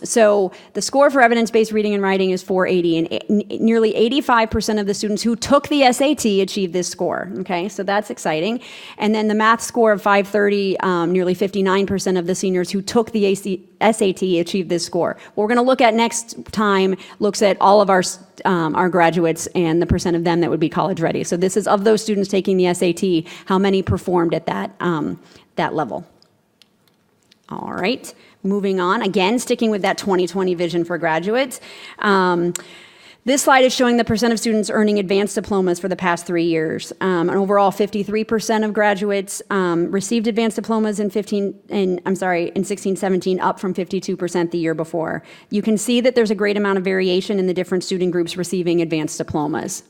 So the score for evidence-based reading and writing is 480, and nearly 85% of the students who took the SAT achieved this score. Okay, so that's exciting. And then the math score of 530, nearly 59% of the seniors who took the SAT achieved this score. What we're going to look at next time looks at all of our graduates and the percent of them that would be college ready. So this is of those students taking the SAT, how many performed at that level. All right, moving on. Again, sticking with that 2020 vision for graduates. This slide is showing the percent of students earning advanced diplomas for the past 3 years. And overall, 53% of graduates received advanced diplomas in 16-17, up from 52% the year before. You can see that there's a great amount of variation in the different student groups receiving advanced diplomas.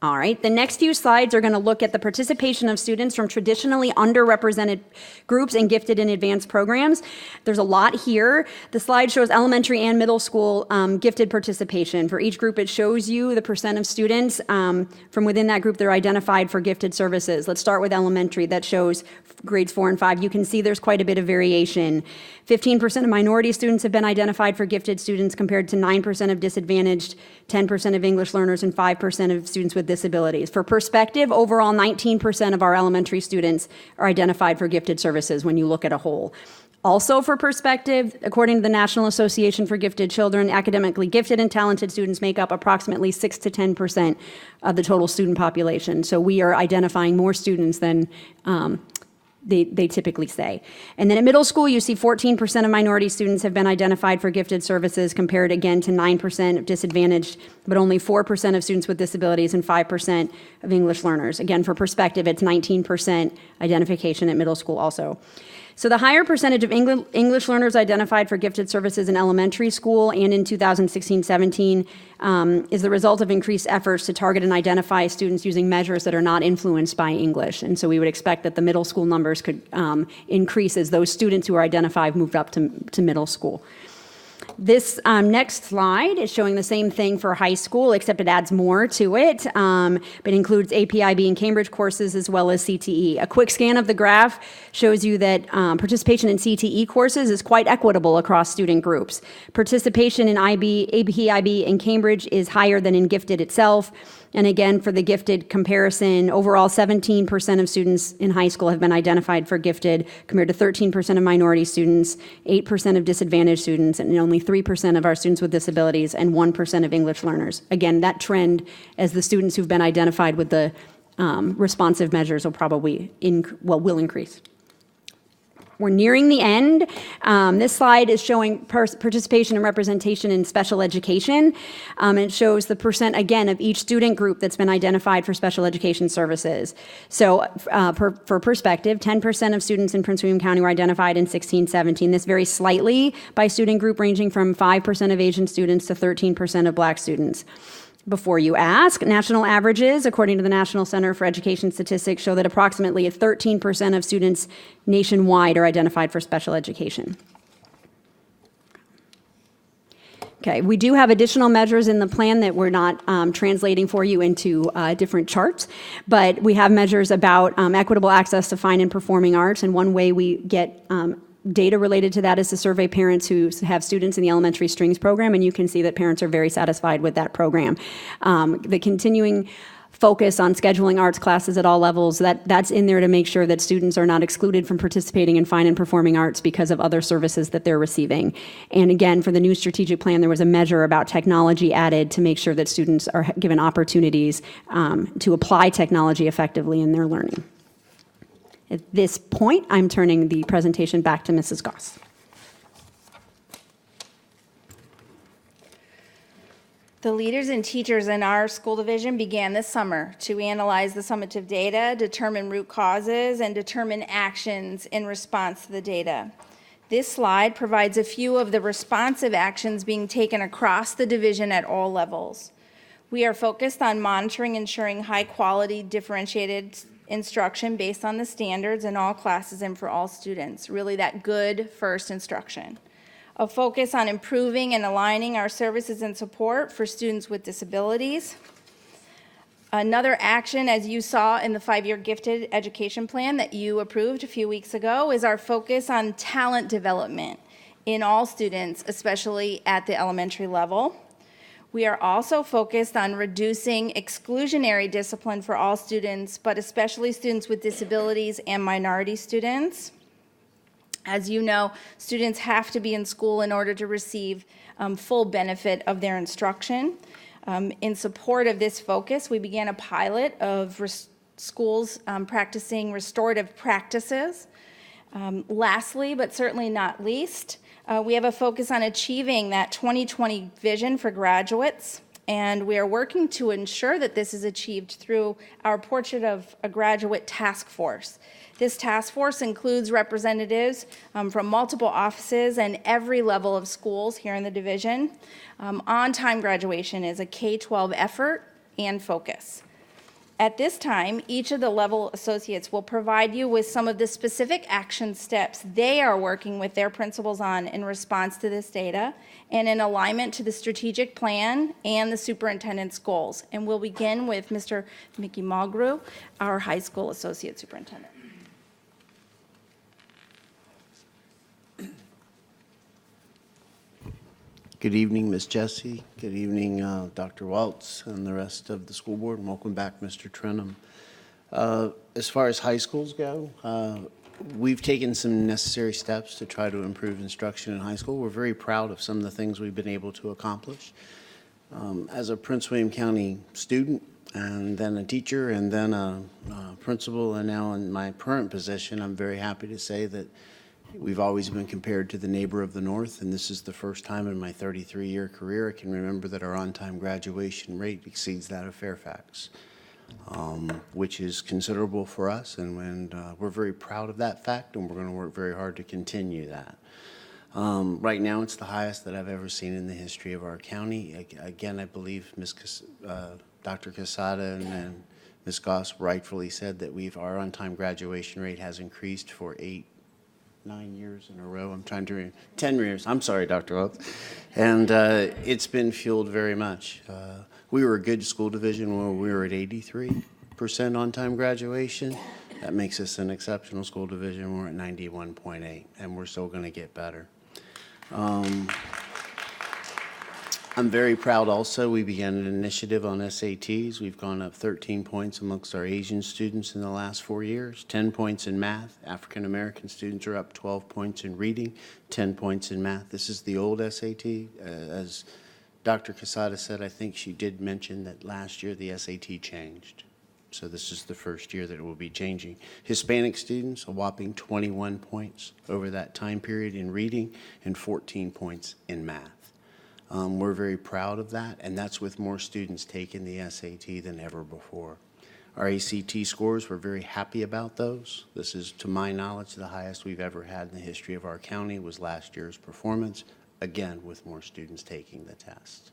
All right, the next few slides are going to look at the participation of students from traditionally underrepresented groups and gifted and advanced programs. There's a lot here. The slide shows elementary and middle school gifted participation. For each group, it shows you the percent of students from within that group that are identified for gifted services. Let's start with elementary. That shows grades 4 and 5. You can see there's quite a bit of variation. 15% of minority students have been identified for gifted students compared to 9% of disadvantaged, 10% of English learners, and 5% of students with disabilities. For perspective, overall 19% of our elementary students are identified for gifted services when you look at a whole. Also for perspective, according to the National Association for Gifted Children, academically gifted and talented students make up approximately 6 to 10% of the total student population. So we are identifying more students than they typically say. And then at middle school, you see 14% of minority students have been identified for gifted services compared again to 9% of disadvantaged, but only 4% of students with disabilities and 5% of English learners. Again, for perspective, it's 19% identification at middle school also. So the higher percentage of English learners identified for gifted services in elementary school and in 2016-17 is the result of increased efforts to target and identify students using measures that are not influenced by English. And so we would expect that the middle school numbers could increase as those students who are identified moved up to middle school. This next slide is showing the same thing for high school, except it adds more to it. It includes APIB and Cambridge courses as well as CTE. A quick scan of the graph shows you that participation in CTE courses is quite equitable across student groups. Participation in APIB and Cambridge is higher than in gifted itself. And again, for the gifted comparison, overall 17% of students in high school have been identified for gifted, compared to 13% of minority students, 8% of disadvantaged students, and only 3% of our students with disabilities, and 1% of English learners. Again, that trend, as the students who've been identified with the responsive measures will probably will increase. We're nearing the end. This slide is showing participation and representation in special education. It shows the percent, again, of each student group that's been identified for special education services. So for perspective, 10% of students in Prince William County were identified in 16-17. This varies slightly by student group, ranging from 5% of Asian students to 13% of Black students. Before you ask, national averages, according to the National Center for Education Statistics, show that approximately 13% of students nationwide are identified for special education. Okay, we do have additional measures in the plan that we're not translating for you into different charts, but we have measures about equitable access to fine and performing arts, and one way we get data related to that is to survey parents who have students in the elementary strings program, and you can see that parents are very satisfied with that program. The continuing focus on scheduling arts classes at all levels, that's in there to make sure that students are not excluded from participating in fine and performing arts because of other services that they're receiving. And again, for the new strategic plan, there was a measure about technology added to make sure that students are given opportunities to apply technology effectively in their learning. At this point, I'm turning the presentation back to Mrs. Goss. The leaders and teachers in our school division began this summer to analyze the summative data, determine root causes, and determine actions in response to the data. This slide provides a few of the responsive actions being taken across the division at all levels. We are focused on monitoring, ensuring high-quality, differentiated instruction based on the standards in all classes and for all students, really that good first instruction. A focus on improving and aligning our services and support for students with disabilities. Another action, as you saw in the 5-year gifted education plan that you approved a few weeks ago, is our focus on talent development in all students, especially at the elementary level. We are also focused on reducing exclusionary discipline for all students, but especially students with disabilities and minority students. As you know, students have to be in school in order to receive full benefit of their instruction. In support of this focus, we began a pilot of schools practicing restorative practices. Lastly, but certainly not least, we have a focus on achieving that 2020 vision for graduates, and we are working to ensure that this is achieved through our Portrait of a Graduate Task Force. This task force includes representatives from multiple offices and every level of schools here in the division. On-time graduation is a K-12 effort and focus. At this time, each of the level associates will provide you with some of the specific action steps they are working with their principals on in response to this data and in alignment to the strategic plan and the superintendent's goals. And we'll begin with Mr. Mickey Mulgrew, our high school associate superintendent. Good evening, Ms. Jessie. Good evening, Dr. Waltz and the rest of the school board, and welcome back, Mr. Trenum. As far as high schools go, we've taken some necessary steps to try to improve instruction in high school. We're very proud of some of the things we've been able to accomplish. As a Prince William County student, and then a teacher, and then a principal, and now in my current position, I'm very happy to say that we've always been compared to the neighbor of the north, and this is the first time in my 33-year career I can remember that our on-time graduation rate exceeds that of Fairfax, which is considerable for us, and we're very proud of that fact, and we're going to work very hard to continue that. Right now, it's the highest that I've ever seen in the history of our county. Again, I believe Dr. Casada and Ms. Goss rightfully said that our on-time graduation rate has increased for 9 years in a row. I'm trying to 10 years. I'm sorry, Dr. Wells. And it's been fueled very much. We were a good school division when we were at 83% on-time graduation. That makes us an exceptional school division. We're at 91.8, and we're still going to get better. I'm very proud also, we began an initiative on SATs. We've gone up 13 points amongst our Asian students in the last 4 years, 10 points in math. African American students are up 12 points in reading, 10 points in math. This is the old SAT. As Dr. Casada said, I think she did mention that last year the SAT changed. So this is the first year that it will be changing. Hispanic students, a whopping 21 points over that time period in reading and 14 points in math. We're very proud of that, and that's with more students taking the SAT than ever before. Our ACT scores, we're very happy about those. This is, to my knowledge, the highest we've ever had in the history of our county was last year's performance, again, with more students taking the test.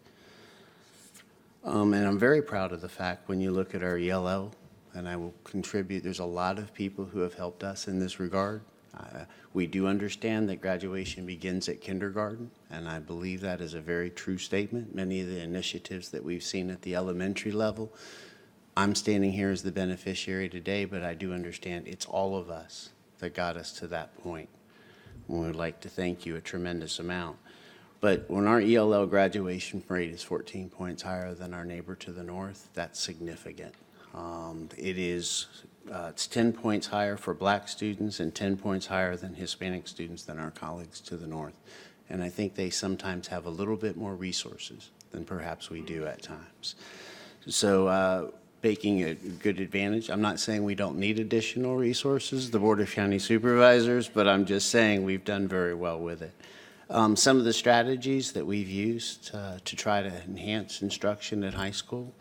And I'm very proud of the fact when you look at our ELO, and I will contribute, there's a lot of people who have helped us in this regard. We do understand that graduation begins at kindergarten, and I believe that is a very true statement. Many of the initiatives that we've seen at the elementary level, I'm standing here as the beneficiary today, but I do understand it's all of us that got us to that point. We would like to thank you a tremendous amount. But when our ELL graduation rate is 14 points higher than our neighbor to the north, that's significant. It's 10 points higher for black students and 10 points higher than Hispanic students than our colleagues to the north. And I think they sometimes have a little bit more resources than perhaps we do at times. So making a good advantage. I'm not saying we don't need additional resources, the Board of County Supervisors, but I'm just saying we've done very well with it. Some of the strategies that we've used to try to enhance instruction at high school,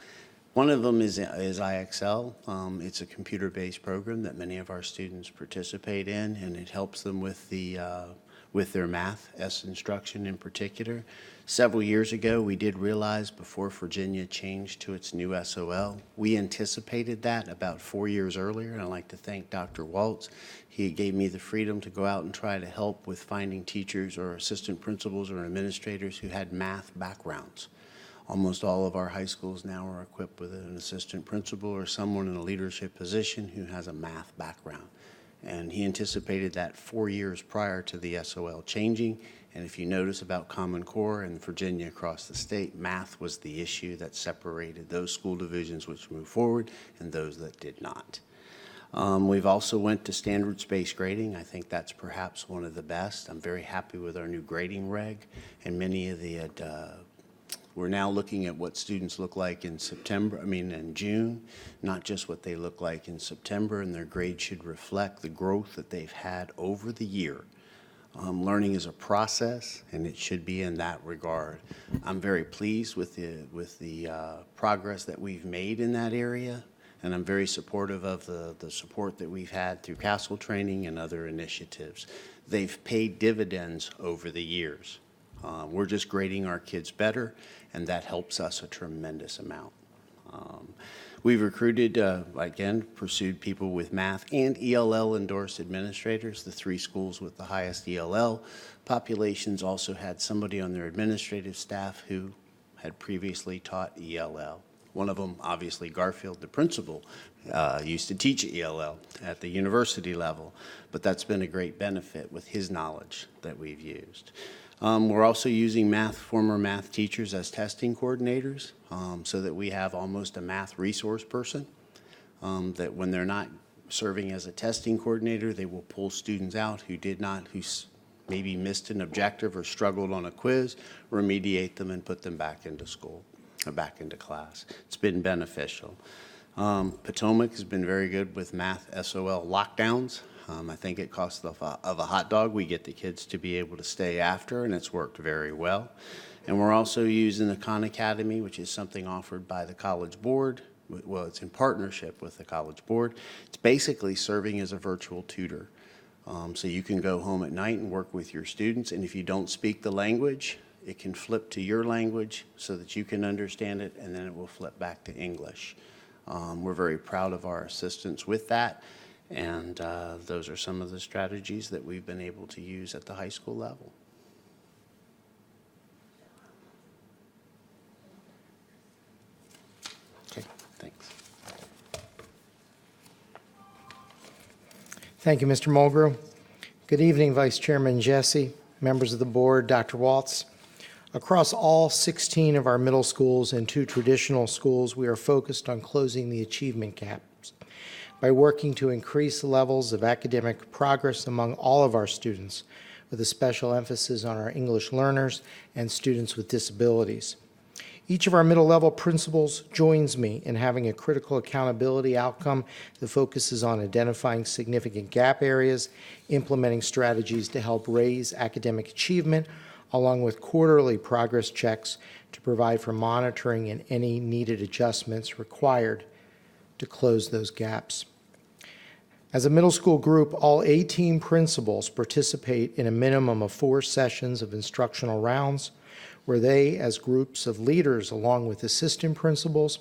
one of them is IXL. It's a computer-based program that many of our students participate in, and it helps them with their math instruction in particular. Several years ago, we did realize before Virginia changed to its new SOL, we anticipated that about 4 years earlier, and I'd like to thank Dr. Waltz. He gave me the freedom to go out and try to help with finding teachers or assistant principals or administrators who had math backgrounds. Almost all of our high schools now are equipped with an assistant principal or someone in a leadership position who has a math background. And he anticipated that 4 years prior to the SOL changing. And if you notice about Common Core and Virginia across the state, math was the issue that separated those school divisions which moved forward and those that did not. We've also went to standards-based grading. I think that's perhaps one of the best. I'm very happy with our new grading reg, and many of the we're now looking at what students look like in in June, not just what they look like in September, and their grades should reflect the growth that they've had over the year. Learning is a process, and it should be in that regard. I'm very pleased with the progress that we've made in that area, and I'm very supportive of the support that we've had through Castle Training and other initiatives. They've paid dividends over the years. We're just grading our kids better, and that helps us a tremendous amount. We've recruited, again, pursued people with math and ELL endorsed administrators, the 3 schools with the highest ELL populations also had somebody on their administrative staff who had previously taught ELL. One of them, obviously Garfield, the principal, used to teach ELL at the university level, but that's been a great benefit with his knowledge that we've used. We're also using former math teachers as testing coordinators so that we have almost a math resource person that when they're not serving as a testing coordinator, they will pull students out who maybe missed an objective or struggled on a quiz, remediate them and put them back into school or back into class. It's been beneficial. Potomac has been very good with math SOL lockdowns. I think it costs of a hot dog. We get the kids to be able to stay after, and it's worked very well. And we're also using the Khan Academy, which is something offered by the College Board. Well, it's in partnership with the College Board. It's basically serving as a virtual tutor. So you can go home at night and work with your students, and if you don't speak the language, it can flip to your language so that you can understand it, and then it will flip back to English. We're very proud of our assistants with that. And those are some of the strategies that we've been able to use at the high school level. Okay, thanks. Thank you, Mr. Mulgrew. Good evening, Vice Chairman Jesse, members of the board, Dr. Waltz. Across all 16 of our middle schools and 2 traditional schools, we are focused on closing the achievement gaps by working to increase the levels of academic progress among all of our students, with a special emphasis on our English learners and students with disabilities. Each of our middle level principals joins me in having a critical accountability outcome that focuses on identifying significant gap areas, implementing strategies to help raise academic achievement, along with quarterly progress checks to provide for monitoring and any needed adjustments required to close those gaps. As a middle school group, all 18 principals participate in a minimum of 4 sessions of instructional rounds, where they, as groups of leaders along with assistant principals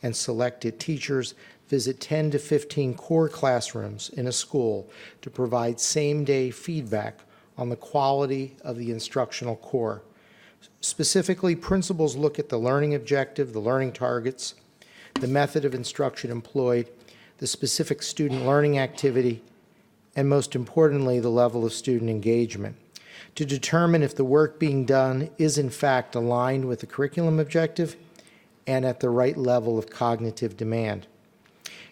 and selected teachers, visit 10 to 15 core classrooms in a school to provide same-day feedback on the quality of the instructional core. Specifically, principals look at the learning objective, the learning targets, the method of instruction employed, the specific student learning activity, and most importantly, the level of student engagement, to determine if the work being done is in fact aligned with the curriculum objective and at the right level of cognitive demand.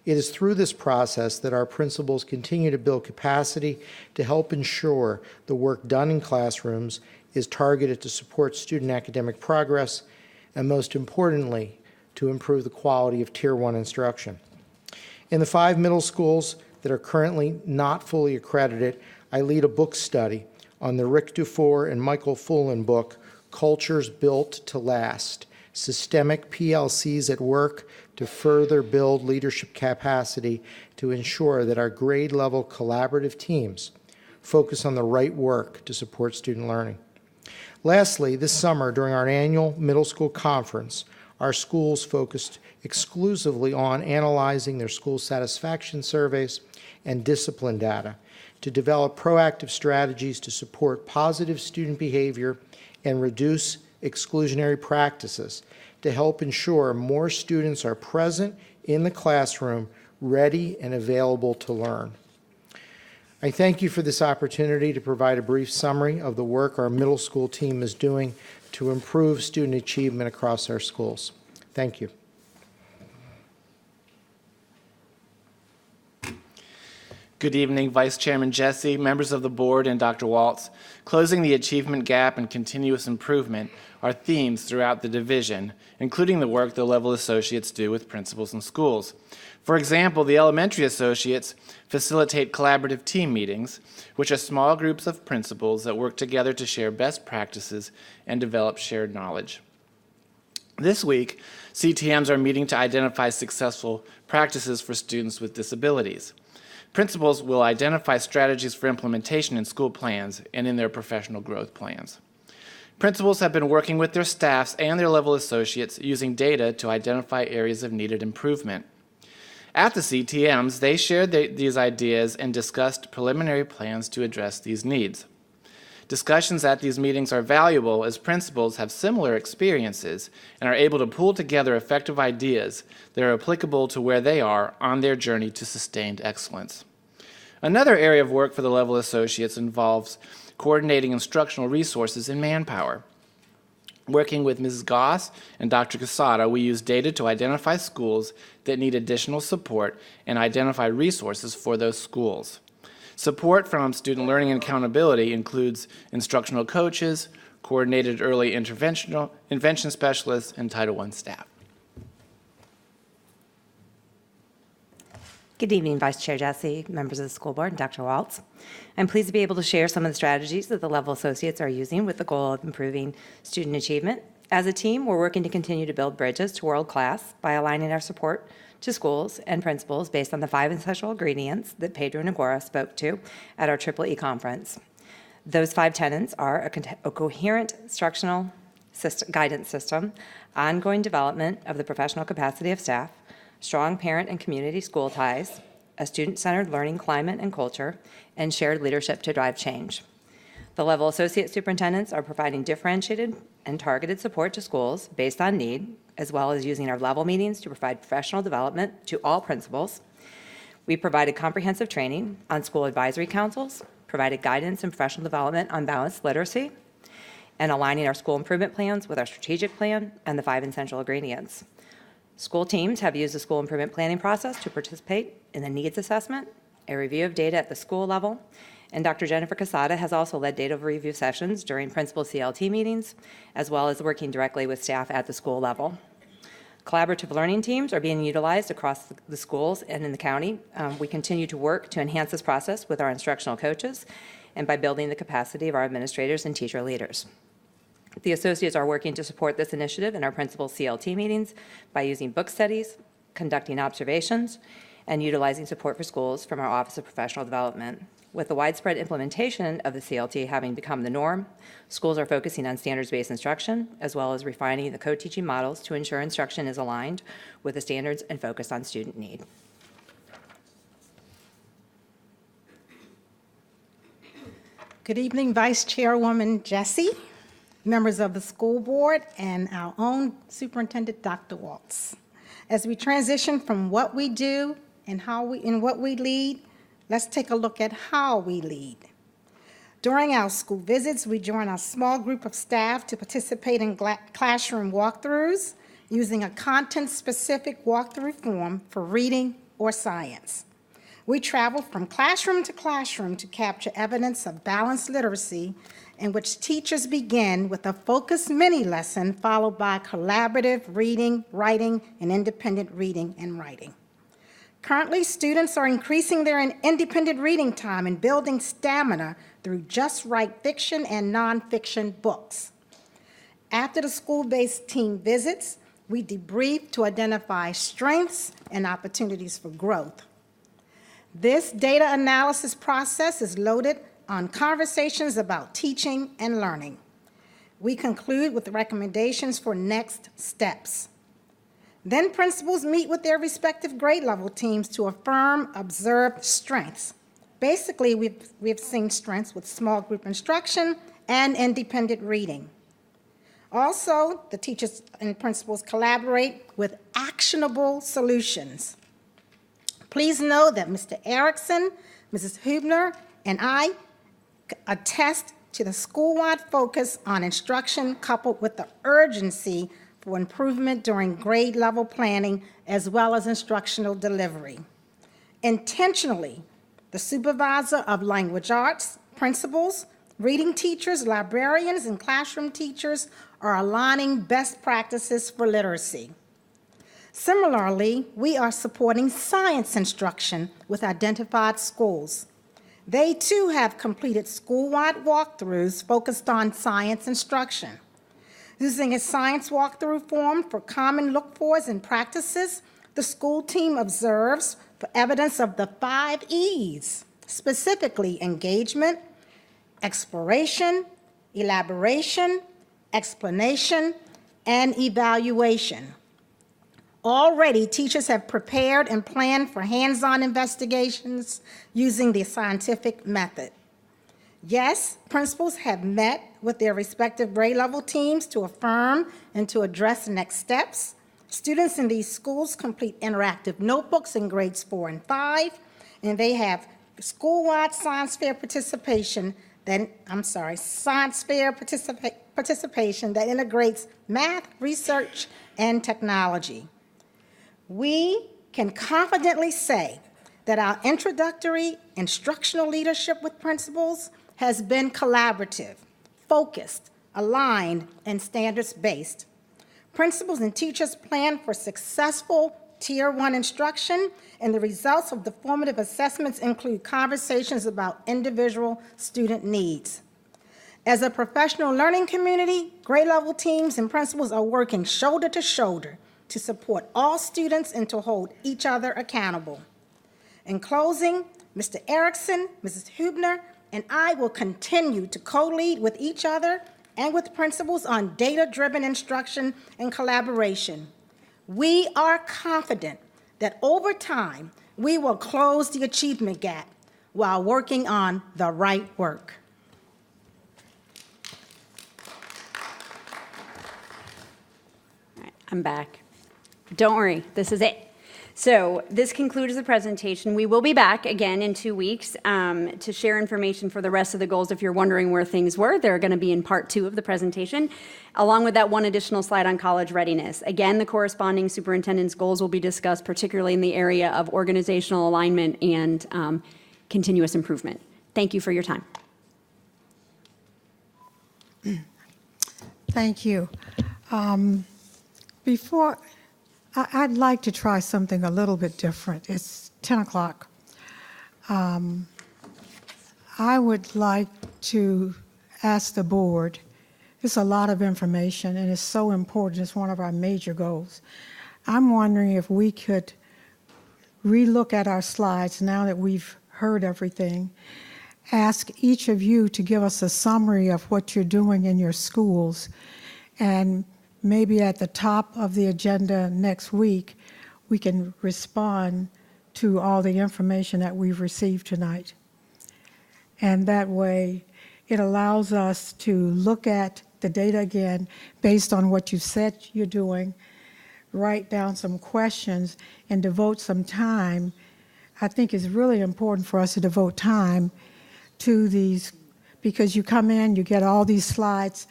It is through this process that our principals continue to build capacity to help ensure the work done in classrooms is targeted to support student academic progress and, most importantly, to improve the quality of Tier 1 instruction. In the 5 middle schools that are currently not fully accredited, I lead a book study on the Rick Dufour and Michael Fullen book, Cultures Built to Last, Systemic PLCs at Work to Further Build Leadership Capacity to ensure that our grade-level collaborative teams focus on the right work to support student learning. Lastly, this summer during our annual middle school conference, our schools focused exclusively on analyzing their school satisfaction surveys and discipline data to develop proactive strategies to support positive student behavior and reduce exclusionary practices to help ensure more students are present in the classroom, ready and available to learn. I thank you for this opportunity to provide a brief summary of the work our middle school team is doing to improve student achievement across our schools. Thank you. Good evening, Vice Chairman Jesse, members of the board, and Dr. Waltz. Closing the achievement gap and continuous improvement are themes throughout the division, including the work the level associates do with principals and schools. For example, the elementary associates facilitate collaborative team meetings, which are small groups of principals that work together to share best practices and develop shared knowledge. This week, CTMs are meeting to identify successful practices for students with disabilities. Principals will identify strategies for implementation in school plans and in their professional growth plans. Principals have been working with their staffs and their level associates using data to identify areas of needed improvement. At the CTMs, they shared these ideas and discussed preliminary plans to address these needs. Discussions at these meetings are valuable as principals have similar experiences and are able to pull together effective ideas that are applicable to where they are on their journey to sustained excellence. Another area of work for the level associates involves coordinating instructional resources and manpower. Working with Mrs. Goss and Dr. Casada, we use data to identify schools that need additional support and identify resources for those schools. Support from student learning and accountability includes instructional coaches, coordinated early intervention specialists, and Title I staff. Good evening, Vice Chair Jesse, members of the school board, and Dr. Waltz. I'm pleased to be able to share some of the strategies that the level associates are using with the goal of improving student achievement. As a team, we're working to continue to build bridges to world class by aligning our support to schools and principals based on the 5 essential ingredients that Pedro Nagora spoke to at our EEE conference. Those 5 tenets are a coherent instructional guidance system, ongoing development of the professional capacity of staff, strong parent and community school ties, a student-centered learning climate and culture, and shared leadership to drive change. The level associate superintendents are providing differentiated and targeted support to schools based on need, as well as using our level meetings to provide professional development to all principals. We provided comprehensive training on school advisory councils, provided guidance and professional development on balanced literacy, and aligning our school improvement plans with our strategic plan and the 5 essential ingredients. School teams have used the school improvement planning process to participate in the needs assessment, a review of data at the school level, and Dr. Jennifer Casada has also led data review sessions during principal CLT meetings, as well as working directly with staff at the school level. Collaborative learning teams are being utilized across the schools and in the county. We continue to work to enhance this process with our instructional coaches and by building the capacity of our administrators and teacher leaders. The associates are working to support this initiative in our principal CLT meetings by using book studies, conducting observations, and utilizing support for schools from our Office of Professional Development. With the widespread implementation of the CLT having become the norm, schools are focusing on standards-based instruction, as well as refining the co-teaching models to ensure instruction is aligned with the standards and focused on student need. Good evening, Vice Chairwoman Jesse, members of the school board, and our own Superintendent, Dr. Waltz. As we transition from what we do and what we lead, let's take a look at how we lead. During our school visits, we join a small group of staff to participate in classroom walkthroughs using a content-specific walkthrough form for reading or science. We travel from classroom to classroom to capture evidence of balanced literacy, in which teachers begin with a focused mini lesson followed by collaborative reading, writing, and independent reading and writing. Currently, students are increasing their independent reading time and building stamina through just right fiction and nonfiction books. After the school-based team visits, we debrief to identify strengths and opportunities for growth. This data analysis process is loaded on conversations about teaching and learning. We conclude with recommendations for next steps. Then principals meet with their respective grade level teams to affirm observed strengths. Basically, we've seen strengths with small group instruction and independent reading. Also, the teachers and principals collaborate with actionable solutions. Please know that Mr. Erickson, Mrs. Hubner, and I attest to the school-wide focus on instruction coupled with the urgency for improvement during grade level planning as well as instructional delivery. Intentionally, the supervisor of language arts, principals, reading teachers, librarians, and classroom teachers are aligning best practices for literacy. Similarly, we are supporting science instruction with identified schools. They too have completed school-wide walkthroughs focused on science instruction. Using a science walkthrough form for common look-fors and practices, the school team observes for evidence of the 5 E's, specifically engagement, exploration, elaboration, explanation, and evaluation. Already, teachers have prepared and planned for hands-on investigations using the scientific method. Yes, principals have met with their respective grade level teams to affirm and to address next steps. Students in these schools complete interactive notebooks in grades 4 and 5, and they have school-wide science fair participation that integrates math, research, and technology. We can confidently say that our introductory instructional leadership with principals has been collaborative, focused, aligned, and standards-based. Principals and teachers plan for successful Tier 1 instruction, and the results of the formative assessments include conversations about individual student needs. As a professional learning community, grade level teams and principals are working shoulder to shoulder to support all students and to hold each other accountable. In closing, Mr. Erickson, Mrs. Hubner, and I will continue to co-lead with each other and with principals on data-driven instruction and collaboration. We are confident that over time, we will close the achievement gap while working on the right work. All right, I'm back. Don't worry, this is it. So this concludes the presentation. We will be back again in 2 weeks to share information for the rest of the goals. If you're wondering where things were, they're going to be in part 2 of the presentation, along with that one additional slide on college readiness. Again, the corresponding superintendent's goals will be discussed, particularly in the area of organizational alignment and continuous improvement. Thank you for your time. Thank you. I'd like to try something a little bit different. It's 10 o'clock. I would like to ask the board, it's a lot of information and it's so important, it's one of our major goals. I'm wondering if we could relook at our slides now that we've heard everything, ask each of you to give us a summary of what you're doing in your schools, and maybe at the top of the agenda next week, we can respond to all the information that we've received tonight. And that way, it allows us to look at the data again based on what you said you're doing, write down some questions, and devote some time. I think it's really important for us to devote time to these, because you come in, you get all these slides,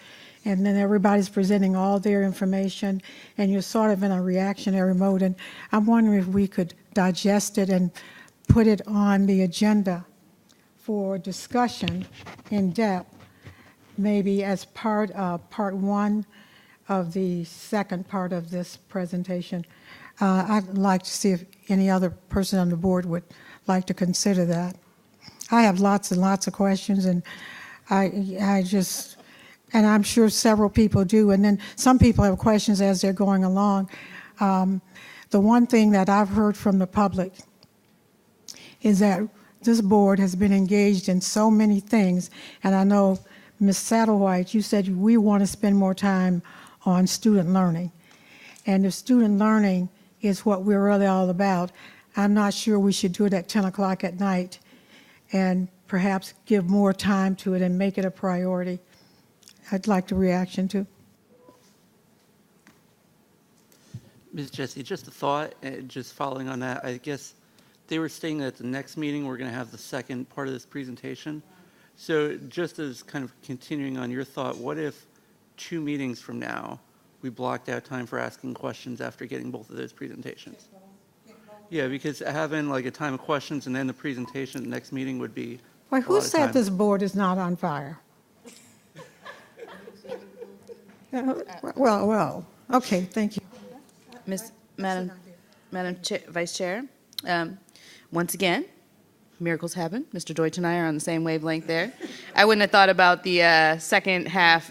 and then everybody's presenting all their information, and you're sort of in a reactionary mode. And I'm wondering if we could digest it and put it on the agenda for discussion in depth, maybe as part of part 1 of the second part of this presentation. I'd like to see if any other person on the board would like to consider that. I have lots and lots of questions, and I just, and I'm sure several people do, and then some people have questions as they're going along. The one thing that I've heard from the public is that this board has been engaged in so many things, and I know, Ms. Satterwhite, you said we want to spend more time on student learning. And if student learning is what we're really all about, I'm not sure we should do it at 10 o'clock at night and perhaps give more time to it and make it a priority. I'd like a reaction to. Ms. Jessie, just a thought, just following on that, I guess they were saying that at the next meeting, we're going to have the second part of this presentation. So just as kind of continuing on your thought, what if 2 meetings from now, we blocked out time for asking questions after getting both of those presentations? Yeah, because having like a time of questions and then the presentation, the next meeting would be Well, a who lot of said time. this board is not on fire? Well, okay, thank you. Madam Vice Chair, once again, miracles happen. Mr. Deutsch and I are on the same wavelength there. I wouldn't have thought about the second half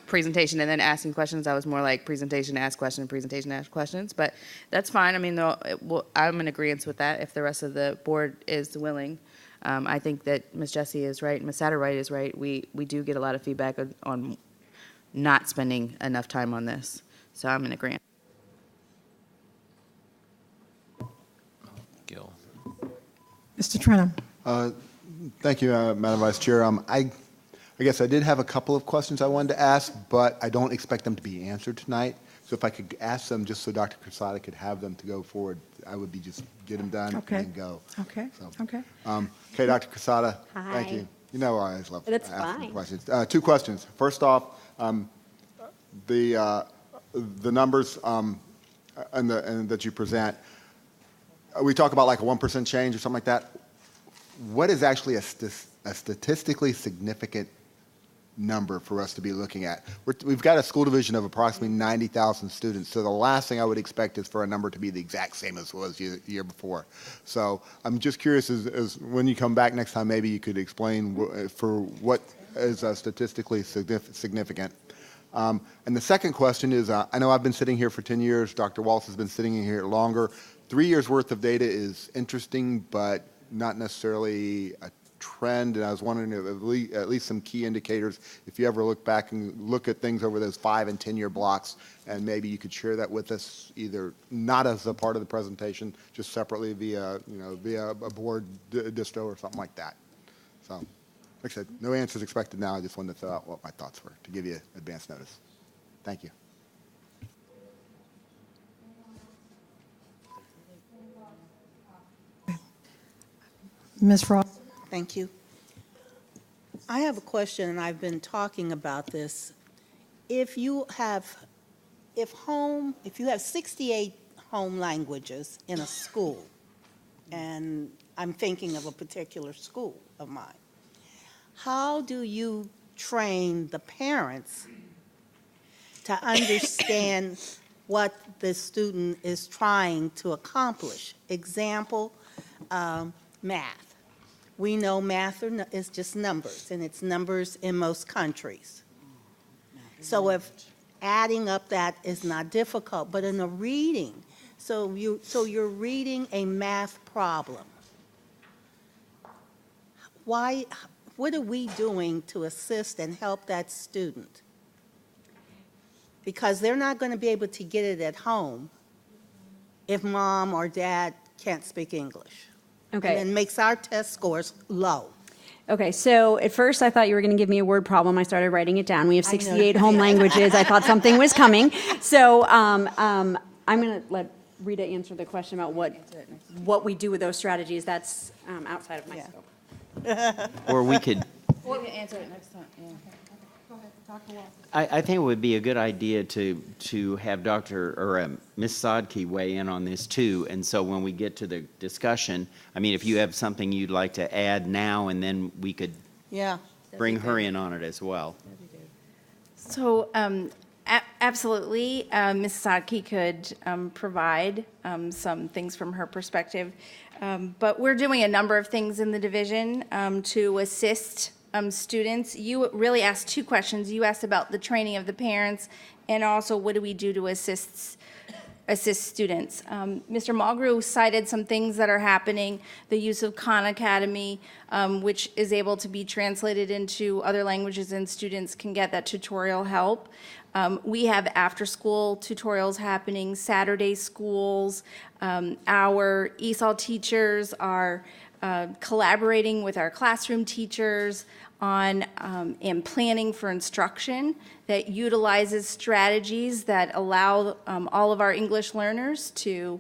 presentation and then asking questions. I was more like presentation, ask questions, presentation, ask questions. But that's fine. I mean, I'm in agreement with that if the rest of the board is willing. I think that Ms. Jessie is right, Ms. Satterwhite is right. We do get a lot of feedback on not spending enough time on this. So I'm in agreement. Gil. Mr. Trenum. Thank you, Madam Vice Chair. I guess I did have a couple of questions I wanted to ask, but I don't expect them to be answered tonight. So if I could ask them just so Dr. Quesada could have them to go forward, I would be just get them done Okay. and then go. Okay, So, okay. Okay, Dr. Quesada, Hi. thank you. You know I always love That's asking fine. questions. 2 questions. First off, the numbers and that you present, we talk about like a 1% change or something like that. What is actually a statistically significant number for us to be looking at? We've got a school division of approximately 90,000 students, so the last thing I would expect is for a number to be the exact same as it was the year before. So I'm just curious, as when you come back next time, maybe you could explain for what is statistically significant. And the second question is, I know I've been sitting here for 10 years, Dr. Waltz has been sitting here longer. 3 years worth of data is interesting, but not necessarily a trend, and I was wondering if at least some key indicators, if you ever look back and look at things over those 5 and 10 year blocks, and maybe you could share that with us, either not as a part of the presentation, just separately via a board disto or something like that. So, like I said, no answers expected now. I just wanted to throw out what my thoughts were to give you advance notice. Thank you. Ms. Ross. Thank you. I have a question, and I've been talking about this. If you have 68 home languages in a school, and I'm thinking of a particular school of mine, how do you train the parents to understand what the student is trying to accomplish? Example, math. We know math is just numbers, and it's numbers in most countries. So if adding up that is not difficult, but in a reading, so you're reading a math problem. What are we doing to assist and help that student? Because they're not going to be able to get it at home if mom or dad can't speak English. Okay. And it makes our test scores low. Okay, so at first I thought you were going to give me a word problem. I started writing it down. We have I know. 68 home languages. I thought something was coming. So I'm going to let Rita answer the question about what we do with those strategies. That's outside of my scope. Or we could, We can answer it next time. Yeah. I think it would be a good idea to have Ms. Sodke weigh in on this too. And so when we get to the discussion, I mean, if you have something you'd like to add now, and then we could Yeah. bring her in on it as well. So Absolutely. Ms. Sadke could provide some things from her perspective. But we're doing a number of things in the division to assist students. You really asked two questions. You asked about the training of the parents and also what do we do to assist students. Mr. Mulgrew cited some things that are happening, the use of Khan Academy, which is able to be translated into other languages and students can get that tutorial help. We have after-school tutorials happening, Saturday schools. Our ESOL teachers are collaborating with our classroom teachers on and planning for instruction that utilizes strategies that allow all of our English learners to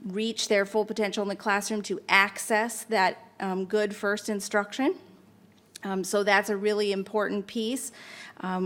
reach their full potential in the classroom, to access that good first instruction. So that's a really important piece.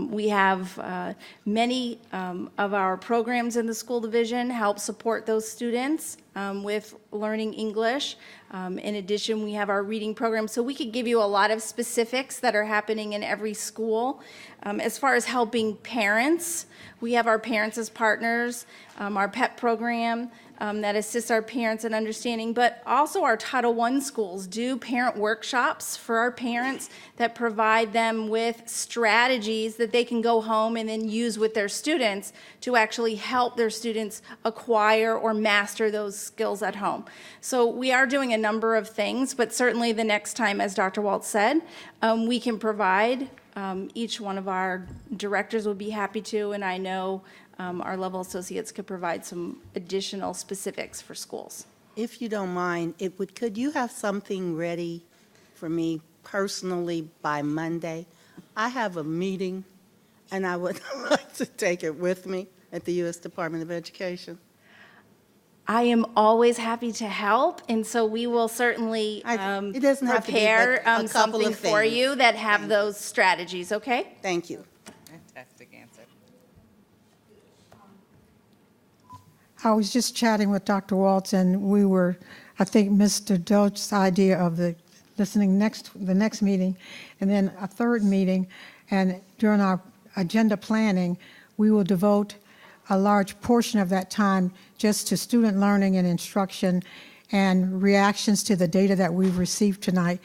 We have many of our programs in the school division help support those students with learning English. In addition, we have our reading program. So we could give you a lot of specifics that are happening in every school. As far as helping parents, we have our parents as partners, our PEP program that assists our parents in understanding, but also our Title I schools do parent workshops for our parents that provide them with strategies that they can go home and then use with their students to actually help their students acquire or master those skills at home. So we are doing a number of things, but certainly the next time, as Dr. Waltz said, we can provide, each one of our directors would be happy to, and I know our level associates could provide some additional specifics for schools. If you don't mind, could you have something ready for me personally by Monday? I have a meeting, and I would like to take it with me at the U.S. Department of Education. I am always happy to help, and so we will certainly it doesn't have to be, prepare but a couple something of for things. you that have those strategies, okay? Thank you. Fantastic answer. I was just chatting with Dr. Waltz, and we were, I think, Mr. Doach's idea of the next meeting, and then a third meeting, and during our agenda planning, we will devote a large portion of that time just to student learning and instruction and reactions to the data that we've received tonight.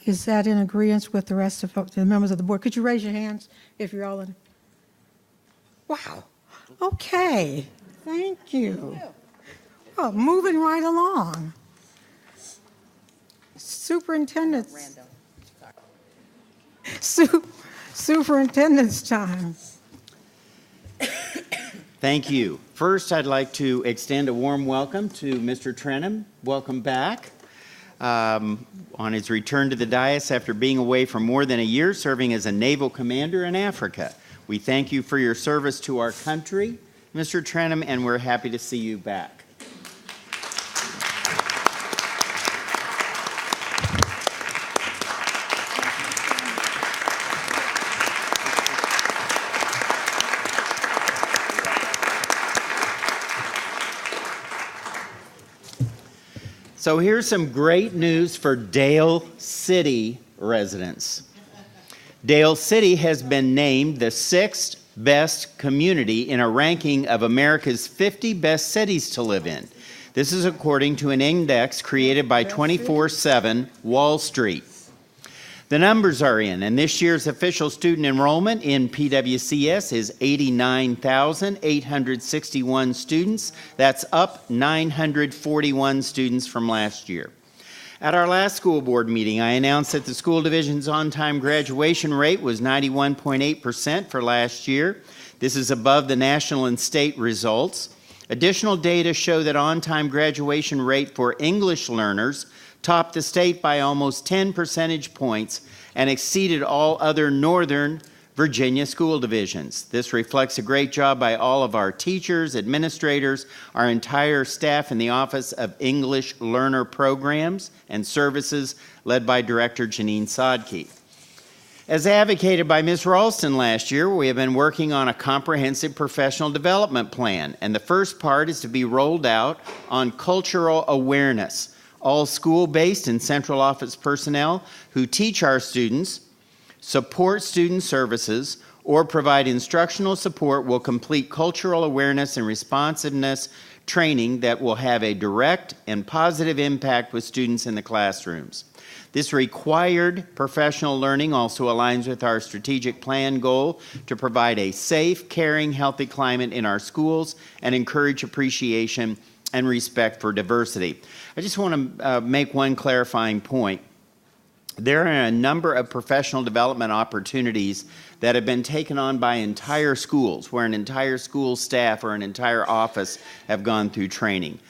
Is that in agreement with the rest of the members of the board? Could you raise your hands if you're all in? Wow. Okay. Thank you. Well, moving right along. Superintendent's time. Thank you. First, I'd like to extend a warm welcome to Mr. Trenum. Welcome back on his return to the dais after being away for more than a year serving as a naval commander in Africa. We thank you for your service to our country, Mr. Trenum, and we're happy to see you back. So here's some great news for Dale City residents. Dale City has been named the 6th best community in a ranking of America's 50 best cities to live in. This is according to an index created by 24/7 Wall Street. The numbers are in, and this year's official student enrollment in PWCS is 89,861 students. That's up 941 students from last year. At our last school board meeting, I announced that the school division's on-time graduation rate was 91.8% for last year. This is above the national and state results. Additional data show that on-time graduation rate for English learners topped the state by almost 10 percentage points and exceeded all other Northern Virginia school divisions. This reflects a great job by all of our teachers, administrators, our entire staff in the Office of English Learner Programs and Services, led by Director Janine Sadke. As advocated by Ms. Ralston last year, we have been working on a comprehensive professional development plan, and the first part is to be rolled out on cultural awareness. All school-based and central office personnel who teach our students, support student services, or provide instructional support will complete cultural awareness and responsiveness training that will have a direct and positive impact with students in the classrooms. This required professional learning also aligns with our strategic plan goal to provide a safe, caring, healthy climate in our schools and encourage appreciation and respect for diversity. I just want to make one clarifying point. There are a number of professional development opportunities that have been taken on by entire schools, where an entire school staff or an entire office have gone through training.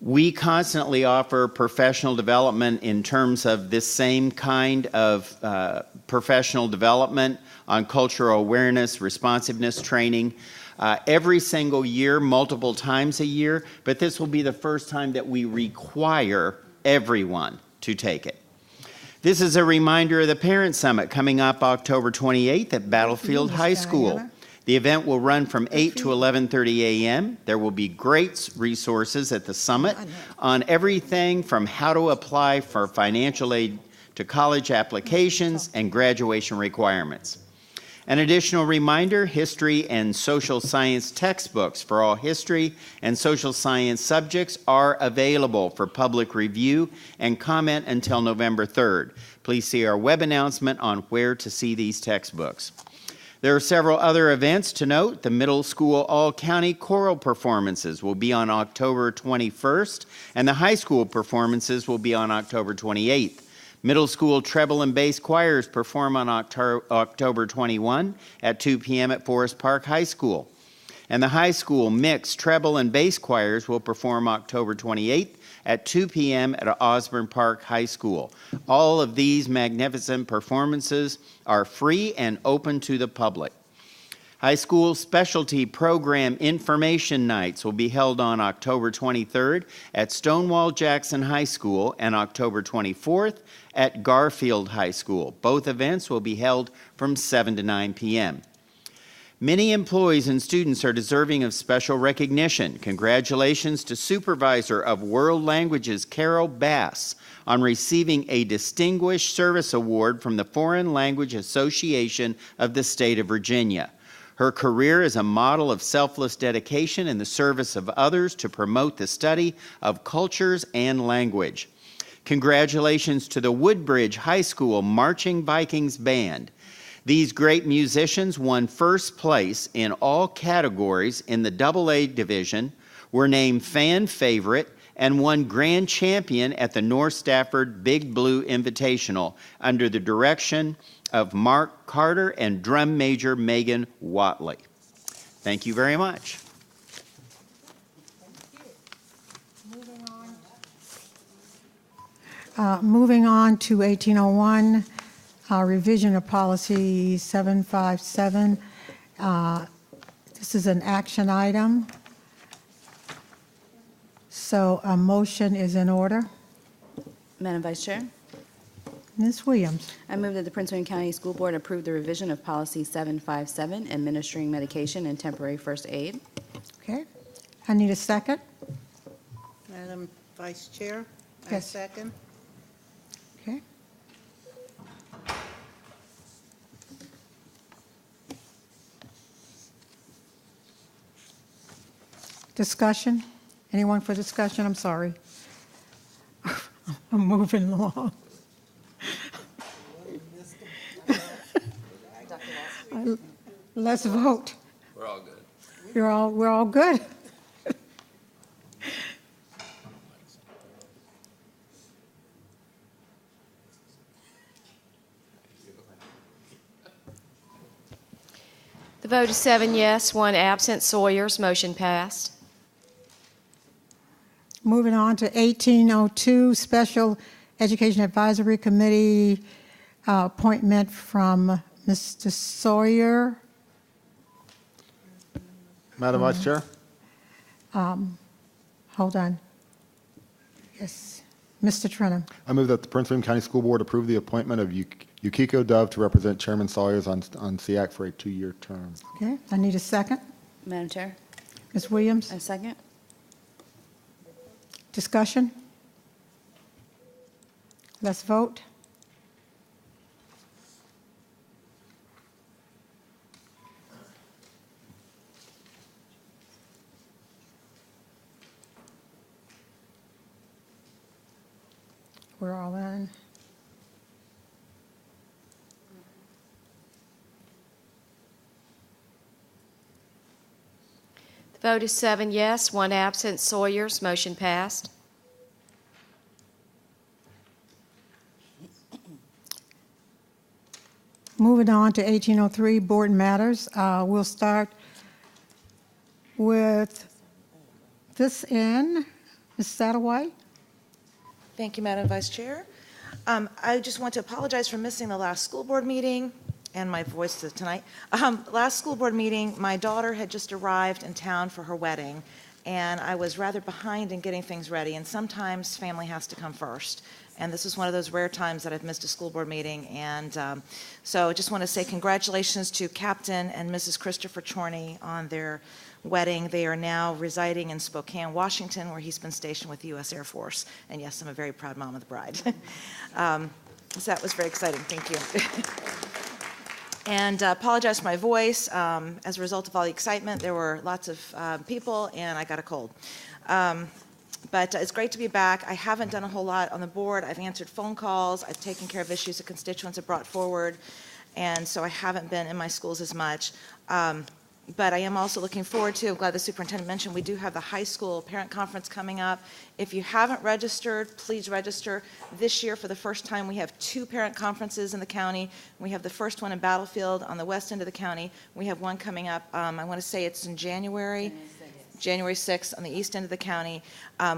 We constantly offer professional development in terms of this same kind of professional development on cultural awareness, responsiveness training, every single year, multiple times a year, but this will be the first time that we require everyone to take it. This is a reminder of the Parent Summit coming up October 28th at Battlefield High School. The event will run from 8 to 11:30 a.m. There will be great resources at the summit on everything from how to apply for financial aid to college applications and graduation requirements. An additional reminder, history and social science textbooks for all history and social science subjects are available for public review and comment until November 3rd. Please see our web announcement on where to see these textbooks. There are several other events to note. The middle school all-county choral performances will be on October 21st, and the high school performances will be on October 28th. Middle school treble and bass choirs perform on October 21 at 2 p.m. at Forest Park High School. And the high school mixed treble and bass choirs will perform October 28th at 2 p.m. at Osborne Park High School. All of these magnificent performances are free and open to the public. High school specialty program information nights will be held on October 23rd at Stonewall Jackson High School and October 24th at Garfield High School. Both events will be held from 7 to 9 p.m. Many employees and students are deserving of special recognition. Congratulations to Supervisor of World Languages Carol Bass on receiving a Distinguished Service Award from the Foreign Language Association of the State of Virginia. Her career is a model of selfless dedication in the service of others to promote the study of cultures and language. Congratulations to the Woodbridge High School Marching Vikings Band. These great musicians won first place in all categories in the AA division, were named fan favorite, and won grand champion at the North Stafford Big Blue Invitational under the direction of Mark Carter and drum major Megan Watley. Thank you very much. Moving on to 1801, revision of policy 757. This is an action item. So a motion is in order. Madam Vice Chair, Ms. Williams. I move that the Prince William County School Board approve the revision of policy 757, administering medication and temporary first aid. Okay. I need a second. Madam Vice Chair, I Yes. second. Okay. Discussion? Anyone for discussion? I'm sorry. I'm moving along. Let's vote. We're all good. We're all good. The vote is 7 yes, 1 absent. Sawyers, motion passed. Moving on to 1802, Special Education Advisory Committee appointment from Mr. Sawyer. Madam Vice Chair? Hold on. Yes, Mr. Trenum. I move that the Prince William County School Board approve the appointment of Yukiko Dove to represent Chairman Sawyers on SEAC for a 2-year term. Okay, I need a second. Madam Chair, Ms. Williams, a second. discussion? Let's vote. we're all in. The vote is 7 yes, 1 absent. Sawyers, motion passed. Moving on to 1803, Board Matters. We'll start with this end. Ms. Satterwhite? Thank you, Madam Vice Chair. I just want to apologize for missing the last school board meeting and my voice tonight. Last school board meeting, my daughter had just arrived in town for her wedding, and I was rather behind in getting things ready, and sometimes family has to come first. And this is one of those rare times that I've missed a school board meeting. And so I just want to say congratulations to Captain and Mrs. Christopher Chorney on their wedding. They are now residing in Spokane, Washington, where he's been stationed with the U.S. Air Force. And yes, I'm a very proud mom of the bride. So that was very exciting. Thank you. And apologize for my voice. As a result of all the excitement, there were lots of people, and I got a cold. But it's great to be back. I haven't done a whole lot on the board. I've answered phone calls. I've taken care of issues that constituents have brought forward. And so I haven't been in my schools as much. But I am also looking forward to, I'm glad the superintendent mentioned, we do have the high school parent conference coming up. If you haven't registered, please register. This year, for the first time, we have 2 parent conferences in the county. We have the first one in Battlefield on the west end of the county. We have one coming up, I want to say it's in January 6th on the east end of the county.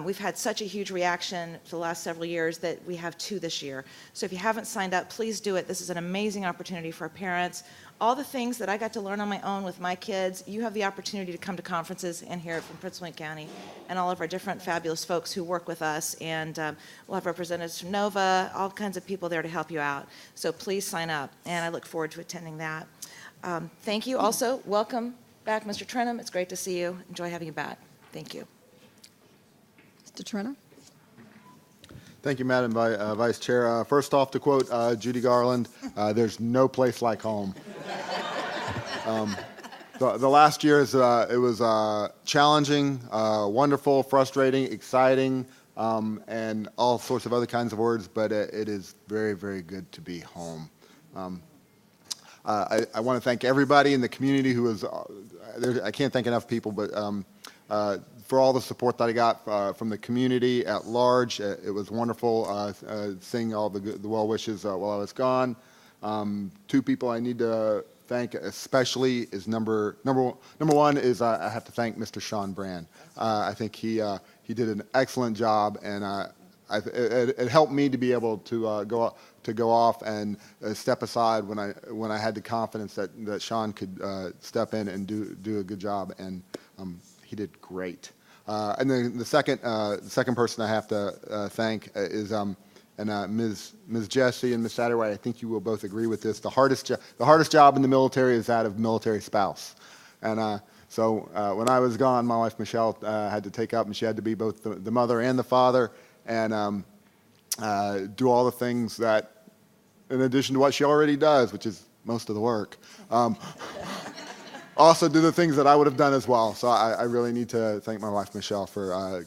We've had such a huge reaction for the last several years that we have 2 this year. So if you haven't signed up, please do it. This is an amazing opportunity for our parents. All the things that I got to learn on my own with my kids, you have the opportunity to come to conferences and hear it from Prince William County and all of our different fabulous folks who work with us. And we'll have representatives from NOVA, all kinds of people there to help you out. So please sign up, and I look forward to attending that. Thank you. Also, welcome back, Mr. Trenum. It's great to see you. Enjoy having you back. Thank you. Mr. Trenum? Thank you, Madam Vice Chair. First off, to quote Judy Garland, there's no place like home. The last year, it was challenging, wonderful, frustrating, exciting, and all sorts of other kinds of words, but it is very, very good to be home. I want to thank everybody in the community who was, I can't thank enough people, but for all the support that I got from the community at large. It was wonderful seeing all the well wishes while I was gone. 2 people I need to thank especially is number one is I have to thank Mr. Sean Brand. I think he did an excellent job, and it helped me to be able to go off and step aside when I had the confidence that Sean could step in and do a good job, and he did great. And then the second person I have to thank is Ms. Jessie and Ms. Satterwhite. I think you will both agree with this. The hardest job in the military is that of military spouse, and so when I was gone, my wife Michelle had to take up, and she had to be both the mother and the father, and do all the things that, in addition to what she already does, which is most of the work, also do the things that I would have done as well. So I really need to thank my wife Michelle for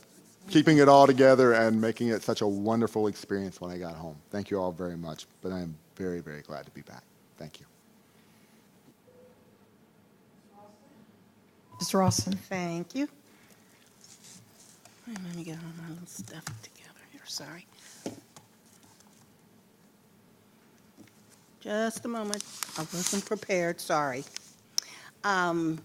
keeping it all together and making it such a wonderful experience when I got home. Thank you all very much, but I am very, very glad to be back. Thank you. Ms. Rawson? Thank you. Let me get all my little stuff together here. Sorry. Just a moment. I wasn't prepared. Sorry. I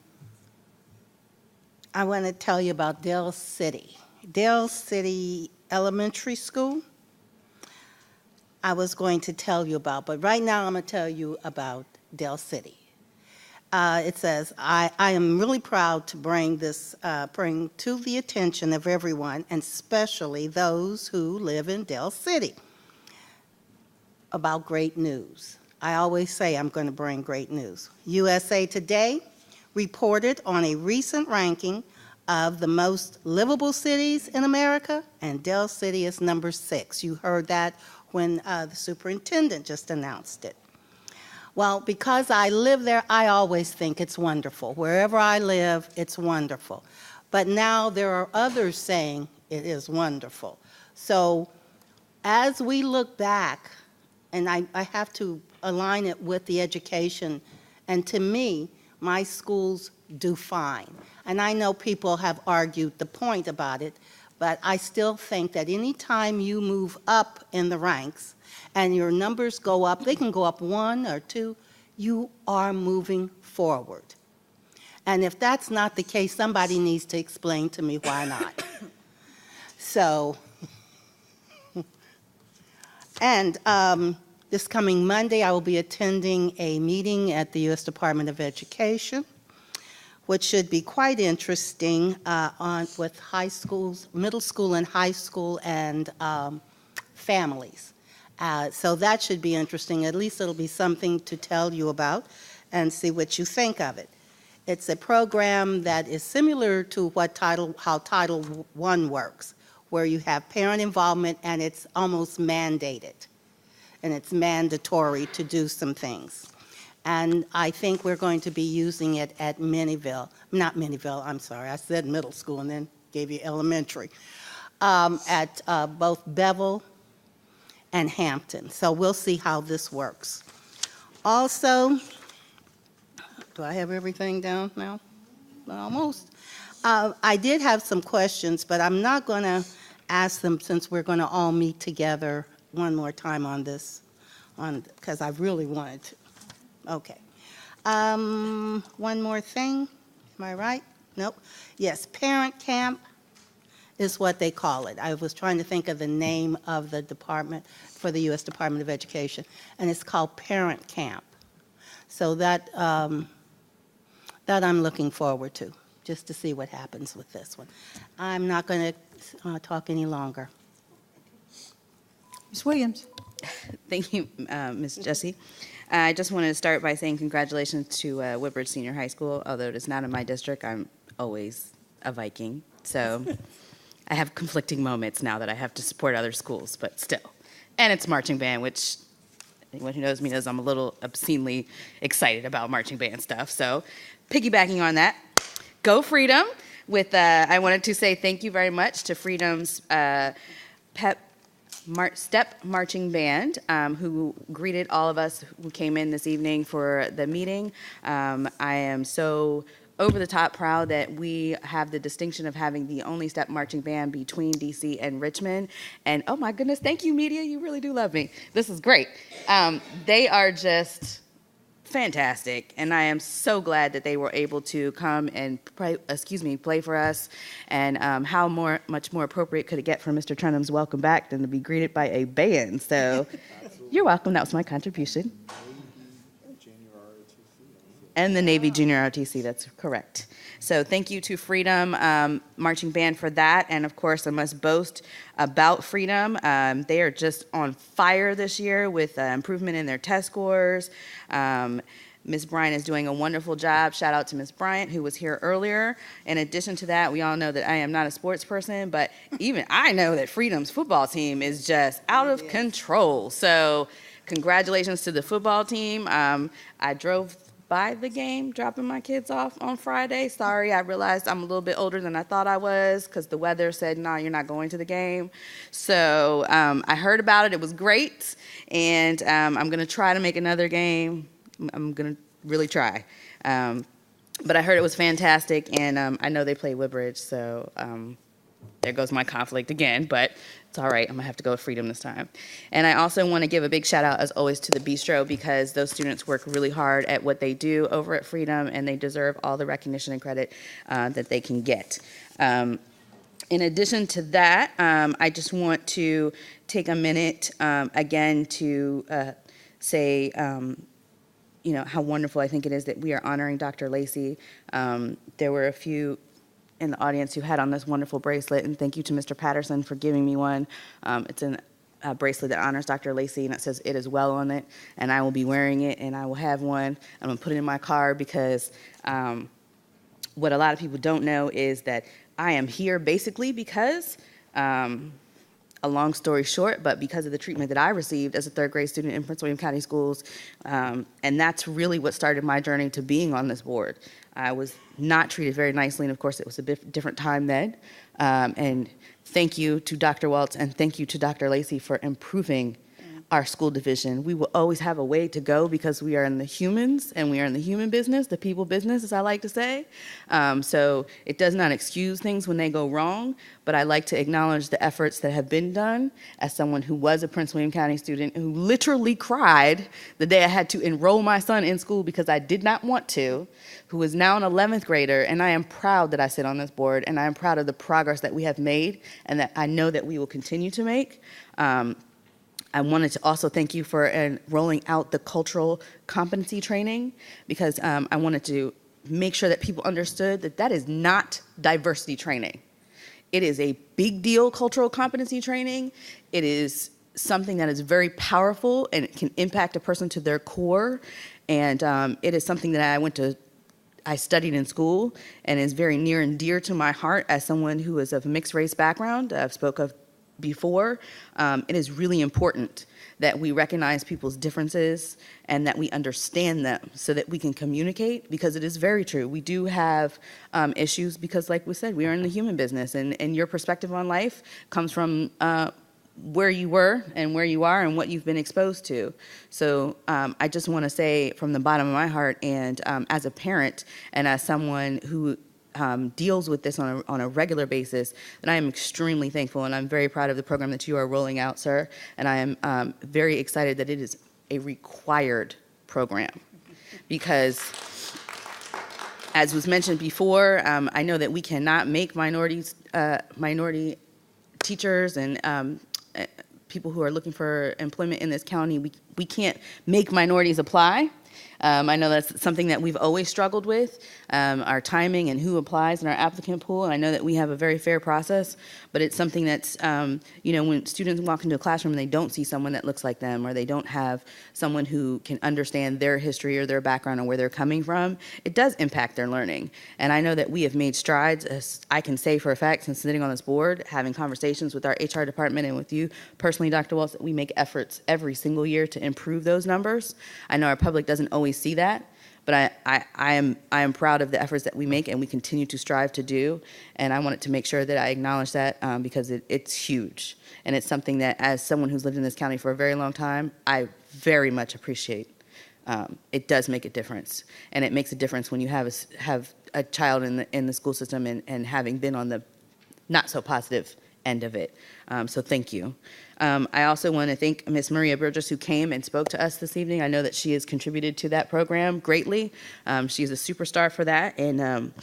want to tell you about Dell City. Dell City Elementary School. I was going to tell you about, but right now I'm going to tell you about Dell City. It says, I am really proud to bring to the attention of everyone, and especially those who live in Dell City, about great news. I always say I'm going to bring great news. USA Today reported on a recent ranking of the most livable cities in America, and Dell City is number 6. You heard that when the superintendent just announced it. Well, because I live there, I always think it's wonderful. Wherever I live, it's wonderful. But now there are others saying it is wonderful. So as we look back, and I have to align it with the education, and to me, my schools do fine. And I know people have argued the point about it, but I still think that any time you move up in the ranks and your numbers go up, they can go up 1 or 2, you are moving forward. And if that's not the case, somebody needs to explain to me why not. So, and this coming Monday, I will be attending a meeting at the U.S. Department of Education, which should be quite interesting with high schools, middle school and high school, and families. So that should be interesting. At least it'll be something to tell you about and see what you think of it. It's a program that is similar to how Title I works, where you have parent involvement and it's almost mandated, and it's mandatory to do some things. And I think we're going to be using it at not Minnieville, I'm sorry, I said middle school and then gave you elementary, at both Bevel and Hampton. So we'll see how this works. Also, do I have everything down now? Almost. I did have some questions, but I'm not going to ask them since we're going to all meet together one more time on this, because I really wanted to. Okay. One more thing. Am I right? Nope. Yes, parent camp is what they call it. I was trying to think of the name of the department for the U.S. Department of Education, and it's called Parent Camp. So that I'm looking forward to, just to see what happens with this one. I'm not going to talk any longer. Ms. Williams. Thank you, Ms. Jessie. I just wanted to start by saying congratulations to Woodbridge Senior High School. Although it is not in my district, I'm always a Viking. So I have conflicting moments now that I have to support other schools, but still. And it's marching band, which anyone who knows me knows I'm a little obscenely excited about marching band stuff. So piggybacking on that, go Freedom. I wanted to say thank you very much to Freedom's Step Marching Band, who greeted all of us who came in this evening for the meeting. I am so over the top proud that we have the distinction of having the only step marching band between DC and Richmond. And oh my goodness, thank you, media. You really do love me. This is great. They are just fantastic, and I am so glad that they were able to come and play for us. And how much more appropriate could it get for Mr. Trenum's welcome back than to be greeted by a band? So you're welcome. That was my contribution. And the Navy Junior ROTC, that's correct. So thank you to Freedom Marching Band for that. And of course, I must boast about Freedom. They are just on fire this year with improvement in their test scores. Ms. Bryant is doing a wonderful job. Shout out to Ms. Bryant, who was here earlier. In addition to that, we all know that I am not a sports person, but even I know that Freedom's football team is just out of control. So congratulations to the football team. I drove by the game, dropping my kids off on Friday. Sorry, I realized I'm a little bit older than I thought I was because the weather said, no, you're not going to the game. So I heard about it. It was great. And I'm going to try to make another game. I'm going to really try. But I heard it was fantastic, and I know they play Woodbridge, so there goes my conflict again, but it's all right. I'm going to have to go with Freedom this time. And I also want to give a big shout out, as always, to the Bistro, because those students work really hard at what they do over at Freedom, and they deserve all the recognition and credit that they can get. In addition to that, I just want to take a minute again to say how wonderful I think it is that we are honoring Dr. Lacy. There were a few in the audience who had on this wonderful bracelet, and thank you to Mr. Patterson for giving me one. It's a bracelet that honors Dr. Lacy, and it says "It is well" on it, and I will be wearing it, and I will have one. I'm going to put it in my car because what a lot of people don't know is that I am here basically because a long story short, but because of the treatment that I received as a third grade student in Prince William County Schools, and that's really what started my journey to being on this board. I was not treated very nicely, and of course it was a bit different time then. And thank you to Dr. Waltz and thank you to Dr. Lacy for improving our school division. We will always have a way to go because we are in the humans and we are in the human business, the people business, as I like to say. So it does not excuse things when they go wrong, but I like to acknowledge the efforts that have been done as someone who was a Prince William County student who literally cried the day I had to enroll my son in school because I did not want to, who is now an 11th grader, and I am proud that I sit on this board, and I am proud of the progress that we have made and that I know that we will continue to make. I wanted to also thank you for rolling out the cultural competency training because I wanted to make sure that people understood that that is not diversity training. It is a big deal cultural competency training. It is something that is very powerful and it can impact a person to their core. And it is something that I studied in school and is very near and dear to my heart as someone who is of mixed race background. I've spoke of before. It is really important that we recognize people's differences and that we understand them so that we can communicate, because it is very true. We do have issues because, like we said, we are in the human business, and your perspective on life comes from where you were and where you are and what you've been exposed to. So I just want to say from the bottom of my heart, and as a parent and as someone who deals with this on a regular basis, and I am extremely thankful, and I'm very proud of the program that you are rolling out, sir, and I am very excited that it is a required program, because as was mentioned before, I know that we cannot make minority teachers and people who are looking for employment in this county, we can't make minorities apply. I know that's something that we've always struggled with, our timing and who applies in our applicant pool. And I know that we have a very fair process, but it's something that's, when students walk into a classroom and they don't see someone that looks like them, or they don't have someone who can understand their history or their background or where they're coming from, it does impact their learning. And I know that we have made strides, as I can say for a fact, since sitting on this board, having conversations with our HR department and with you personally, Dr. Waltz, that we make efforts every single year to improve those numbers. I know our public doesn't always see that, but I am proud of the efforts that we make and we continue to strive to do. And I wanted to make sure that I acknowledge that because it's huge. And it's something that, as someone who's lived in this county for a very long time, I very much appreciate. It does make a difference. And it makes a difference when you have a child in the school system and having been on the not so positive end of it. So thank you. I also want to thank Ms. Maria Burgess, who came and spoke to us this evening. I know that she has contributed to that program greatly. She is a superstar for that. And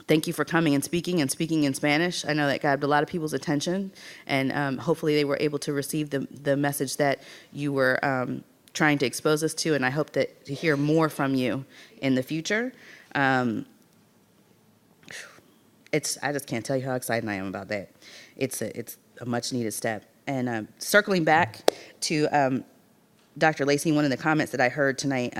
thank you for coming and speaking in Spanish. I know that grabbed a lot of people's attention. And hopefully they were able to receive the message that you were trying to expose us to. And I hope to hear more from you in the future. I just can't tell you how excited I am about that. It's a much needed step. And circling back to Dr. Lacy, one of the comments that I heard tonight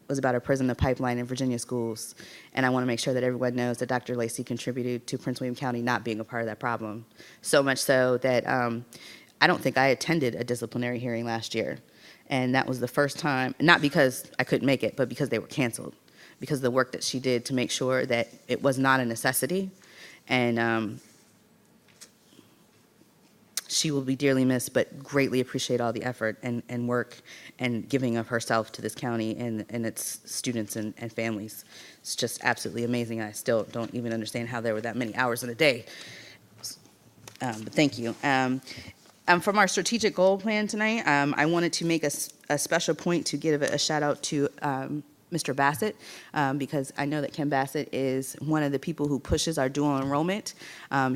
was about a prison, pipeline in Virginia schools. And I want to make sure that everyone knows that Dr. Lacy contributed to Prince William County not being a part of that problem. So much so that I don't think I attended a disciplinary hearing last year. And that was the first time, not because I couldn't make it, but because they were canceled, because of the work that she did to make sure that it was not a necessity. And she will be dearly missed, but greatly appreciate all the effort and work and giving of herself to this county and its students and families. It's just absolutely amazing. I still don't even understand how there were that many hours in a day. But thank you. From our strategic goal plan tonight, I wanted to make a special point to give a shout out to Mr. Bassett, because I know that Ken Bassett is one of the people who pushes our dual enrollment.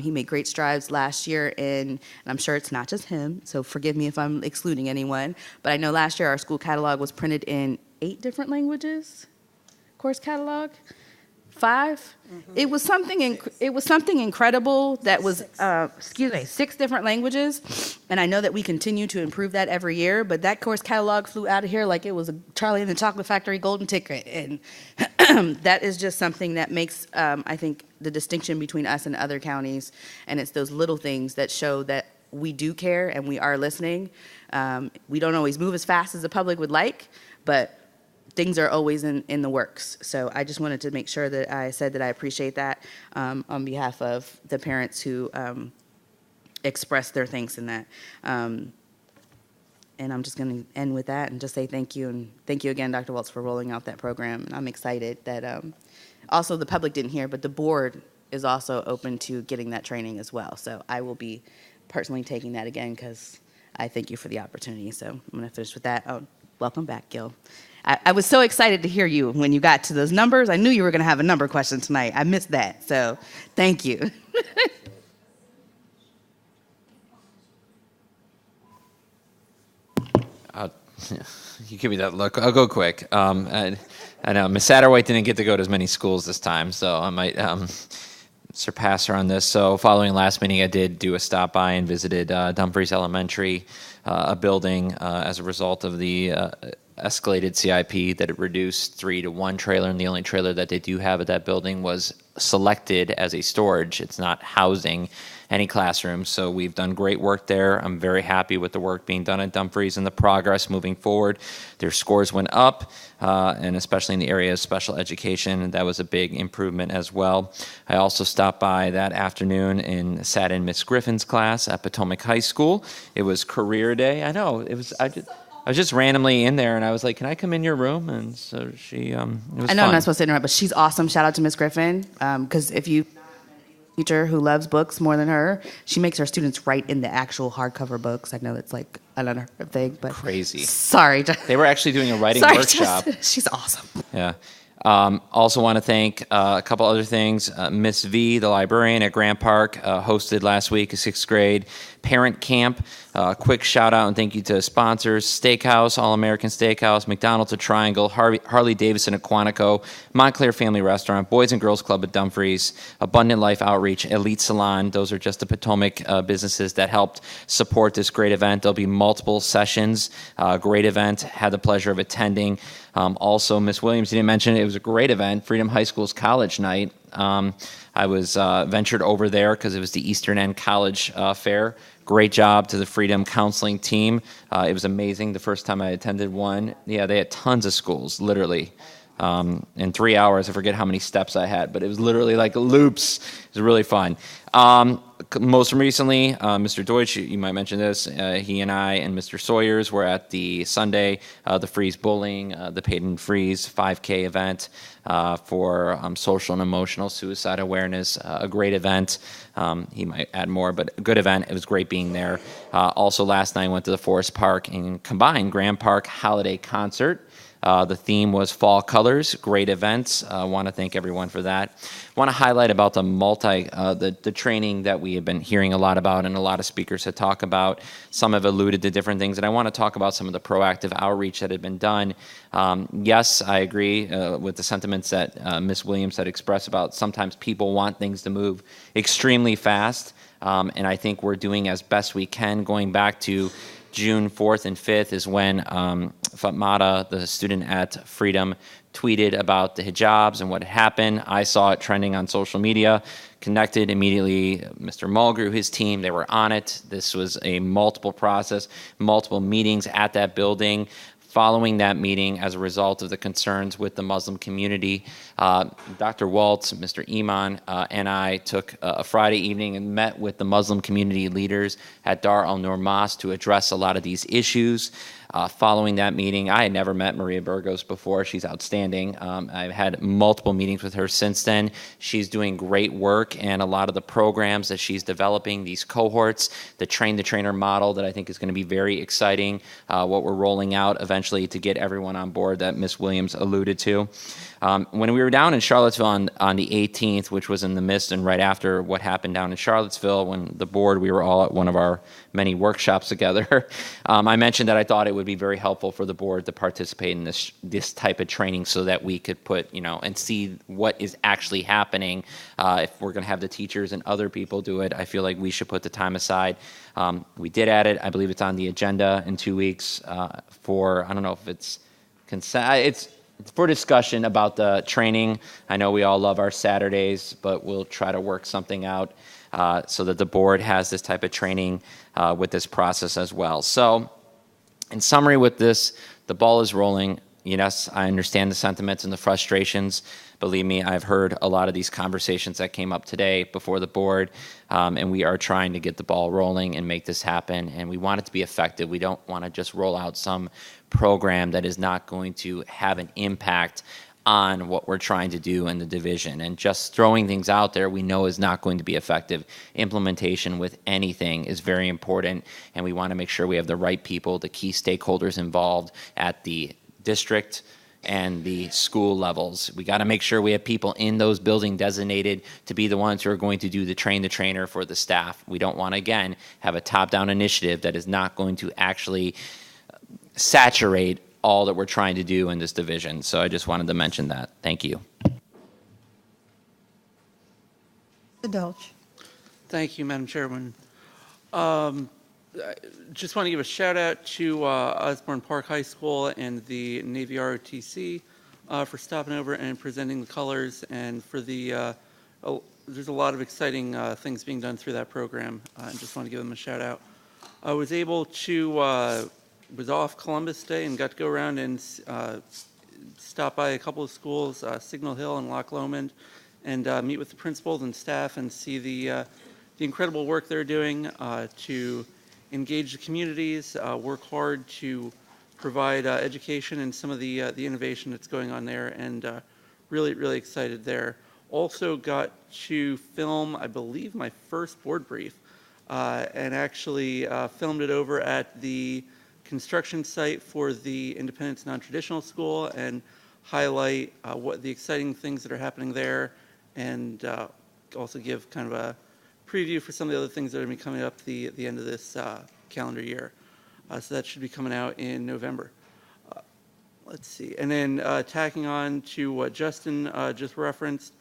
He made great strides last year and I'm sure it's not just him, so forgive me if I'm excluding anyone, but I know last year our school catalog was printed in 8 different languages, course catalog, 5? Mm-hmm. It was something incredible that was, 6 different languages, and I know that we continue to improve that every year, but that course catalog flew out of here like it was a Charlie and the Chocolate Factory golden ticket, and that is just something that makes, I think, the distinction between us and other counties, and it's those little things that show that we do care and we are listening. We don't always move as fast as the public would like, but things are always in the works. So I just wanted to make sure that I said that I appreciate that on behalf of the parents who expressed their thanks in that. And I'm just going to end with that and just say thank you. And thank you again, Dr. Waltz, for rolling out that program. And I'm excited that also the public didn't hear, but the board is also open to getting that training as well. So I will be personally taking that again because I thank you for the opportunity. So I'm going to finish with that. Oh, welcome back, Gil. I was so excited to hear you when you got to those numbers. I knew you were going to have a number question tonight. I missed that. So thank you. You give me that look. I'll go quick. I know Miss Satterwhite didn't get to go to as many schools this time, so I might surpass her on this. So following last meeting, I did do a stop by and visited Dumfries Elementary, a building as a result of the escalated CIP that it reduced 3 to 1 trailer, and the only trailer that they do have at that building was selected as a storage. It's not housing any classrooms. So we've done great work there. I'm very happy with the work being done at Dumfries and the progress moving forward. Their scores went up, and especially in the area of special education, that was a big improvement as well. I also stopped by that afternoon and sat in Miss Griffin's class at Potomac High School. It was career day. I know, it was, I was just randomly in there, and I was like, "Can I come in your room?" And so she, it was I know fun. I'm not supposed to interrupt, but she's awesome. Shout out to Miss Griffin, because if you teacher who loves books more than her, she makes her students write in the actual hardcover books. I know it's like another thing, but crazy. Sorry, they were actually doing a writing sorry, workshop. She's awesome. Yeah. Also want to thank a couple other things. Miss V, the librarian at Grant Park, hosted last week a 6th grade parent camp. Quick shout out and thank you to sponsors: Steakhouse, All-American Steakhouse, McDonald's at Triangle, Harley Davidson at Quantico, Montclair Family Restaurant, Boys and Girls Club at Dumfries, Abundant Life Outreach, Elite Salon. Those are just the Potomac businesses that helped support this great event. There'll be multiple sessions. Great event. Had the pleasure of attending. Also, Miss Williams, you didn't mention it was a great event, Freedom High School's college night. I was ventured over there because it was the Eastern End College Fair. Great job to the Freedom Counseling team. It was amazing the first time I attended one. Yeah, they had tons of schools, literally. In 3 hours, I forget how many steps I had, but it was literally like loops. It was really fun. Most recently, Mr. Deutsch, you might mention this, he and I and Mr. Sawyers were at the Sunday, the Freeze Bowling, the Peyton Freeze 5K event for social and emotional suicide awareness. A great event. He might add more, but a good event. It was great being there. Also, last night I went to the Forest Park and combined Grand Park Holiday Concert. The theme was Fall Colors. Great events. I want to thank everyone for that. I want to highlight about the training that we have been hearing a lot about and a lot of speakers have talked about. Some have alluded to different things, and I want to talk about some of the proactive outreach that had been done. Yes, I agree with the sentiments that Ms. Williams had expressed about sometimes people want things to move extremely fast, and I think we're doing as best we can. Going back to June 4th and 5th is when Fatmata, the student at Freedom, tweeted about the hijabs and what had happened. I saw it trending on social media, connected immediately Mr. Mulgrew, his team, they were on it. This was a multiple process, multiple meetings at that building. Following that meeting, as a result of the concerns with the Muslim community, Dr. Waltz, Mr. Iman, and I took a Friday evening and met with the Muslim community leaders at Dar al-Nur Mosque to address a lot of these issues. Following that meeting, I had never met Maria Burgos before. She's outstanding. I've had multiple meetings with her since then. She's doing great work, and a lot of the programs that she's developing, these cohorts, the train-the-trainer model that I think is going to be very exciting, what we're rolling out eventually to get everyone on board that Ms. Williams alluded to. When we were down in Charlottesville on the 18th, which was in the midst and right after what happened down in Charlottesville, when the board, we were all at one of our many workshops together, I mentioned that I thought it would be very helpful for the board to participate in this type of training so that we could put, and see what is actually happening. If we're going to have the teachers and other people do it, I feel like we should put the time aside. We did add it. I believe it's on the agenda in 2 weeks for, I don't know if it's it's for discussion about the training. I know we all love our Saturdays, but we'll try to work something out. so that the board has this type of training with this process as well. So in summary with this, the ball is rolling. Yes, I understand the sentiments and the frustrations. Believe me, I've heard a lot of these conversations that came up today before the board, and we are trying to get the ball rolling and make this happen, and we want it to be effective. We don't want to just roll out some program that is not going to have an impact on what we're trying to do in the division. And just throwing things out there we know is not going to be effective. Implementation with anything is very important, and we want to make sure we have the right people, the key stakeholders involved at the district and the school levels. We got to make sure we have people in those buildings designated to be the ones who are going to do the train the trainer for the staff. We don't want to, again, have a top-down initiative that is not going to actually saturate all that we're trying to do in this division. So I just wanted to mention that. Thank you. Adults. Thank you, Madam Chairman. I just want to give a shout out to Osborne Park High School and the Navy ROTC for stopping over and presenting the colors, and for the there's a lot of exciting things being done through that program. I just want to give them a shout out. I was able to was off Columbus Day and got to go around and stop by a couple of schools, Signal Hill and Loch Lomond, and meet with the principals and staff and see the incredible work they're doing to engage the communities, work hard to provide education and some of the innovation that's going on there, and really, really excited there. Also got to film, I believe, my first board brief, and actually filmed it over at the construction site for the Independence Non-Traditional School and highlight what the exciting things that are happening there, and also give kind of a preview for some of the other things that are going to be coming up the end of this calendar year. So that should be coming out in November. Let's see. And then tacking on to what Justin just referenced,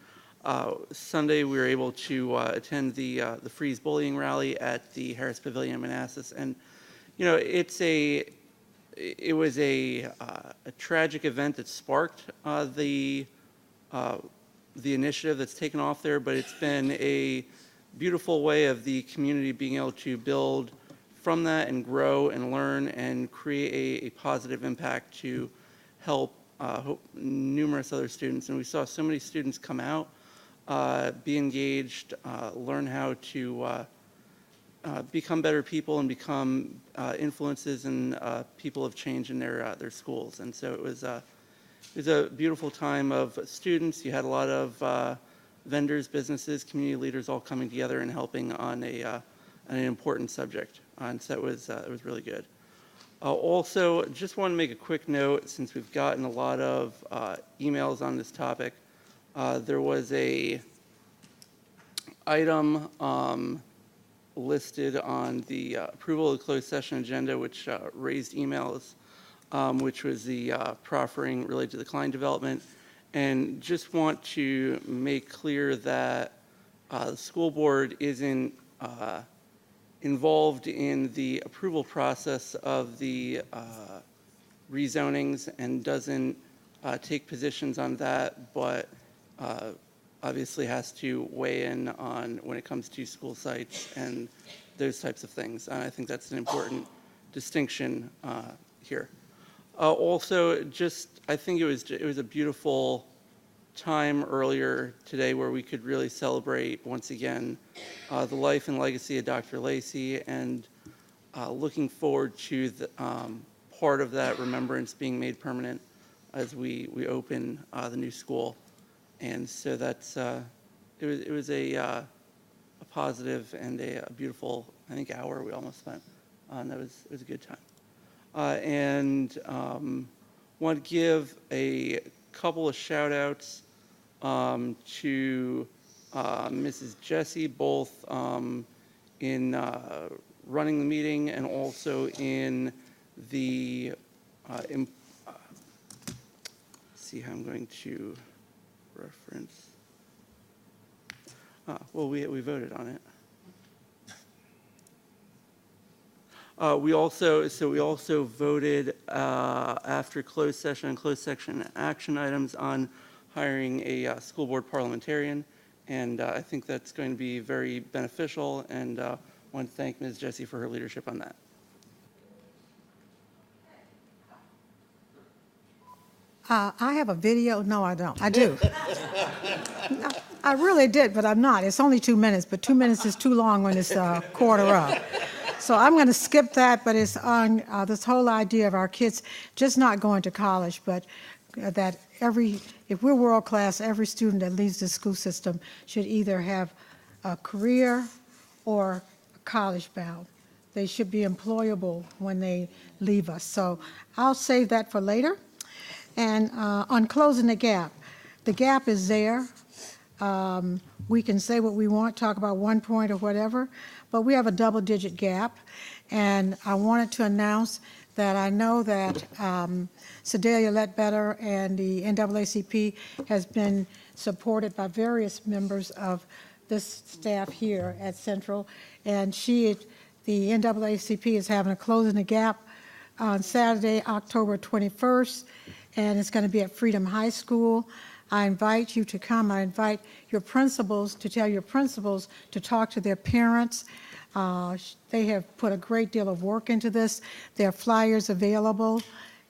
Sunday we were able to attend the Freeze Bullying Rally at the Harris Pavilion in Manassas. And, you know, it was a tragic event that sparked the initiative that's taken off there, but it's been a beautiful way of the community being able to build from that and grow and learn and create a positive impact to help numerous other students. And we saw so many students come out, be engaged, learn how to become better people and become influences and people of change in their schools. And so it was a beautiful time of students. You had a lot of vendors, businesses, community leaders all coming together and helping on an important subject. And so it was really good. Also, just want to make a quick note, since we've gotten a lot of emails on this topic. There was a item listed on the approval of the closed session agenda, which raised emails, which was the proffering related to the Klein development. And just want to make clear that the school board isn't involved in the approval process of the rezonings and doesn't take positions on that, but obviously has to weigh in on when it comes to school sites and those types of things. And I think that's an important distinction here. Also, I think it was a beautiful time earlier today where we could really celebrate once again the life and legacy of Dr. Lacy, and looking forward to the part of that remembrance being made permanent as we open the new school. And so that's it was a positive and a beautiful, I think, hour we almost spent. And it was a good time. And want to give a couple of shout outs to Mrs. Jessie, both in running the meeting and also in the see how I'm going to reference. Well, we voted on it. We also voted after closed session and closed section action items on hiring a school board parliamentarian, And I think that's going to be very beneficial, and I want to thank Ms. Jessie for her leadership on that. I have a video. No, I don't. I do. No, I really did, but I'm not. It's only 2 minutes, but 2 minutes is too long when it's quarter of. So I'm going to skip that, but it's on this whole idea of our kids just not going to college, but that if we're world class, every student that leaves the school system should either have a career or college bound. They should be employable when they leave us. So I'll save that for later. And on closing the gap is there. We can say what we want, talk about 1 point or whatever, but we have a double-digit gap. And I wanted to announce that I know that Sedalia Ledbetter and the NAACP has been supported by various members of this staff here at Central. And the NAACP is having a Closing the Gap on Saturday, October 21st. And it's going to be at Freedom High School. I invite you to come. I invite your principals to tell your principals to talk to their parents. They have put a great deal of work into this. There are flyers available.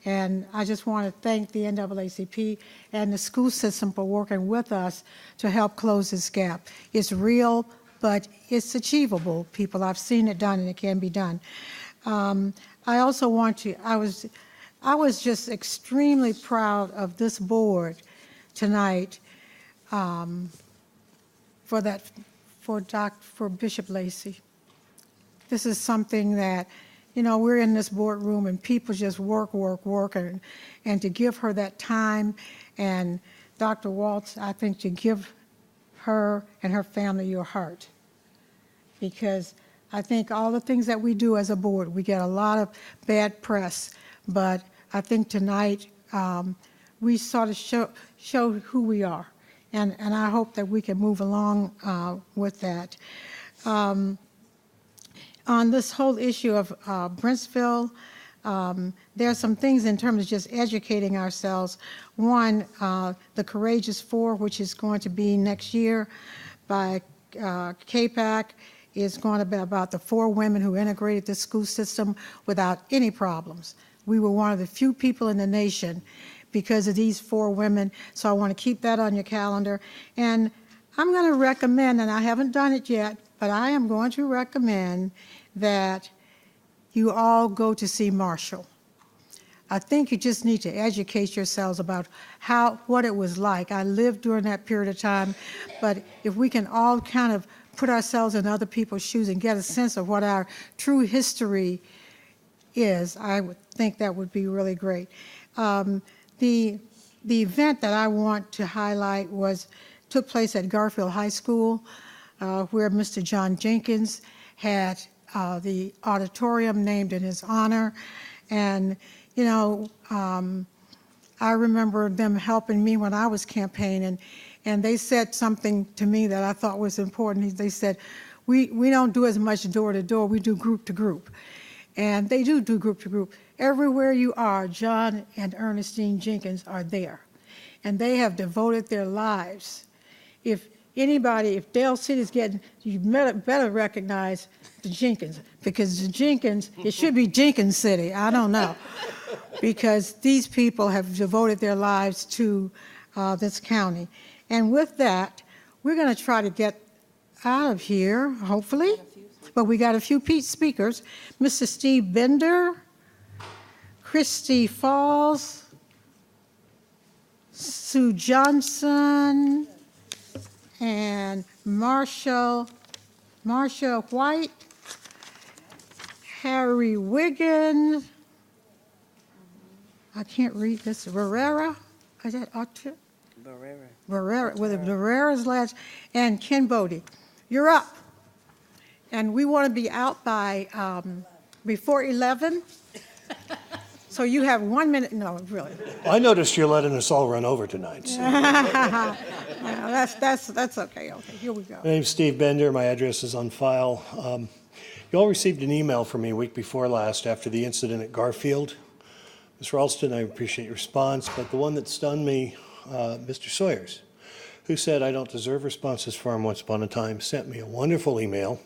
And I just want to thank the NAACP and the school system for working with us to help close this gap. It's real, but it's achievable, people. I've seen it done, and it can be done. I also want to, I was just extremely proud of this board tonight for Bishop Lacy. This is something that, we're in this boardroom and people just work, and to give her that time, and Dr. Waltz, I think to give her and her family your heart, because I think all the things that we do as a board, we get a lot of bad press, but I think tonight we sort of show who we are, and I hope that we can move along with that. On this whole issue of Brentsville, there are some things in terms of just educating ourselves. One, the Courageous Four, which is going to be next year by KPAC, is going to be about the 4 women who integrated the school system without any problems. We were one of the few people in the nation because of these 4 women, so I want to keep that on your calendar. And I'm going to recommend, and I haven't done it yet, but I am going to recommend that you all go to see Marshall. I think you just need to educate yourselves about what it was like. I lived during that period of time, but if we can all kind of put ourselves in other people's shoes and get a sense of what our true history is, I would think that would be really great. The event that I want to highlight took place at Garfield High School, where Mr. John Jenkins had the auditorium named in his honor. And, I remember them helping me when I was campaigning, and they said something to me that I thought was important. They said, we don't do as much door to door, we do group to group. And they do group to group. Everywhere you are, John and Ernestine Jenkins are there. And they have devoted their lives. If Dale City's getting, you better recognize the Jenkins, because the Jenkins, it should be Jenkins City, I don't know. Because these people have devoted their lives to this county. And with that, we're going to try to get out of here, hopefully. But we got a few speakers. Mr. Steve Bender, Christy Falls, Sue Johnson, and Marshall White, Harry Wiggins, I can't read this, Barrera, is that Archer? Barrera, with a Barrera's last, and Ken Bodie. You're up. And we want to be out by before 11. So you have 1 minute. No, really. I noticed you're letting us all run over tonight. So. That's okay. Okay, here we go. My name's Steve Bender. My address is on file. You all received an email from me a week before last after the incident at Garfield. Ms. Ralston, I appreciate your response, but the one that stunned me, Mr. Sawyers. who said I don't deserve responses from once upon a time, sent me a wonderful email.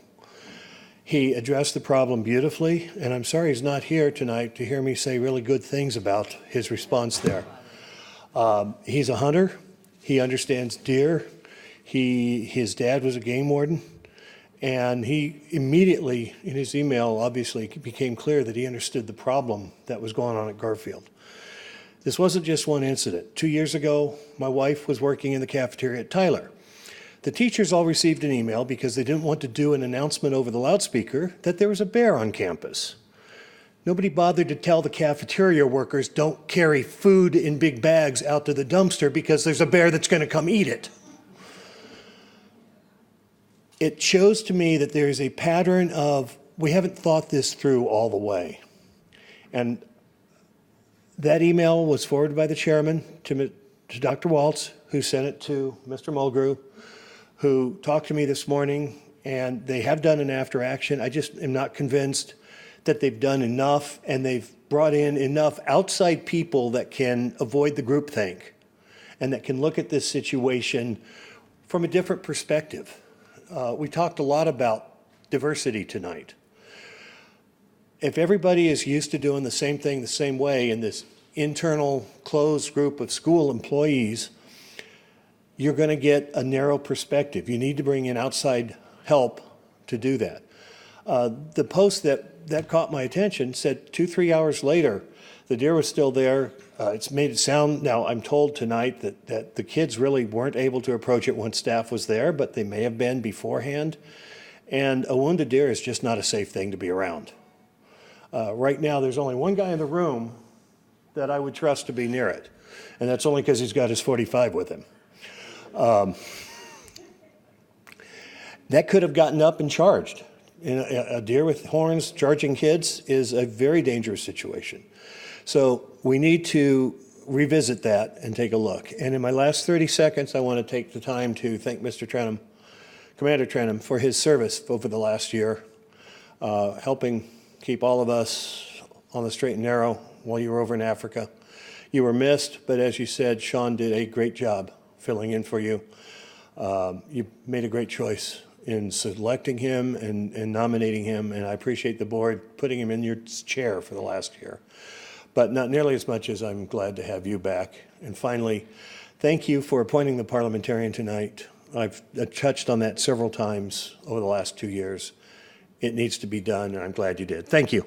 He addressed the problem beautifully, and I'm sorry he's not here tonight to hear me say really good things about his response there. He's a hunter. He understands deer. His dad was a game warden, and he immediately, in his email, obviously became clear that he understood the problem that was going on at Garfield. This wasn't just one incident. 2 years ago, my wife was working in the cafeteria at Tyler. The teachers all received an email because they didn't want to do an announcement over the loudspeaker that there was a bear on campus. Nobody bothered to tell the cafeteria workers, don't carry food in big bags out to the dumpster because there's a bear that's going to come eat it. It shows to me that there is a pattern of, we haven't thought this through all the way. And that email was forwarded by the chairman to Dr. Waltz, who sent it to Mr. Mulgrew, who talked to me this morning, and they have done an after action. I just am not convinced that they've done enough, and they've brought in enough outside people that can avoid the groupthink and that can look at this situation from a different perspective. We talked a lot about diversity tonight. If everybody is used to doing the same thing the same way in this internal closed group of school employees, you're going to get a narrow perspective. You need to bring in outside help to do that. The post that caught my attention said 2-3 hours later, the deer was still there. It's made it sound, now I'm told tonight that the kids really weren't able to approach it once staff was there, but they may have been beforehand. And a wounded deer is just not a safe thing to be around. Right now, there's only one guy in the room that I would trust to be near it, and that's only because he's got his .45 with him. That could have gotten up and charged. A deer with horns charging kids is a very dangerous situation. So we need to revisit that and take a look. And in my last 30 seconds, I want to take the time to thank Mr. Trenum, Commander Trenum, for his service over the last year, helping keep all of us on the straight and narrow while you were over in Africa. You were missed, but as you said, Sean did a great job filling in for you. You made a great choice in selecting him and nominating him, and I appreciate the board putting him in your chair for the last year. But not nearly as much as I'm glad to have you back. And finally, thank you for appointing the parliamentarian tonight. I've touched on that several times over the last 2 years. It needs to be done, and I'm glad you did. Thank you.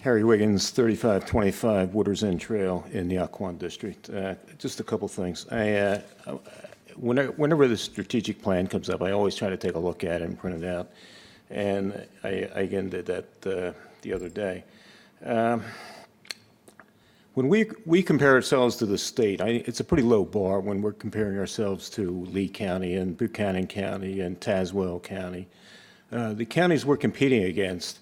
Harry Wiggins, 3525 Wooders End Trail in the Occoquan District. Just a couple things. Whenever the strategic plan comes up, I always try to take a look at it and print it out. And I again did that the other day. When we compare ourselves to the state, it's a pretty low bar when we're comparing ourselves to Lee County and Buchanan County and Tazewell County. The counties we're competing against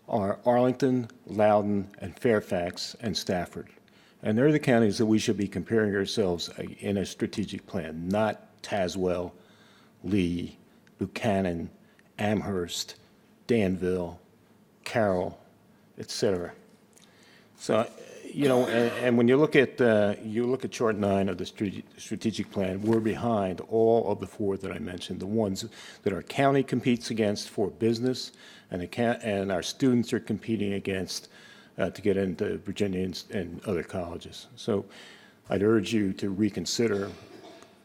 are Arlington, Loudoun, and Fairfax, and Stafford. And they're the counties that we should be comparing ourselves in a strategic plan, not Tazewell, Lee, Buchanan, Amherst, Danville, Carroll, et cetera. So, you know, and when you look at chart 9 of the strategic plan, we're behind all of the 4 that I mentioned, the ones that our county competes against for business, and our students are competing against to get into Virginia and other colleges. So I'd urge you to reconsider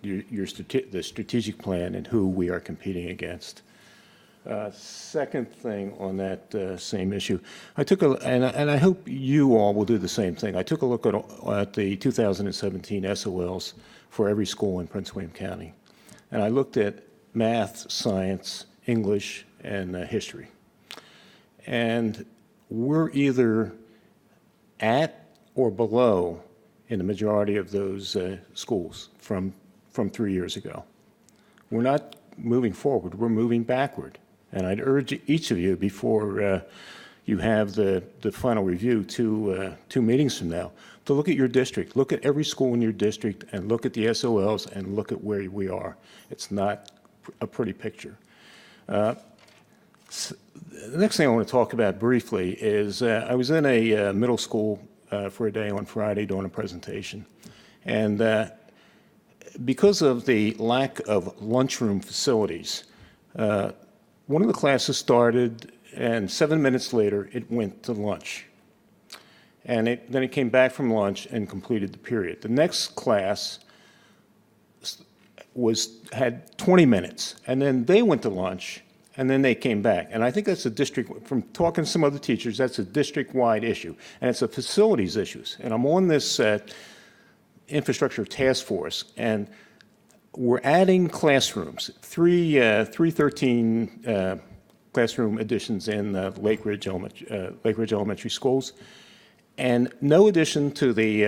the strategic plan and who we are competing against. Second thing on that same issue, and I hope you all will do the same thing. I took a look at the 2017 SOLs for every school in Prince William County, and I looked at math, science, English, and history. And we're either at or below in the majority of those schools from 3 years ago. We're not moving forward, we're moving backward. And I'd urge each of you, before you have the final review 2 meetings from now, to look at your district. Look at every school in your district and look at the SOLs and look at where we are. It's not a pretty picture. the next thing I want to talk about briefly is I was in a middle school for a day on Friday doing a presentation. And because of the lack of lunchroom facilities, one of the classes started, and 7 minutes later, it went to lunch. And then it came back from lunch and completed the period. The next class had 20 minutes, and then they went to lunch, and then they came back. And I think that's a district, from talking to some other teachers, that's a district-wide issue, and it's a facilities issue. And I'm on this infrastructure task force, and we're adding classrooms, three 13 classroom additions in Lake Ridge Elementary Schools, and no addition to the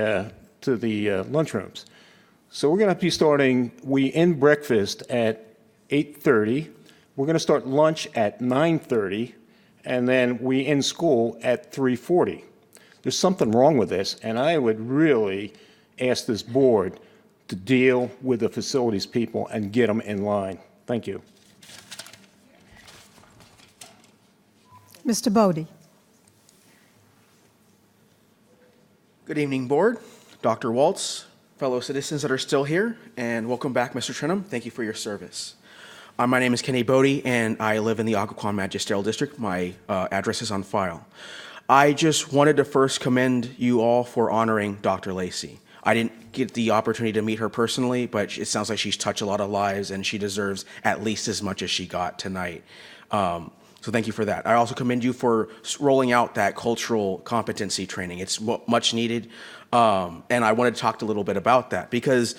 lunchrooms. So we're going to be starting, we end breakfast at 8:30. We're going to start lunch at 9:30, and then we end school at 3:40. There's something wrong with this, and I would really ask this board to deal with the facilities people and get them in line. Thank you. Mr. Bodie. Good evening, board, Dr. Waltz, fellow citizens that are still here, and welcome back, Mr. Trenum. Thank you for your service. My name is Kenny Bodie, and I live in the Occoquan Magisterial District. My address is on file. I just wanted to first commend you all for honoring Dr. Lacy. I didn't get the opportunity to meet her personally, but it sounds like she's touched a lot of lives, and she deserves at least as much as she got tonight. So thank you for that. I also commend you for rolling out that cultural competency training. It's much needed, and I wanted to talk a little bit about that because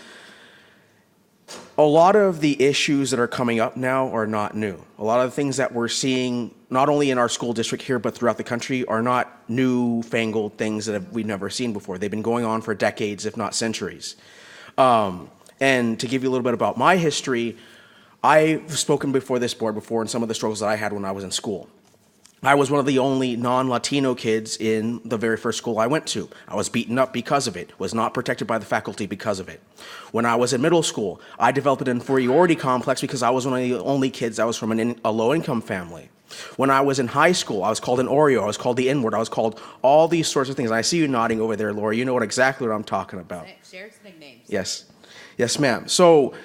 a lot of the issues that are coming up now are not new. A lot of the things that we're seeing, not only in our school district here, but throughout the country, are not newfangled things that we've never seen before. They've been going on for decades, if not centuries. And to give you a little bit about my history, I've spoken before this board before in some of the struggles that I had when I was in school. I was one of the only non-Latino kids in the very first school I went to. I was beaten up because of it, was not protected by the faculty because of it. When I was in middle school, I developed an inferiority complex because I was one of the only kids that was from a low-income family. When I was in high school, I was called an Oreo, I was called the N-word, I was called all these sorts of things. And I see you nodding over there, Laura. You know exactly what I'm talking about. Share its nicknames. Yes. Yes, ma'am. So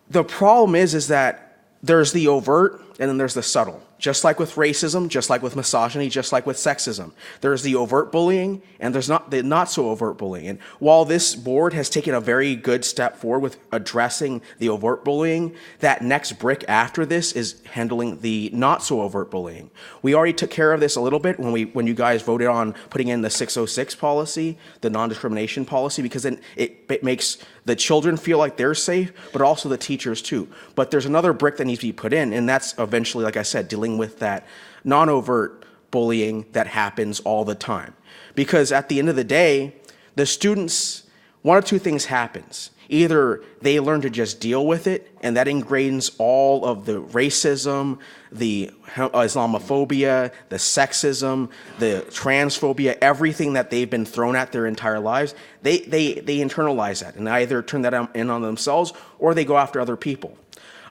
the problem is that there's the overt and then there's the subtle. Just like with racism, just like with misogyny, just like with sexism. There's the overt bullying and there's not the not so overt bullying. And while this board has taken a very good step forward with addressing the overt bullying, that next brick after this is handling the not so overt bullying. We already took care of this a little bit when you guys voted on putting in the 606 policy, the non-discrimination policy, because then it makes the children feel like they're safe, but also the teachers too. But there's another brick that needs to be put in, and that's eventually, like I said, dealing with that non-overt bullying that happens all the time. Because at the end of the day, the students, one of two things happens. Either they learn to just deal with it, and that ingrains all of the racism, the Islamophobia, the sexism, the transphobia, everything that they've been thrown at their entire lives. They internalize that and either turn that in on themselves or they go after other people.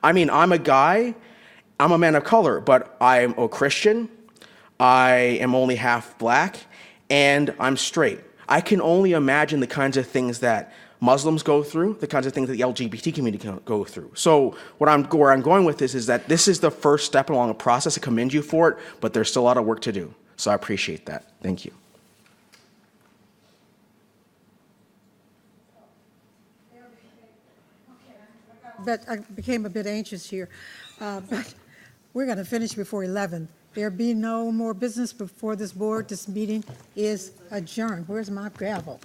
I mean, I'm a man of color, but I'm a Christian, I am only half black, and I'm straight. I can only imagine the kinds of things that Muslims go through, the kinds of things that the LGBT community can go through. So where I'm going with this is that this is the first step along a process. I commend you for it, but there's still a lot of work to do. So I appreciate that. Thank you. But I became a bit anxious here. But we're going to finish before 11. There be no more business before this board. This meeting is adjourned. Where's my gavel?